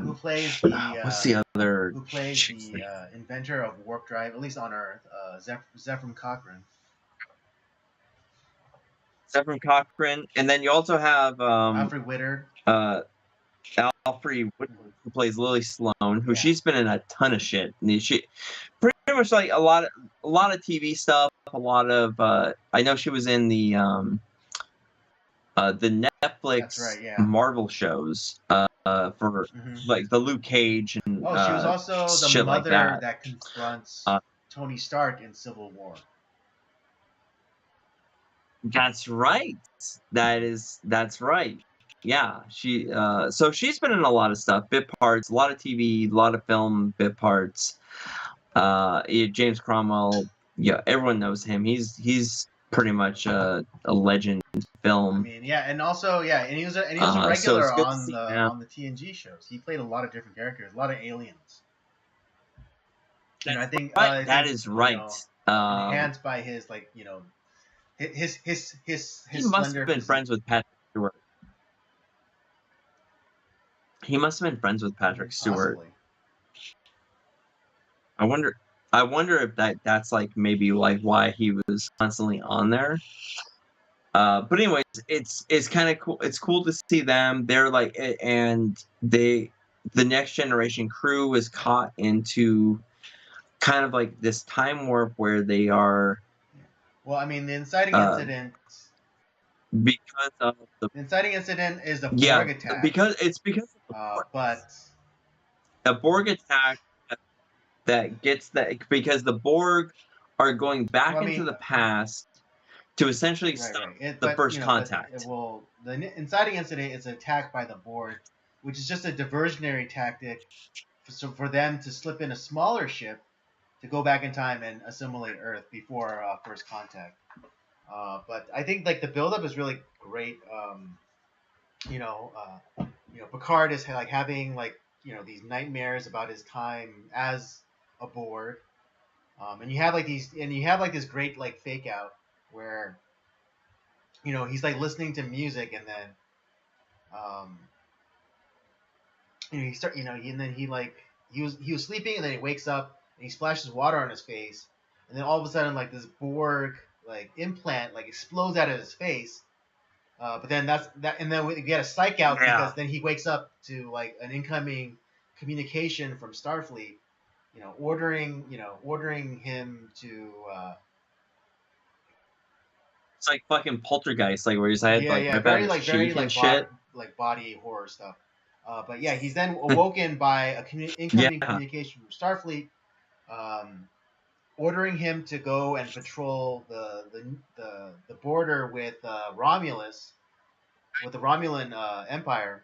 Who plays the what's the other chick's name? inventor of warp drive, at least on Earth, Zephyr Cochrane. Zephyr Cochrane, and then you also have Alfred Whittard. Alfred Whittard, who plays Lily Sloan, who she's been in a ton of shit. She pretty much like a lot of TV stuff, a lot of I know she was in the Netflix Marvel shows for like the Luke Cage and she was also the shit mother like that confronts Tony Stark in Civil War. That's right. That's right. Yeah, so she's been in a lot of stuff, bit parts, a lot of TV, a lot of film bit parts. James Cromwell, yeah, everyone knows him. He's pretty much a legend in film. I mean, yeah, and also and he was a regular on the TNG shows. He played a lot of different characters, a lot of aliens. I think that is right. enhanced by his his he must have been friends with Patrick Stewart. He must have been friends with Patrick Stewart. Possibly. I wonder if that's like maybe like why he was constantly on there. But anyways, it's kind of cool. It's cool to see them. They're like, and the Next Generation crew is caught into kind of like this time warp where they are. Well, I mean, the inciting incident. Because of the inciting incident is the Borg attack. Because but a Borg attack that gets that because the Borg are going back into the past to essentially stop the first contact. The inciting incident is an attack by the Borg, which is just a diversionary tactic for them to slip in a smaller ship to go back in time and assimilate Earth before first contact. But I think like the buildup is really great. Picard is like having these nightmares about his time as a Borg, and you have this great like fake out where he's like listening to music and then he was sleeping and then he wakes up and he splashes water on his face and then all of a sudden like this Borg like implant like explodes out of his face, but then and then we get a psych out because then he wakes up to like an incoming communication from Starfleet, ordering him to. It's like fucking Poltergeist, like where he's had very shit. Like body horror stuff. But yeah, he's then awoken by a incoming communication from Starfleet, ordering him to go and patrol the border with Romulus, with the Romulan Empire.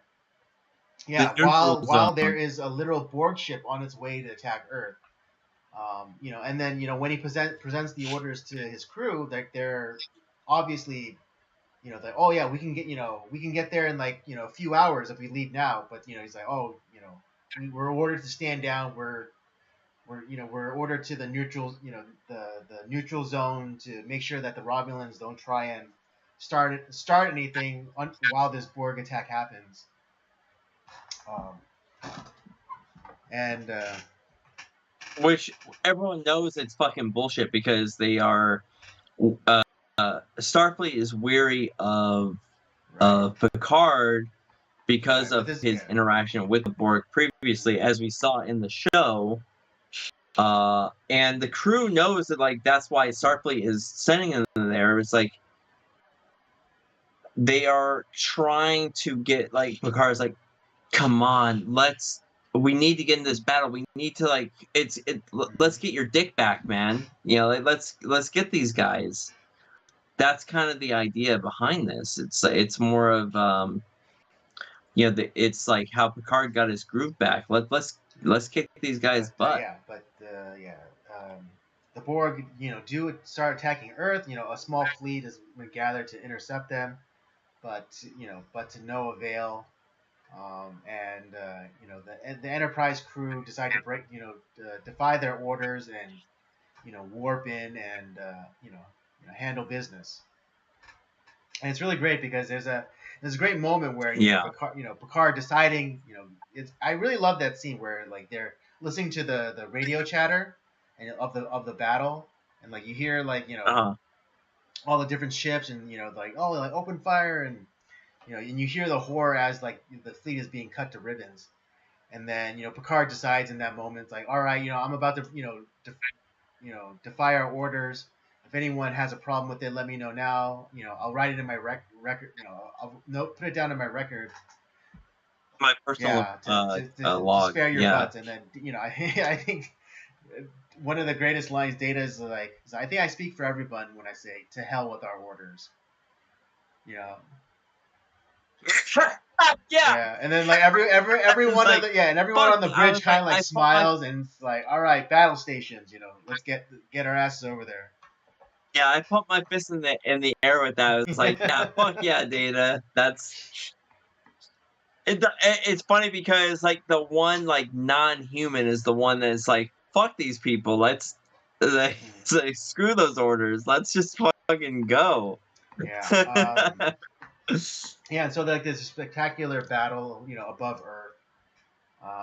Yeah, while there is a literal Borg ship on its way to attack Earth. And then when he presents the orders to his crew, they're obviously, that we can get there in like a few hours if we leave now. But he's like, we're ordered to stand down. We're ordered to the neutral, the neutral zone to make sure that the Romulans don't try and start anything while this Borg attack happens. Which everyone knows it's fucking bullshit because they are. Starfleet is weary of Picard because of his interaction with the Borg previously, as we saw in the show. And the crew knows that like that's why Starfleet is sending them there. It's like they are trying to get like Picard's like, come on, we need to get in this battle. We need to like let's get your dick back, man. Like, let's get these guys. That's kind of the idea behind this. It's more of it's like how Picard got his groove back. Let's kick these guys' butt. The Borg, do start attacking Earth. A small fleet has been gathered to intercept them, but to no avail. And the Enterprise crew decide to defy their orders and warp in and handle business. And it's really great because there's a great moment where Picard deciding I really love that scene where like they're listening to the radio chatter and of the battle, and like you hear like all the different ships and like open fire, and and you hear the horror as like the fleet is being cut to ribbons. And then Picard decides in that moment, it's like, all right, I'm about to defy our orders. If anyone has a problem with it, let me know now. I'll write it in my record. I'll put it down in my record. My personal to spare your yeah. butts. And then I think one of the greatest lines Data is like, I think I speak for everyone when I say, to hell with our orders. Yeah. And then like everyone like, and everyone on the bridge kind of like smiles and it's like, all right, battle stations, let's get our asses over there. Yeah, I put my fist in the air with that. It's like, yeah, fuck yeah, Data. It's funny because like the one like non-human is the one that's like, fuck these people. Let's like screw those orders. Let's just fucking go. Yeah. And so like this spectacular battle, above Earth,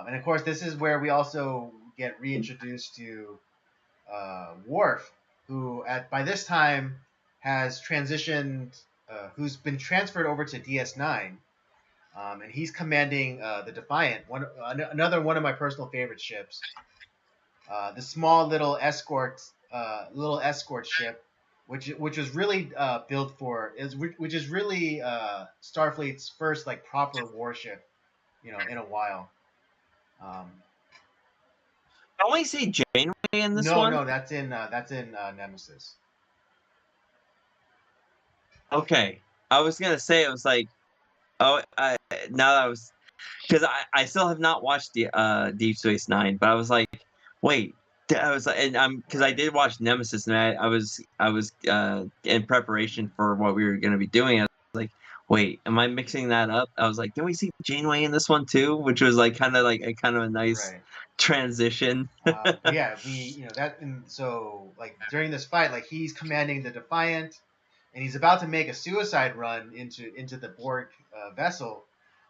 and of course this is where we also get reintroduced to Worf, who by this time has transitioned, who's been transferred over to DS9, and he's commanding the Defiant, another one of my personal favorite ships, the small little escort ship. Which is really built which is really Starfleet's first like proper warship, in a while. Don't we see Janeway in this one? No, that's in Nemesis. Okay, I was gonna say, it was like, now that I was, because I still have not watched the Deep Space Nine, but I was like, wait. I was like, and because I did watch Nemesis, and I was in preparation for what we were going to be doing. I was like, wait, am I mixing that up? I was like, did we see Janeway in this one too? Which was like kind of a nice transition. Yeah, so like during this fight, like he's commanding the Defiant, and he's about to make a suicide run into the Borg vessel,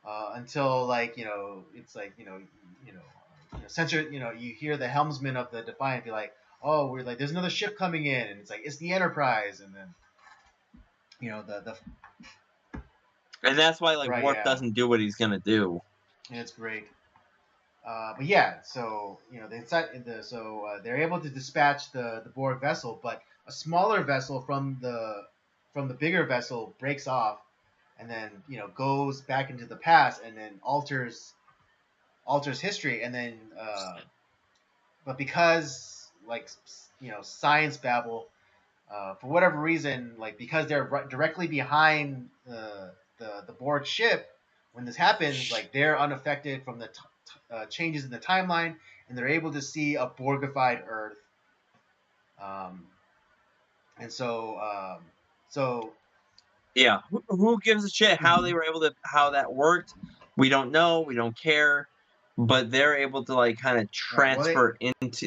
until like it's like censor, you hear the helmsman of the Defiant be like, oh, we're like, there's another ship coming in, and it's like, it's the Enterprise, and then the and that's why like Worf doesn't do what he's gonna do. And it's great. But yeah, so they're able to dispatch the Borg vessel, but a smaller vessel from the bigger vessel breaks off, and then goes back into the past, and then alters history, and then but because like science babble, for whatever reason, like because they're directly behind the Borg ship when this happens, like they're unaffected from the changes in the timeline, and they're able to see a Borgified Earth. And so yeah, who gives a shit how they were able to, how that worked? We don't know. We don't care. But they're able to like kind of transfer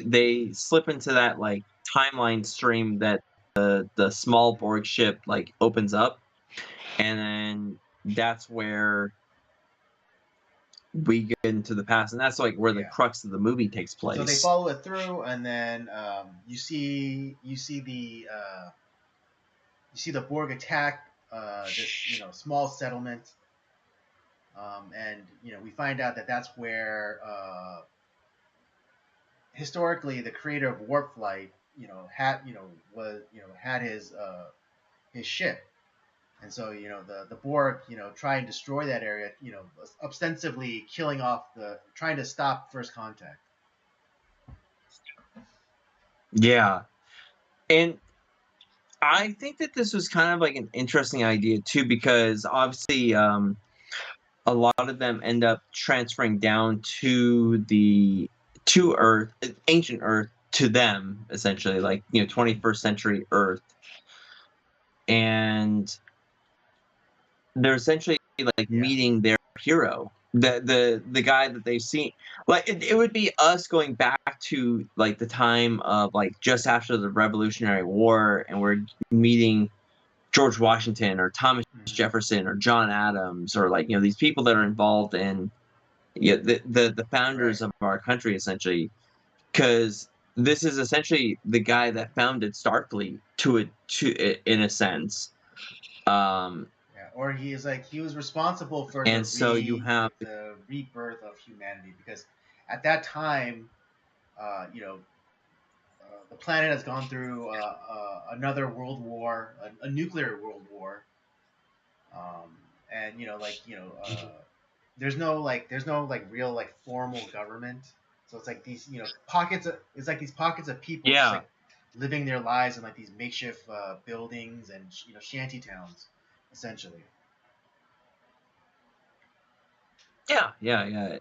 they slip into that like timeline stream that the small Borg ship like opens up, and then that's where we get into the past, and that's like where the crux of the movie takes place. So they follow it through, and then you see the Borg attack this small settlement, and we find out that that's where historically the creator of Warp Flight had his ship, And so, the Borg, try and destroy that area, ostensibly trying to stop first contact. Yeah. And I think that this was kind of like an interesting idea too, because obviously a lot of them end up transferring down to Earth, ancient Earth, to them essentially, like 21st century Earth, and they're essentially like meeting their hero, the guy that they've seen. Like it would be us going back to like the time of like just after the Revolutionary War, and we're meeting George Washington or Thomas Jefferson or John Adams, or like these people that are involved in the founders of our country, essentially, because this is essentially the guy that founded Starfleet in a sense. Or he was responsible for and so you have the rebirth of humanity, because at that time, the planet has gone through another world war, a nuclear world war, and there's no real formal government. So it's like these pockets of people just like living their lives in like these makeshift buildings and shanty towns, essentially. Yeah.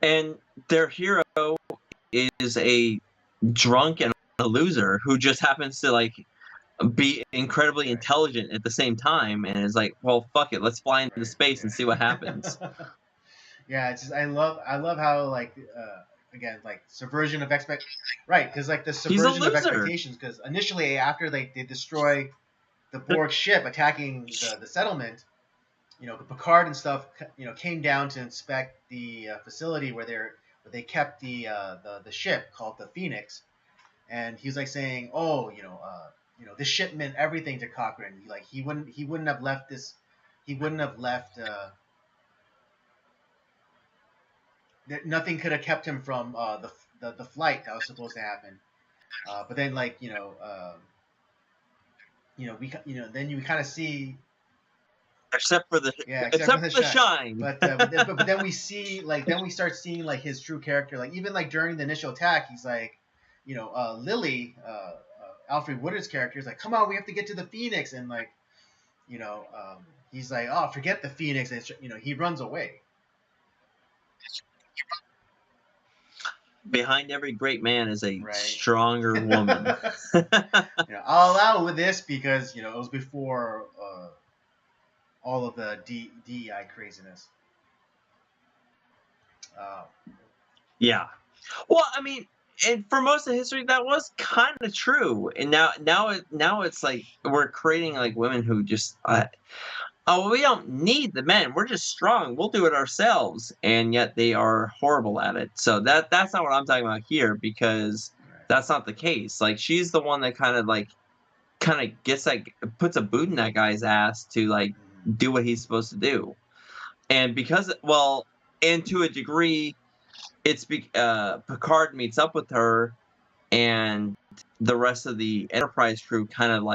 And their hero is a drunk and a loser who just happens to like be incredibly intelligent at the same time, and is like, well, fuck it, let's fly into space and see what happens. Yeah, it's just I love how again, subversion of because the subversion of expectations, because initially after they destroy the Borg ship attacking the settlement, Picard and stuff came down to inspect the facility where they kept the ship called the Phoenix, and he was like saying, oh, this ship meant everything to Cochrane. He wouldn't have left this. He wouldn't have left. Nothing could have kept him from the flight that was supposed to happen. But then then you kind of see. Except for the shine. But then we see then we start seeing his true character. Even during the initial attack, he's like, Lily, Alfred Woodard's character is like, come on, we have to get to the Phoenix, and he's like, oh, forget the Phoenix, and he runs away. Behind every great man is a stronger woman. I'll allow with this because it was before all of the DEI craziness. Yeah. Well, I mean, and for most of history, that was kind of true. And now it's like we're creating like women who just, we don't need the men. We're just strong. We'll do it ourselves. And yet they are horrible at it. So that's not what I'm talking about here, because that's not the case. Like, she's the one that kind of gets puts a boot in that guy's ass to like do what he's supposed to do. And and to a degree, it's Picard meets up with her, and the rest of the Enterprise crew kind of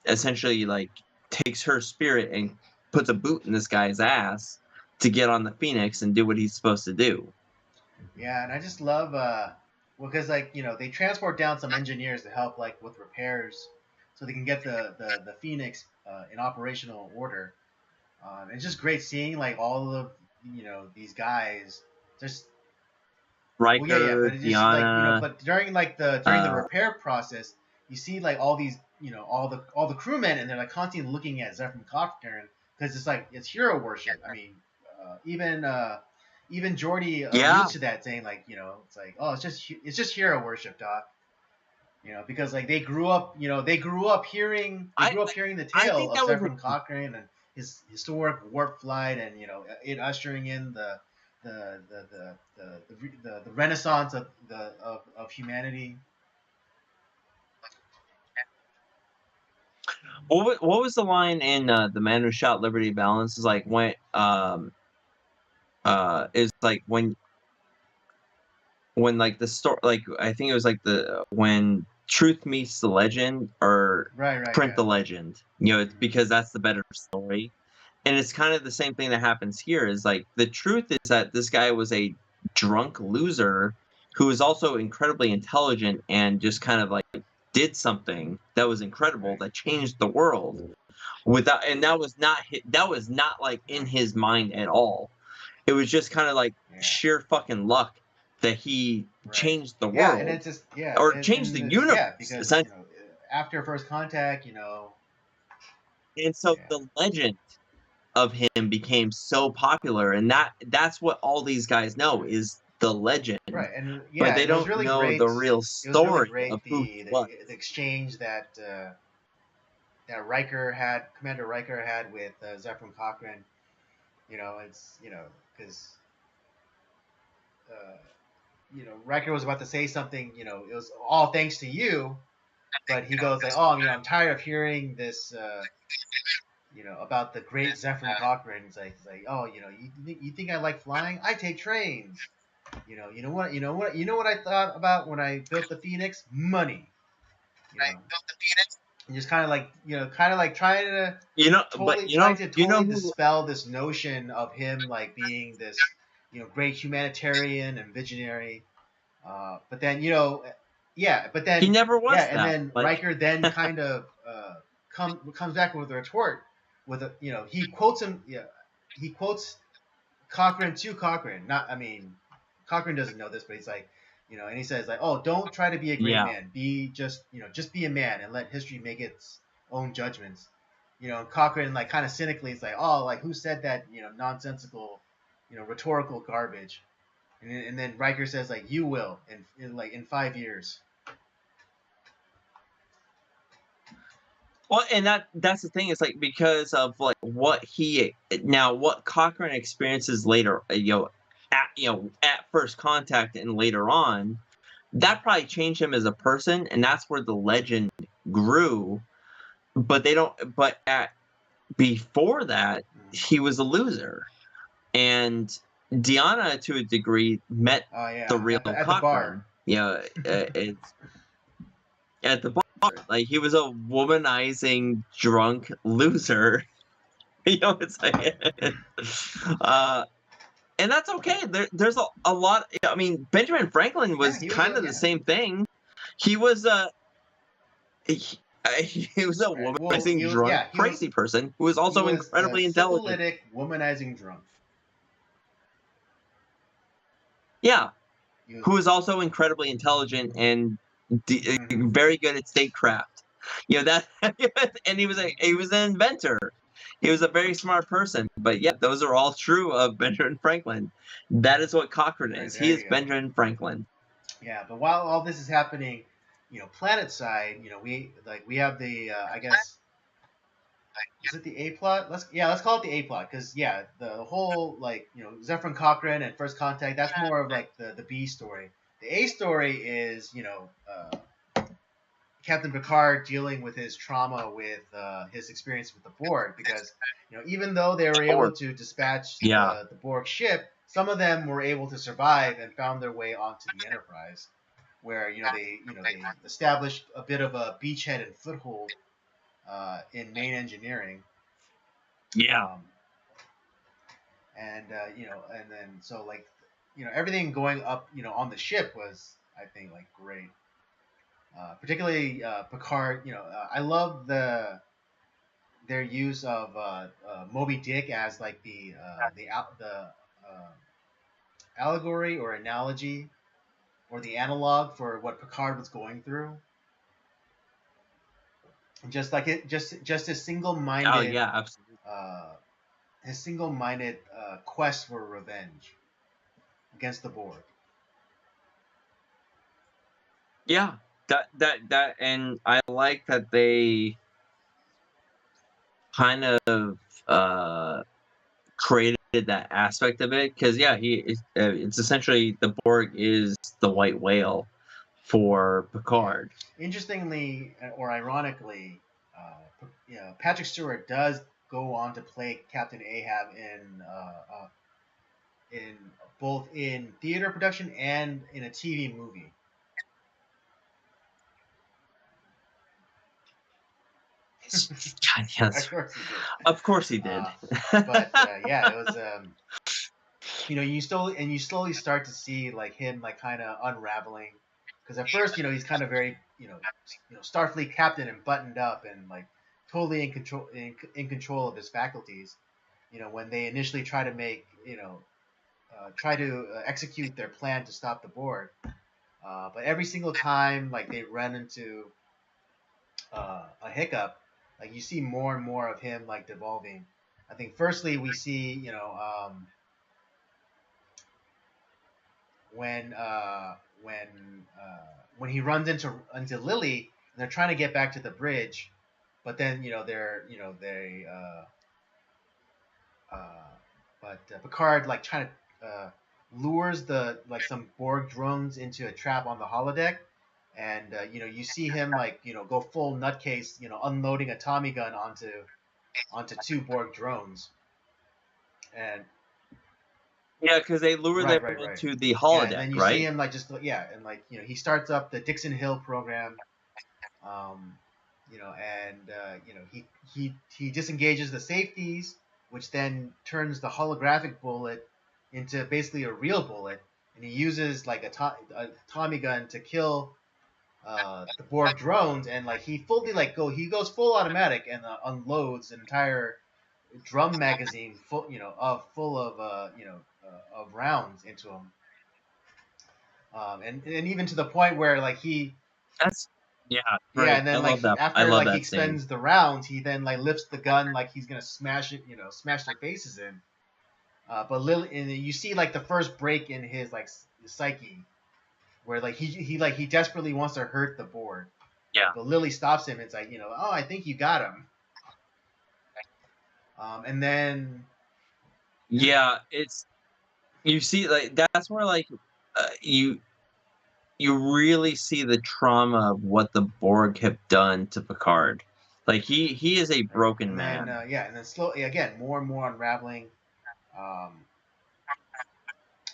essentially takes her spirit and puts a boot in this guy's ass to get on the Phoenix and do what he's supposed to do. Yeah, and I just love because they transport down some engineers to help with repairs so they can get the Phoenix in operational order. It's just great seeing all of these guys just Riker, but Deanna, but during the repair process, you see all these all the crewmen, and they're constantly looking at Zefram Cochrane because it's hero worship. I mean, even Geordi alludes to that, saying it's oh, it's just hero worship, Doc. Because they grew up hearing the tale of Zefram Cochrane and his historic warp flight, and it ushering in the renaissance of humanity. What was the line in The Man Who Shot Liberty Valance? Is when is when the story, I think it was when truth meets the legend, or Right. print Yeah. the legend. It's because that's the better story. And it's kind of the same thing that happens here. Is like the truth is that this guy was a drunk loser who was also incredibly intelligent and just kind of like did something that was incredible Right. that changed the world and that was not like in his mind at all. It was just kind of like Yeah. sheer fucking luck that he Right. changed the Yeah, and world it's just yeah, or changed the and it's universe yeah because essentially. after First Contact, And so yeah. the legend of him became so popular, and that's what all these guys know Right. is the legend, Right, and but yeah, they and it was don't really know the great. real It was really story of great who he was. the exchange that Riker had, Commander Riker had with Zefram Cochrane. It's because uh, Riker was about to say something. It was all thanks to you, but he goes like, "Oh, I'm tired of hearing this." About the great Zefram Cochrane. It's like, oh, you think I like flying? I take trains. You know what I thought about when I built the Phoenix? Money. You know, and just kind of like But trying to you know totally who dispel this notion of him like being this, great humanitarian and visionary. But then, yeah, but he then, never yeah, was and that. then Like Riker then kind of comes back with a retort with he quotes him, yeah, he quotes Cochrane to Cochrane. Not, I mean, Cochrane doesn't know this, but he's like, and he says like, "Oh, don't try to be a great yeah. man. Be just be a man and let history make its own judgments." And Cochrane like kind of cynically is like, "Oh, like who said that? Nonsensical, rhetorical garbage." And then Riker says like, "You will in 5 years." Well, and that's the thing. It's like because of like what Cochrane experiences later, at first contact and later on, that probably changed him as a person, and that's where the legend grew. But they don't. But at before that, he was a loser, and Deanna, to a degree, met Oh the yeah, real at the bar. Cochrane. It's at the bar. Like he was a womanizing drunk loser. It's Oh like, yeah. uh, and that's okay. There's a lot. I mean, Benjamin Franklin Yeah, was he was kind a of the yeah. same thing. He was a he, he was a Right. Well, womanizing drunk crazy person who was he also was a incredibly intelligent. syphilitic womanizing drunk. Yeah, He was. who was also incredibly intelligent and Mhm. very good at statecraft. That, and he was an inventor. He was a very smart person. But yeah, those are all true of Benjamin Franklin. That is what Cochrane Right, is. He there is you go. Benjamin Franklin. Yeah, but while all this is happening, planet side, we have the I guess is it the A plot? Let's call it the A plot because yeah, the whole like Zefram Cochrane and First Contact, that's more of like the B story. The A story is Captain Picard dealing with his trauma with his experience with the Borg because even though they were able Or to dispatch yeah, the Borg ship, some of them were able to survive and found their way onto the Enterprise, where they established a bit of a beachhead and foothold in main engineering, yeah, um, and then so like everything going up on the ship was I think like great, particularly Picard. I love their use of Moby Dick as like the allegory or analogy or the analog for what Picard was going through. Just like just oh yeah, absolutely. uh, his single-minded quest for revenge against the Borg. Yeah, and I like that they kind of uh created that aspect of it because yeah, it's essentially the Borg is the white whale for Yeah. Picard. Interestingly or ironically, Patrick Stewart does go on to play Captain Ahab in both in theater production and in a TV movie. God, yes, Of course he did. of course he did. But yeah, it was you slowly start to see like him like kind of unraveling, because at first he's kind of very Starfleet captain and buttoned up and like totally in control of his faculties. When they initially try to make try to execute their plan to stop the Borg, but every single time like they run into a hiccup, like you see more and more of him like devolving. I think firstly we see when when he runs into Lily and they're trying to get back to the bridge, but then they but Picard like trying to lures the like some Borg drones into a trap on the holodeck, and you see him like go full nutcase, unloading a Tommy gun onto two Borg drones, and Yeah, because they lure them right. into the Yeah, and then holodeck, you see right? him like just and like he starts up the Dixon Hill program, um, and he disengages the safeties, which then turns the holographic bullet into basically a real bullet, and he uses like a Tommy gun to kill the Borg drones, and like he goes full automatic and unloads an entire drum magazine full of of rounds into him. And even to the point where like That's yeah, yeah, great. and I then like love that. I after love like he that scene. expends the rounds, he then like lifts the gun like he's gonna smash it, smash their faces in. But Lily, and you see like the first break in his like psyche, where like he desperately wants to hurt the Borg, Yeah, but Lily stops him. It's like oh, I think you got him. And then yeah. It's you see like that's where like you really see the trauma of what the Borg have done to Picard. Like he is a right, broken and then man. and then slowly again more and more unraveling. Um,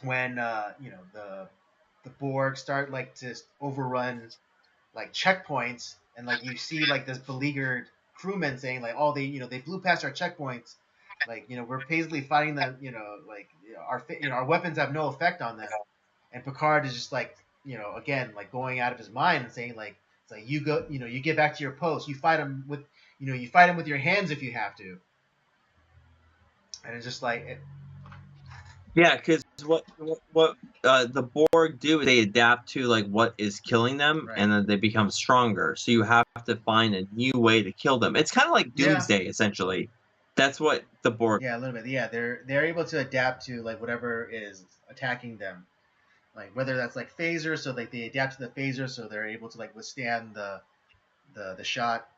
when the Borg start like to overrun like checkpoints, and like you see like this beleaguered crewman saying like, oh, they blew past our checkpoints, like we're basically fighting them, like our weapons have no effect on them, and Picard is just like again like going out of his mind and saying like it's like you go you get back to your post, you fight them with your hands if you have to, and it's just like Yeah, because what the Borg do is they adapt to like what is killing them, right. and then they become stronger. So you have to find a new way to kill them. It's kind of like Yeah. Doomsday, essentially. That's what the Borg. Yeah, a little bit. Yeah, they're able to adapt to like whatever is attacking them, like whether that's like phaser, so like they adapt to the phaser, so they're able to like withstand the shot.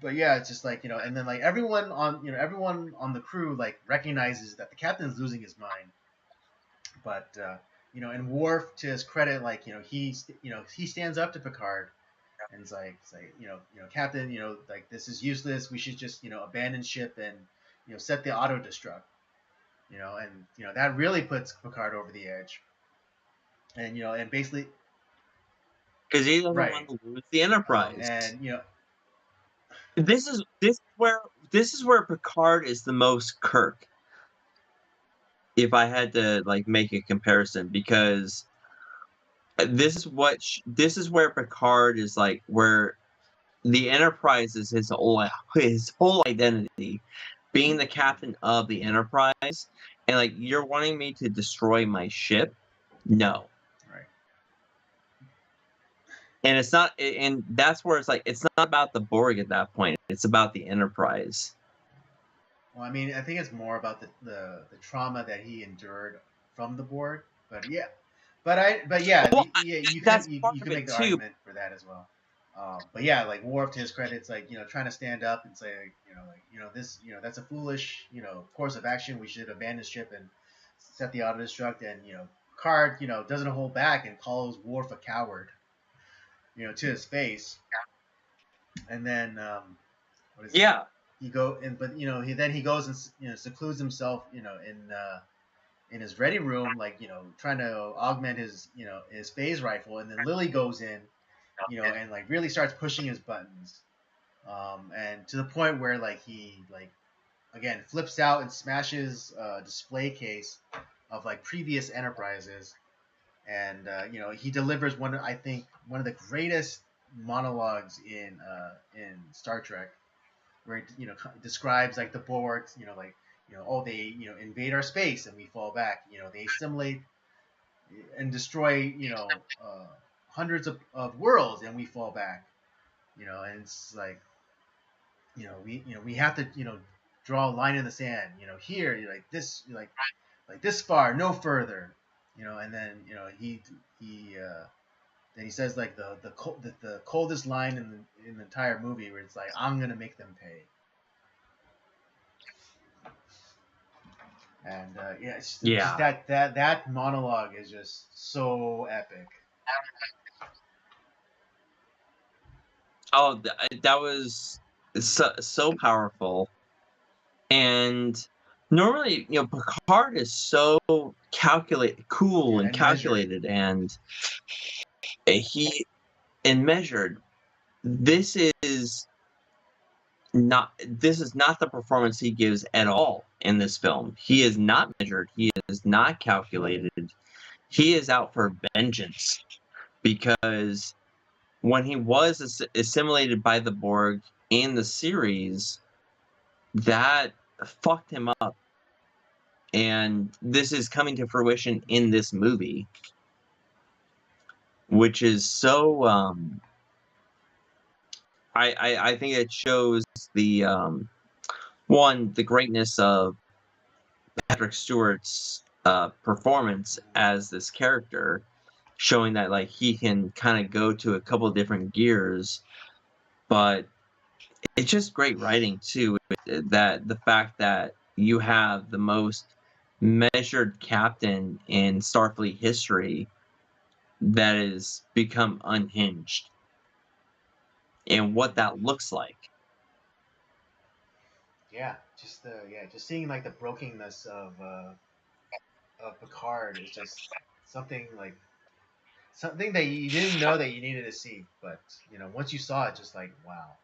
But yeah, it's just like and then like everyone on the crew like recognizes that the captain's losing his mind. But and Worf, to his credit, like he stands up to Picard, and it's like Captain, like this is useless. We should just abandon ship and set the auto destruct. And that really puts Picard over the edge. And and basically Because he doesn't right. want to lose the Enterprise. And This is where Picard is the most Kirk. If I had to like make a comparison, because this is where Picard is like where the Enterprise is his whole identity, being the captain of the Enterprise, and like you're wanting me to destroy my ship, no. right. And it's not, and that's where it's like it's not about the Borg at that point. It's about the Enterprise. Well, I mean, I think it's more about the trauma that he endured from the Borg. But yeah, but yeah, Well, that's part you of can it make the too. argument for that as well. But yeah, like Worf, to his credit, it's like trying to stand up and say this that's a foolish course of action. We should abandon ship and set the auto destruct. And Picard doesn't hold back and calls Worf a coward to his face. And then what is it? Yeah. He go and but he goes and secludes himself in his ready room, like trying to augment his his phase rifle, and then Lily goes in and like really starts pushing his buttons, and to the point where like he like again flips out and smashes a display case of like previous Enterprises, and he delivers one of the greatest monologues in Star Trek, where it describes like the Borg, like oh they invade our space and we fall back, they assimilate and destroy hundreds of worlds and we fall back, and it's like we have to draw a line in the sand, here you're like this, you're like this far, no further, and then he then he says like the coldest line in the entire movie, where it's like I'm gonna make them pay. And just that monologue is just so epic. Oh, that was so powerful. And normally, Picard is so cool and calculated, and he and measured. This is not the performance he gives at all in this film. He is not measured. He is not calculated. He is out for vengeance, because when he was assimilated by the Borg in the series, that fucked him up. And this is coming to fruition in this movie, which is so I think it shows the the greatness of Patrick Stewart's performance as this character, showing that like he can kind of go to a couple of different gears, but it's just great writing too. That the fact that you have the most measured captain in Starfleet history that has become unhinged, and what that looks like. Yeah, just seeing like the brokenness of Picard is just something that you didn't know that you needed to see, but once you saw it, just like wow.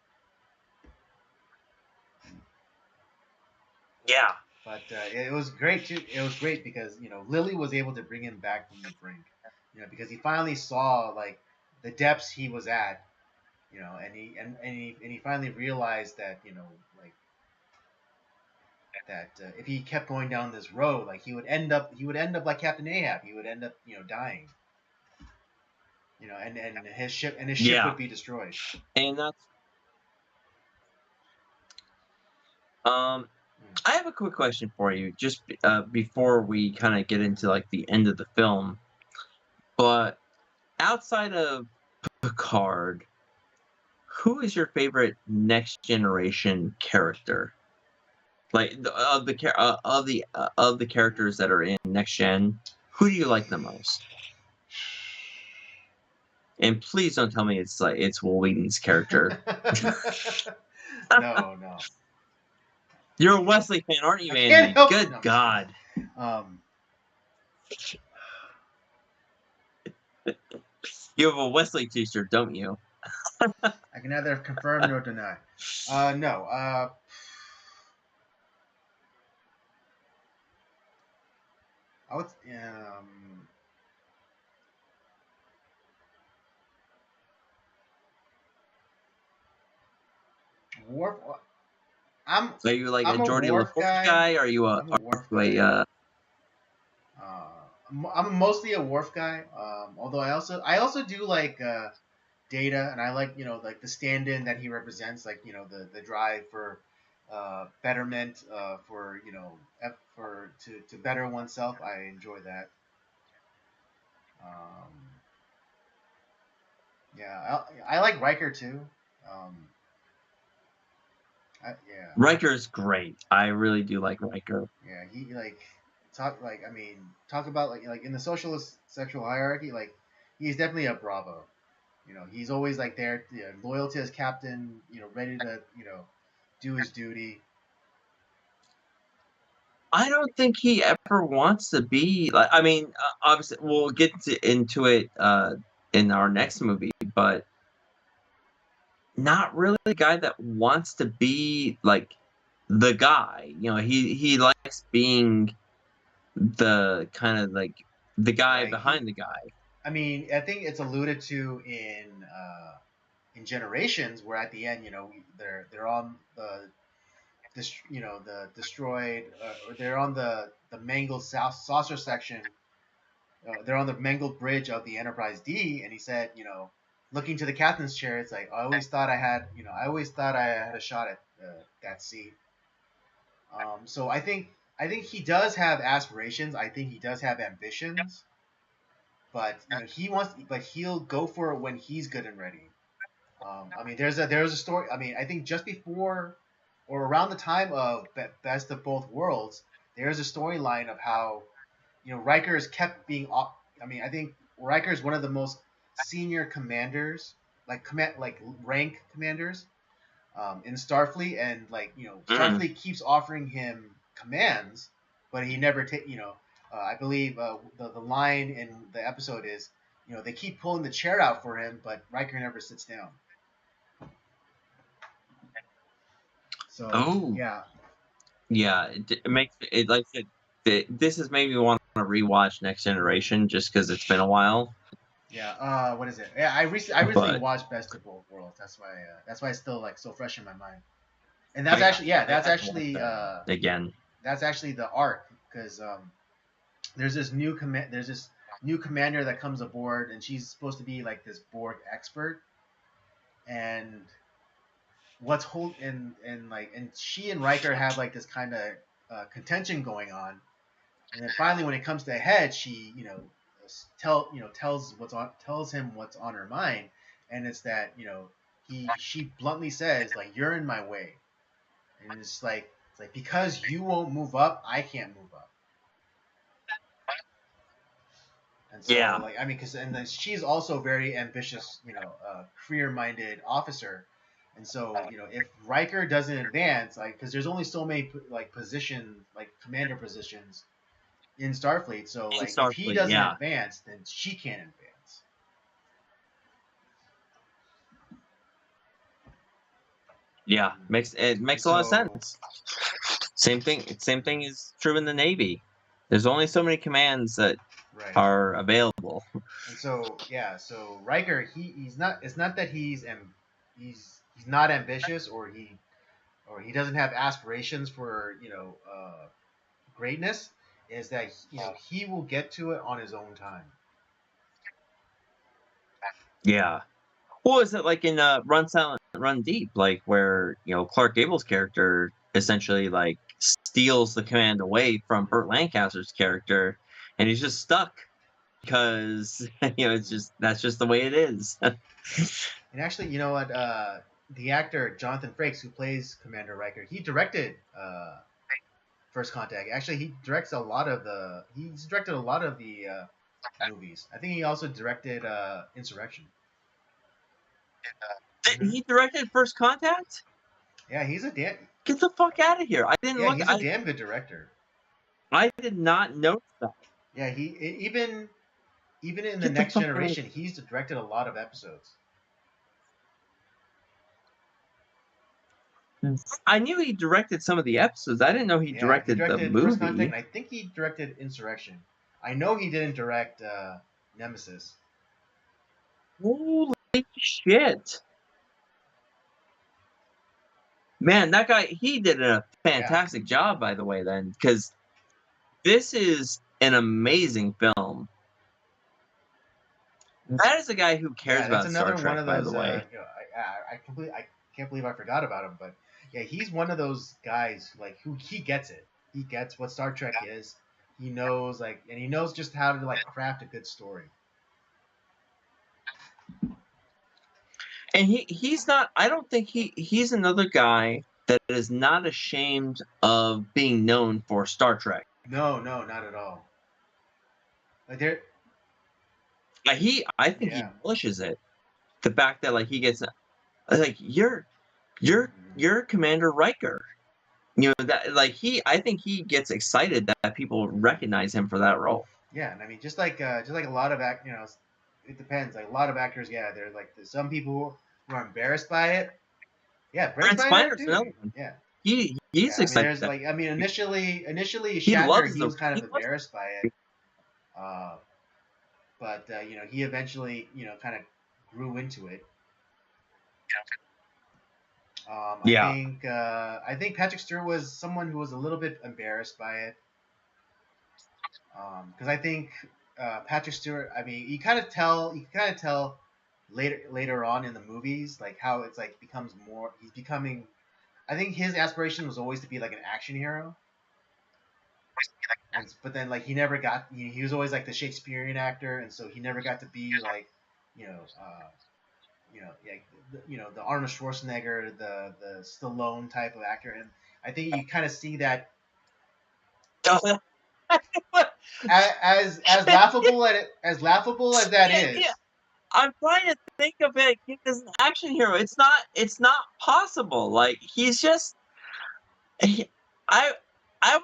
Yeah. But it was great too. It was great because Lily was able to bring him back from the brink, because he finally saw like the depths he was at, and he finally realized that like that if he kept going down this road, like he would end up like Captain Ahab. He would end up dying. And his ship would be destroyed. And that's I have a quick question for you, just before we kind of get into like the end of the film. But outside of Picard, who is your favorite Next Generation character? Like of the characters that are in Next Gen, who do you like the most? And please don't tell me it's Wil Wheaton's character. No. You're a Wesley fan, aren't you, Andy? Good God. You have a Wesley t-shirt, don't you? I can neither confirm nor deny. No. I would. Worf. Are you like a Geordi LaForge guy? Or are you a Worf I'm mostly a Worf guy. Although I also do like Data, and I like like the stand-in that he represents, like the drive for betterment, for to better oneself. I enjoy that. Yeah, I like Riker too. Riker's great. I really do like Riker. Yeah, he talk about like in the socialist sexual hierarchy, like he's definitely a Bravo. He's always like there, loyal to his captain, ready to do his duty. I don't think he ever wants to be like. I mean, obviously, we'll get into it in our next movie, but not really a guy that wants to be like the guy. He likes being the kind of like the guy right. behind the guy. I mean, I think it's alluded to in Generations, where at the end, they're on the destroyed, or they're on the mangled saucer section. They're on the mangled bridge of the Enterprise D, and he said, looking to the captain's chair, it's like I always thought I had a shot at that seat. So I think he does have aspirations. I think he does have ambitions, but but he'll go for it when he's good and ready. I mean, there's a story. I mean, I think just before or around the time of Best of Both Worlds, there's a storyline of how Riker is kept being. I mean, I think Riker is one of the most senior commanders, like rank commanders, in Starfleet, and Starfleet keeps offering him commands, but he never take. I believe the line in the episode is, they keep pulling the chair out for him, but Riker never sits down. So Oh, yeah, yeah, it makes it like this has made me want to rewatch Next Generation just because it's been a while. yeah. What is it? Yeah, I recently But watched Best of Both Worlds. That's why it's still like so fresh in my mind. And that's actually again, that's actually the arc, because there's this new commander that comes aboard, and she's supposed to be like this Borg expert, and and she and Riker have like this kind of contention going on, and then finally when it comes to a head, she tells him what's on her mind, and it's that she bluntly says, like, you're in my way, and it's like because you won't move up, I can't move up. And so, yeah, like, I mean, and then she's also a very ambitious, career-minded officer. And so, if Riker doesn't advance, like, because there's only so many like positions, like commander positions in Starfleet, so in like if he Starfleet, doesn't yeah, advance, then she can't advance. yeah, makes And a lot of so, sense. Same thing is true in the Navy. There's only so many commands that right. are available. And so, yeah, so Riker, he's not. It's not that he's not ambitious, or he doesn't have aspirations for greatness. Is that he will get to it on his own time. Yeah. Well, is it like in Run Silent, Run Deep, like where Clark Gable's character essentially like steals the command away from Burt Lancaster's character, and he's just stuck because that's just the way it is. And actually, you know what? The actor Jonathan Frakes, who plays Commander Riker, he directed First Contact. Actually, he's directed a lot of the movies. I think he also directed Insurrection. He directed First Contact? Yeah, he's a damn. Get the fuck out of here! I didn't Yeah, look. he's a damn good director. I did not notice that. Yeah, even in the Get the Next fuck Generation, he's directed a lot of episodes. I knew he directed some of the episodes. I didn't know he directed the First Contact, movie. and I think he directed Insurrection. I know he didn't direct Nemesis. Holy shit! Man, that guy, he did a fantastic job, by the way, then, because this is an amazing film. That is a guy who cares about Star Trek, by the way. I can't believe I forgot about him, but yeah, he's one of those guys like who he gets it. He gets what Star Trek is. He knows and he knows just how to like craft a good story. And he's not. I don't think he's another guy that is not ashamed of being known for Star Trek. No, not at all. Like I think he relishes it. The fact that like he gets like you're Commander Riker. That like I think he gets excited that people recognize him for that role. Yeah, and I mean just like a lot of it depends. Like a lot of actors, yeah, they're like some people who are embarrassed by it. Yeah, Brent Brent Spiner, Spiner's dude. another one. Yeah. He's Yeah, I mean, excited. there's like, I mean, initially He Shatner, loves he the was kind he of loves embarrassed by it, uh, but you know, he eventually, you know, kind of grew into it. yeah. I think Patrick Stewart was someone who was a little bit embarrassed by it, because I think Patrick Stewart. I mean, you can kind of tell later on in the movies, like how it's like becomes more. He's becoming. I think his aspiration was always to be like an action hero, but then like he never got. He was always like the Shakespearean actor, and so he never got to be like, you know, like the Arnold Schwarzenegger, the Stallone type of actor, and I think you kind of see that as laughable as that Yeah, is. I'm trying to think of it as an action hero. It's not possible. Like he's just I I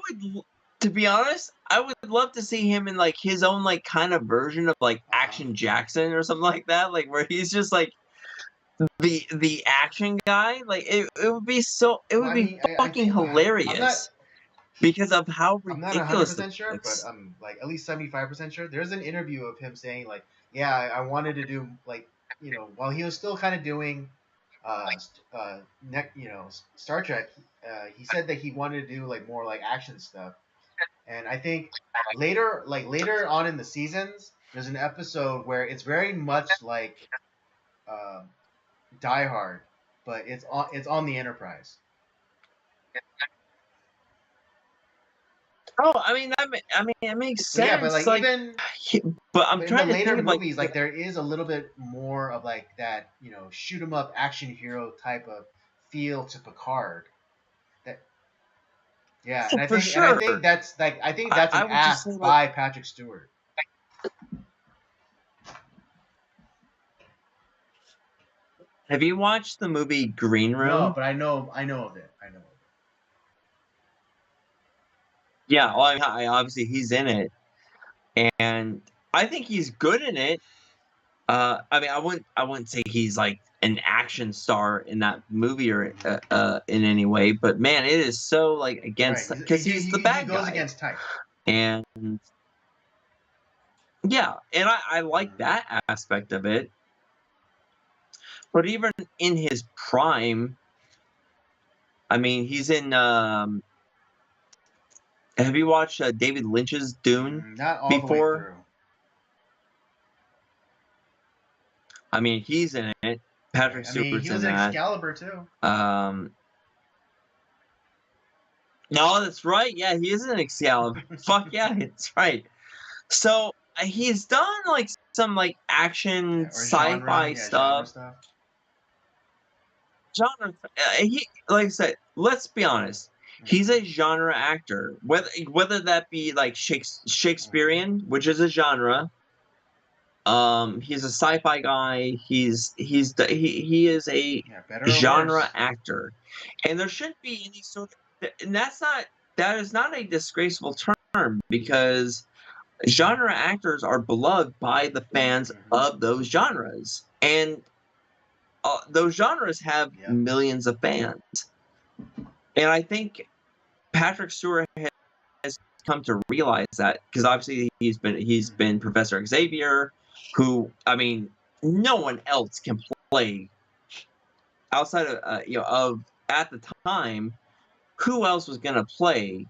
to be honest, I would love to see him in like his own like kind of version of like Uh-huh. Action Jackson or something like that, like where he's just like the action guy. Like it Well, would I be mean, I fucking think I'm not hilarious because of how I'm not 100 ridiculous it percent sure, but looks. I'm like at least 75% sure. There's an interview of him saying like, yeah, I wanted to do like while he was still kind of doing Star Trek, he said that he wanted to do like more like action stuff. And I think later on in the seasons, there's an episode where it's very much like uh, Die Hard, but it's on the Enterprise. Oh, I mean I mean it makes But yeah, but sense. like Like, but I'm but in the trying to later think of like movies, like there is a little bit more of like that, shoot 'em up action hero type of feel to Picard. That yeah, and for I sure. think that's I an would just say ask like, by Patrick Stewart. have you watched the movie Green No, Room? but I know of it. I know of Yeah, well, it. obviously he's in it, and I think he's good in it. I mean, I wouldn't say he's like an action star in that movie or in any way, but man, it is so like Right. against because he's the He bad goes guy, against type. and yeah, and I like Mhm. that aspect of it. But even in his prime, I mean, he's in. Have you watched David Lynch's Dune Not all the way before? through. I mean, he's in it. Right. Patrick I mean, he Stewart's was in in that. Excalibur too. Um, no, that's right. Yeah, he is in Excalibur. Fuck yeah, it's right. So he's done like some like action Yeah, or genre. sci-fi Yeah, genre stuff. stuff. Genre. He like I said. Let's be honest. He's a genre actor. Whether that be like Shakespearean, which is a genre. He's a sci-fi guy. He is a Yeah, better or genre worse. actor, and there shouldn't be any sort of, and that is not a disgraceful term because genre actors are beloved by the fans Hmm. of those genres, and those genres have Yep. millions of fans. And I think Patrick Stewart has come to realize that because obviously he's been Hmm. Professor Xavier, who I mean, no one else can play outside of of at the time. Who else was gonna play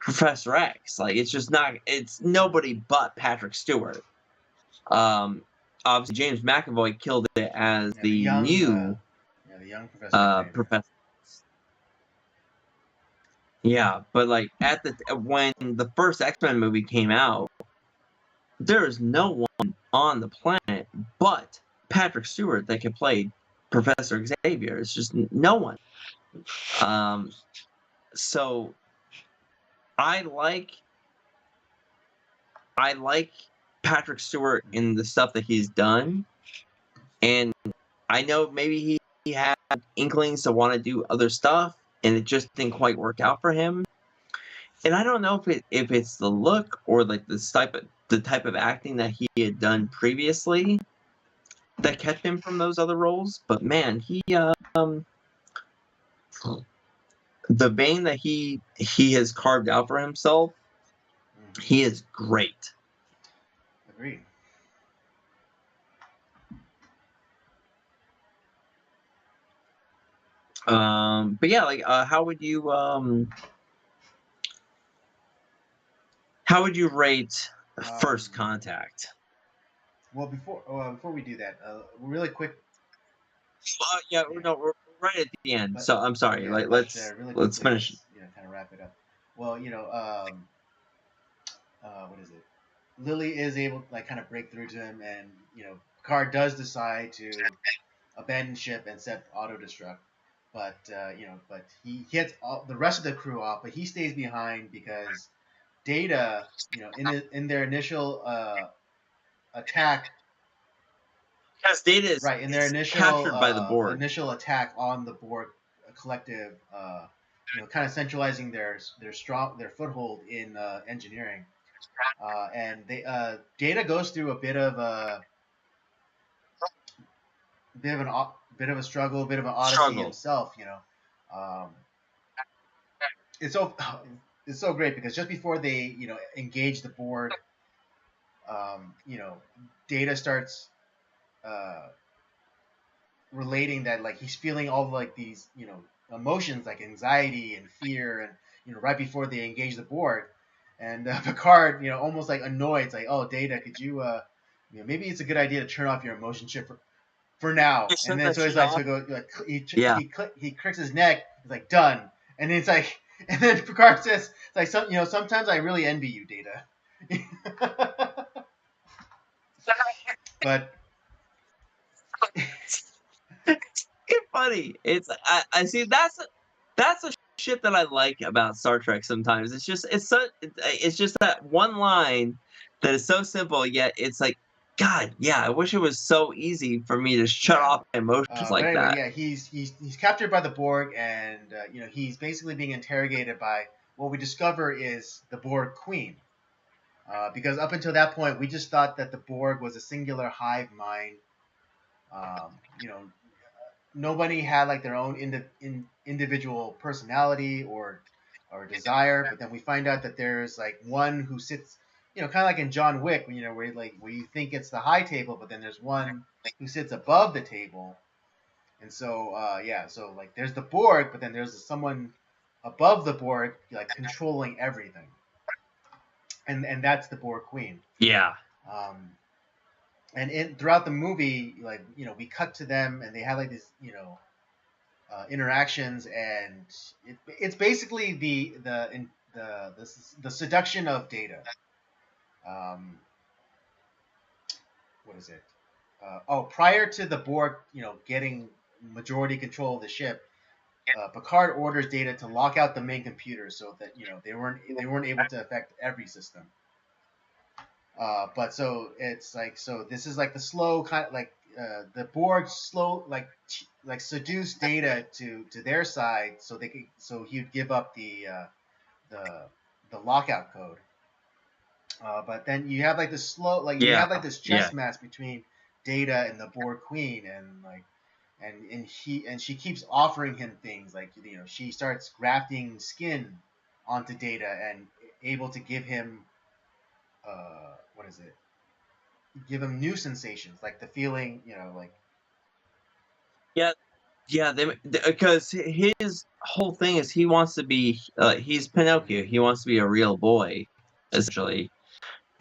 Professor X? Like it's just not. It's nobody but Patrick Stewart. Um, Obviously James McAvoy killed it as Yeah, the new the young Professor Xavier. Professor. Yeah, but like when the first X-Men movie came out, there is no one on the planet but Patrick Stewart that could play Professor Xavier. It's just no one. Um, so I like I like Patrick Stewart in the stuff that he's done, and I know maybe he had inklings to want to do other stuff, and it just didn't quite work out for him. And I don't know if it's the look or like the type of acting that he had done previously. that catch him from those other roles. But man, he the vein that he has carved out for himself, he is great. Agreed. But yeah, like how would you rate First Contact? Well, before we do that, really quick. Yeah, no, we're right at the end. So I'm sorry. Yeah, Like really let's quickly, finish. kind of wrap it up. Well, what is it? Lily is able to like kind of break through to him, and Picard does decide to abandon ship and set auto destruct. But but he hits the rest of the crew off, but he stays behind because Data, in their initial attack, Because Data is right, in their initial captured by the Borg. initial attack on the Borg collective, kind of centralizing their foothold in engineering, and Data goes through a bit of a struggle, a bit of an odyssey himself. It's so it's so great because just before they engage the Borg, Data starts relating that like he's feeling all like these emotions like anxiety and fear, and right before they engage the Borg, and Picard almost like annoyed, it's like, oh, Data, could you maybe it's a good idea to turn off your emotion chip for now. And then so he's like, he cricks his neck. He's like, done. And then it's like, and then Picard says, it's like, sometimes I really envy you, Data. But it's funny. I see that's a shit that I like about Star Trek sometimes. It's just that one line that is so simple, yet it's like, God, yeah, I wish it was so easy for me to shut off my emotions like anyway, that. Yeah, he's captured by the Borg, and he's basically being interrogated by what we discover is the Borg Queen. Because up until that point, we just thought that the Borg was a singular hive mind. Nobody had like their own individual personality or desire. But then we find out that there's like one who sits, kind of like in John Wick, where you think it's the high table, but then there's one who sits above the table. And so so like there's the Borg, but then there's someone above the Borg like controlling everything. And that's the Borg Queen. Yeah. And throughout the movie, like we cut to them, and they have like this interactions, and it's basically the seduction of Data. What is it? Prior to the Borg, getting majority control of the ship, Picard orders Data to lock out the main computer so that they weren't able to affect every system. But so it's like, so this is like the slow kind of like the Borg slow like seduce Data to their side so he'd give up the lockout code. But then you have like this slow like you have like this chess match between Data and the Borg Queen, and like and she keeps offering him things like she starts grafting skin onto Data and able to give him what is it? Give him new sensations, like the feeling, like. Yeah, because his whole thing is he wants to be, he's Pinocchio. He wants to be a real boy, essentially,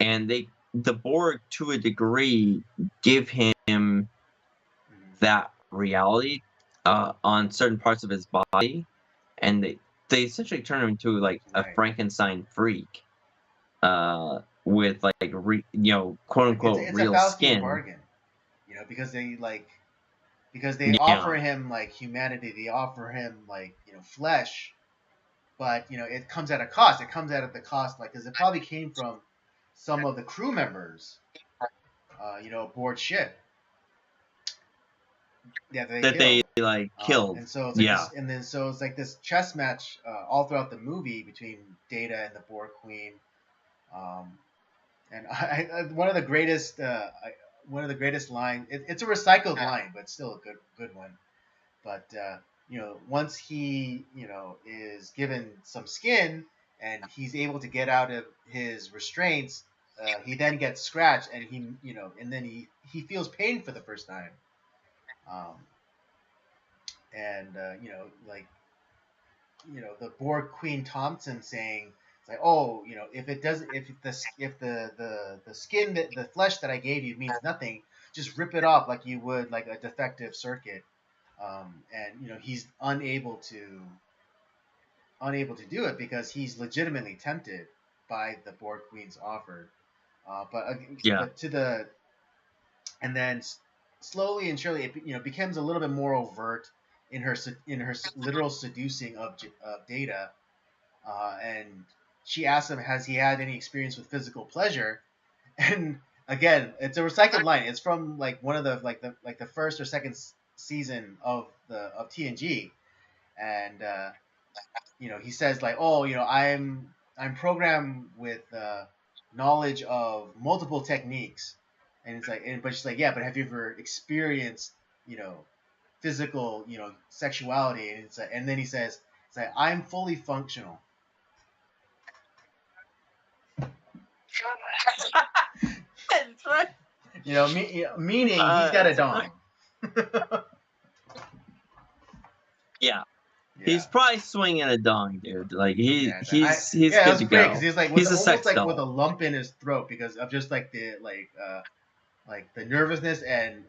and the Borg, to a degree, give him that reality on certain parts of his body, and they essentially turn him into like a Frankenstein freak. With like quote unquote it's real a skin. Bargain, because they offer him like humanity, they offer him like flesh, but it comes at a cost. It comes at the cost, like, because it probably came from some of the crew members, aboard ship. Yeah, they like killed. And so it's like this, and then so it's like this chess match all throughout the movie between Data and the Borg Queen. And one of the greatest one of the greatest lines. It's a recycled line, but still a good one. But once he is given some skin and he's able to get out of his restraints, he then gets scratched and and then he feels pain for the first time. Um, and like the Borg Queen Thompson saying, it's like, oh, if it doesn't, if the skin that the flesh that I gave you means nothing, just rip it off like you would like a defective circuit. And he's unable to do it because he's legitimately tempted by the Borg Queen's offer. Yeah. But and then slowly and surely it becomes a little bit more overt in her literal seducing of Data, and she asks him, has he had any experience with physical pleasure? And again, it's a recycled line. It's from like one of the first or second season of TNG, and he says like, oh, I'm programmed with knowledge of multiple techniques, and it's like, but she's like, yeah, but have you ever experienced physical sexuality? And it's like, and then he says, it's like, I'm fully functional. That's right. Meaning he's got a dong. Yeah. He's probably swinging a dong, dude. Like he's good to go. He's like he's a sex doll with a lump in his throat because of just like the like the nervousness and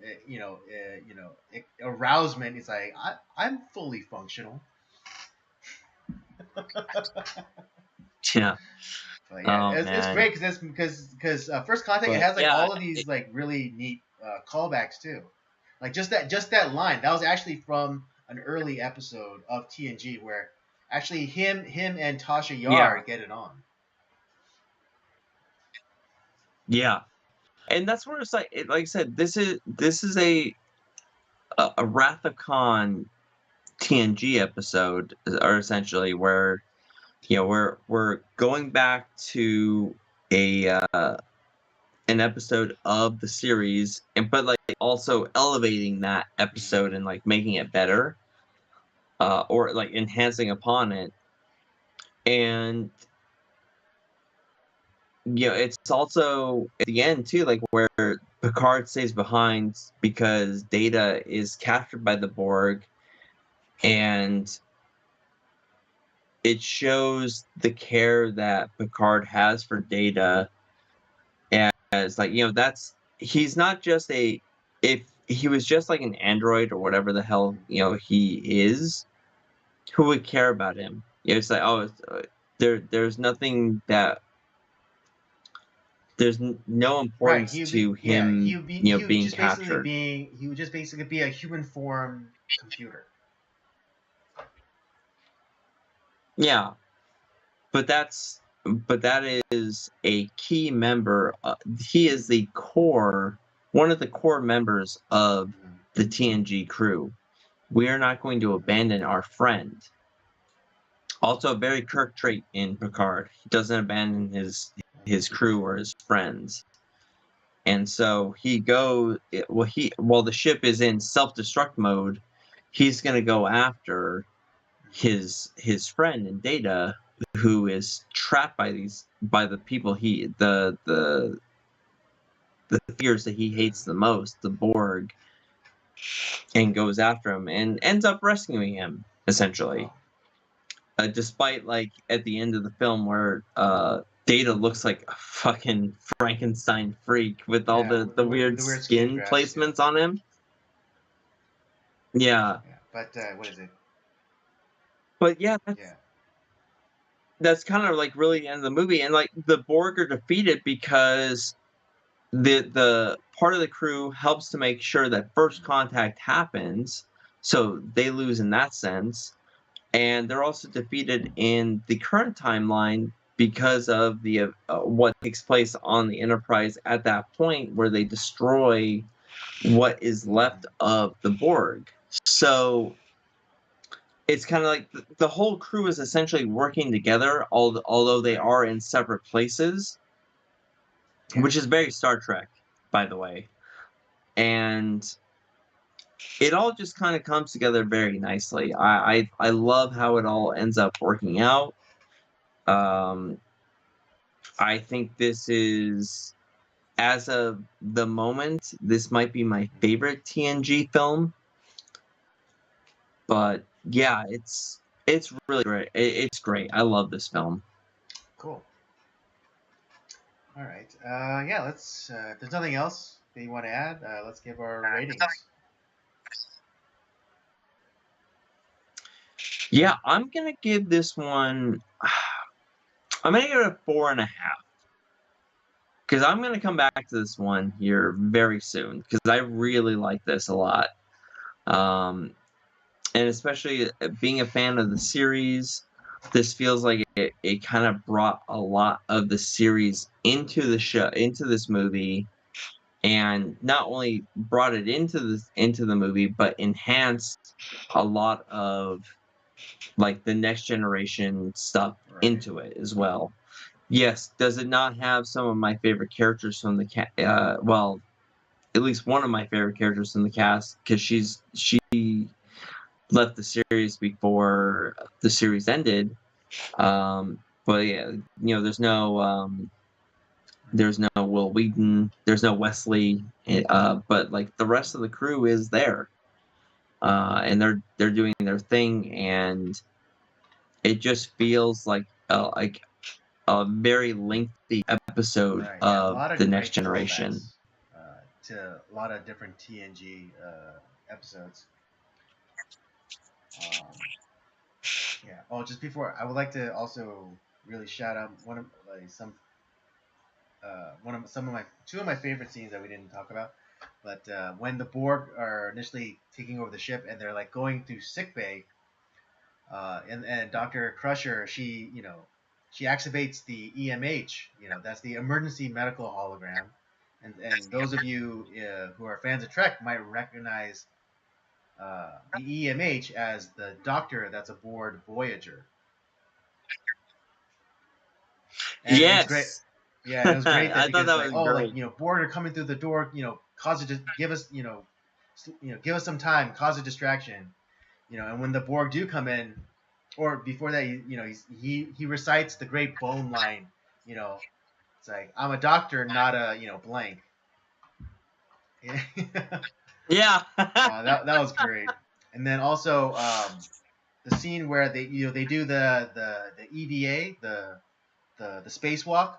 arousement. He's like, I'm fully functional. Yeah. But yeah, it's great because First Contact, it has like all of these like really neat callbacks too. Like just that line that was actually from an early episode of TNG where actually him and Tasha Yar get it on. Yeah, and that's where it's like I said, this is a Wrath of Khan TNG episode, or essentially where we're going back to an episode of the series, but like also elevating that episode and like making it better, or like enhancing upon it. And it's also at the end too, like where Picard stays behind because Data is captured by the Borg, and it shows the care that Picard has for Data. As like he's not just if he was just like an android or whatever the hell he is, who would care about him? It's like, there's nothing that there's no importance to him being captured. He would just basically be a human form computer. Yeah, but that is a key member. He is one of the core members of the TNG crew. We are not going to abandon our friend. Also, a very Kirk trait in Picard. He doesn't abandon his crew or his friends. And so while the ship is in self-destruct mode, he's going to go after his friend and Data, who is trapped by the people the figures that he hates the most, the Borg, and goes after him and ends up rescuing him essentially. Despite like at the end of the film where Data looks like a fucking Frankenstein freak with all the weird skin placements on him. Yeah. But what is it? But yeah, that's kind of like really the end of the movie, and like the Borg are defeated because the part of the crew helps to make sure that first contact happens, so they lose in that sense, and they're also defeated in the current timeline because of the what takes place on the Enterprise at that point, where they destroy what is left of the Borg. So it's kind of like the whole crew is essentially working together, although they are in separate places, which is very Star Trek, by the way. and it all just kind of comes together very nicely. I love how it all ends up working out. Um, I think this is, as of the moment, this might be my favorite TNG film. But yeah, it's really great. It's great. I love this film. Cool. All right. Yeah. Let's. If there's nothing else that you want to add, let's give our ratings. Yeah, I'm gonna give this one. I'm gonna give it a 4.5 because I'm gonna come back to this one here very soon because I really like this a lot. Um, and especially being a fan of the series, this feels like it kind of brought a lot of the series into the show, into this movie, and not only brought it into the movie, but enhanced a lot of like the next generation stuff Right. into it as well. Yes, does it not have some of my favorite characters from the well, at least one of my favorite characters from the cast because she left the series before the series ended. But yeah, there's no Will Wheaton, there's no Wesley, but like the rest of the crew is there, and they're doing their thing, and it just feels like a very lengthy episode Right. Yeah. A of lot of the Next great Generation. callbacks to a lot of different TNG episodes. Um, yeah. Oh, just before, I would like to also really shout out one of like some of my two of my favorite scenes that we didn't talk about. But when the Borg are initially taking over the ship and they're like going through sick bay, and Dr. Crusher, she activates the EMH. That's the emergency medical hologram. And those of you who are fans of Trek might recognize the EMH as the doctor that's aboard Voyager. And it's great. Yes, Yeah, it was great that I thought because that like, was oh, like, great. Borg are coming through the door, cause it to give us, give us some time, cause a distraction, and when the Borg do come in, or before that, he recites the great bone line, you know, it's like, I'm a doctor, not a, blank. Yeah. That was great. And then also the scene where they do the EVA, the spacewalk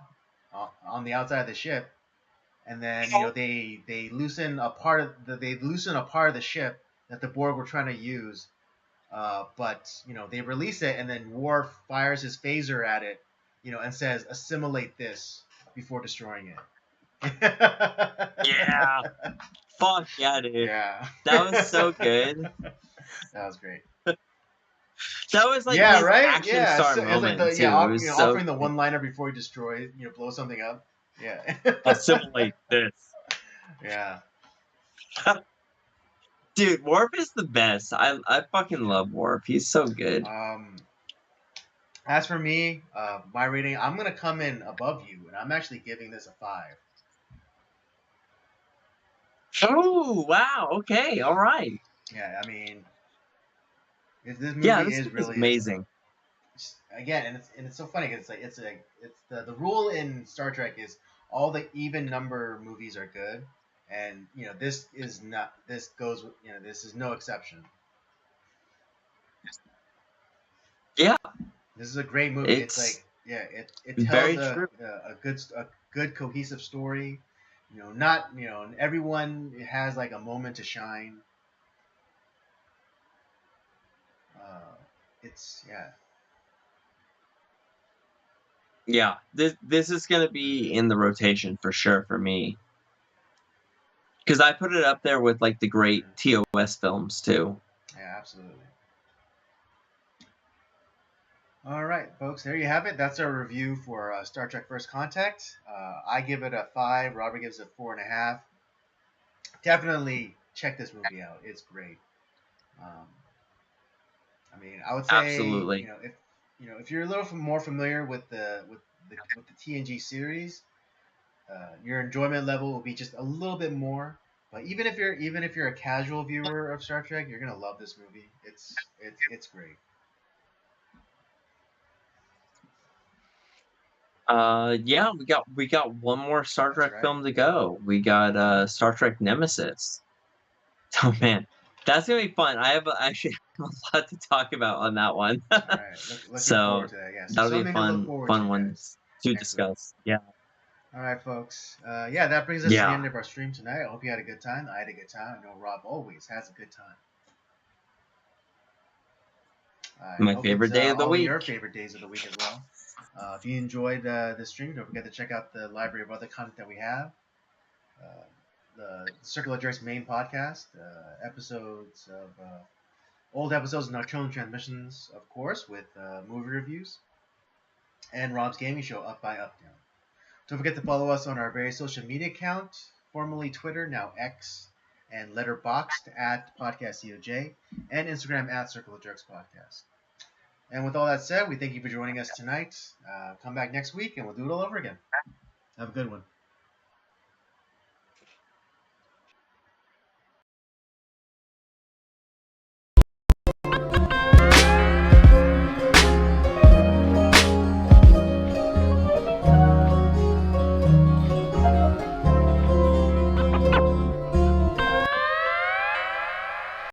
on the outside of the ship, and then they loosen a part of the ship that the Borg were trying to use, but they release it, and then Worf fires his phaser at it, and says, "Assimilate this," before destroying it. Yeah. Fuck yeah, dude. Yeah. That was so good. That was great. That was like Yeah, his right. action Yeah, star so it's like moment too. It was so offering the one liner before he destroys, blows something up. Yeah. assimilate this. Yeah. Dude, Worf is the best. I fucking love Worf. He's so good. As for me, my rating, I'm gonna come in above you, and I'm actually giving this a 5. Oh, wow. Okay. All right. Yeah, I mean, this Yeah, movie this is is really amazing. again, and it's so funny because it's the rule in Star Trek is all the even number movies are good, and this is not this goes this is no exception. Yeah, This is a great movie. It's it's like, yeah, it tells very true. a good cohesive story. Not everyone has like a moment to shine. Uh, it's yeah. Yeah, this is gonna be in the rotation for sure for me. Because I put it up there with like the great Mhm. TOS films too. Yeah, absolutely. All right, folks, there you have it. That's our review for Star Trek First Contact. I give it a 5. Robert gives it a 4.5. Definitely check this movie out. It's great. Um, I mean, I would say, Absolutely. if you're a little more familiar with the TNG series, your enjoyment level will be just a little bit more. Even if you're a casual viewer of Star Trek, you're gonna love this movie. It's great. Yeah, we got one more Star That's Trek right. film to go. We got Star Trek Nemesis. Oh man, that's gonna be fun. Actually have a lot to talk about on that one. All right. Looking forward So to that. Yeah. So that'll be a something to look fun forward to, fun one guys. to Excellent. discuss. Yeah. All right, folks. Yeah, that brings us to the Yeah. end of our stream tonight. I hope you had a good time. I had a good time. I know Rob always has a good time. I My hope it's favorite day of the all of week. your favorite days of the week as well. If you enjoyed the stream, don't forget to check out the library of other content that we have. Uh, the Circular Jerks main podcast, episodes of old episodes of Nocturnal Transmissions, of course, with movie reviews, and Rob's gaming show, Up by Updown. Don't forget to follow us on our various social media account, formerly Twitter, now X, and Letterboxd at PodcastCOJ, and Instagram at Circle of Jerks Podcast. And with all that said, we thank you for joining us tonight. Come back next week, and we'll do it all over again. Have a good one.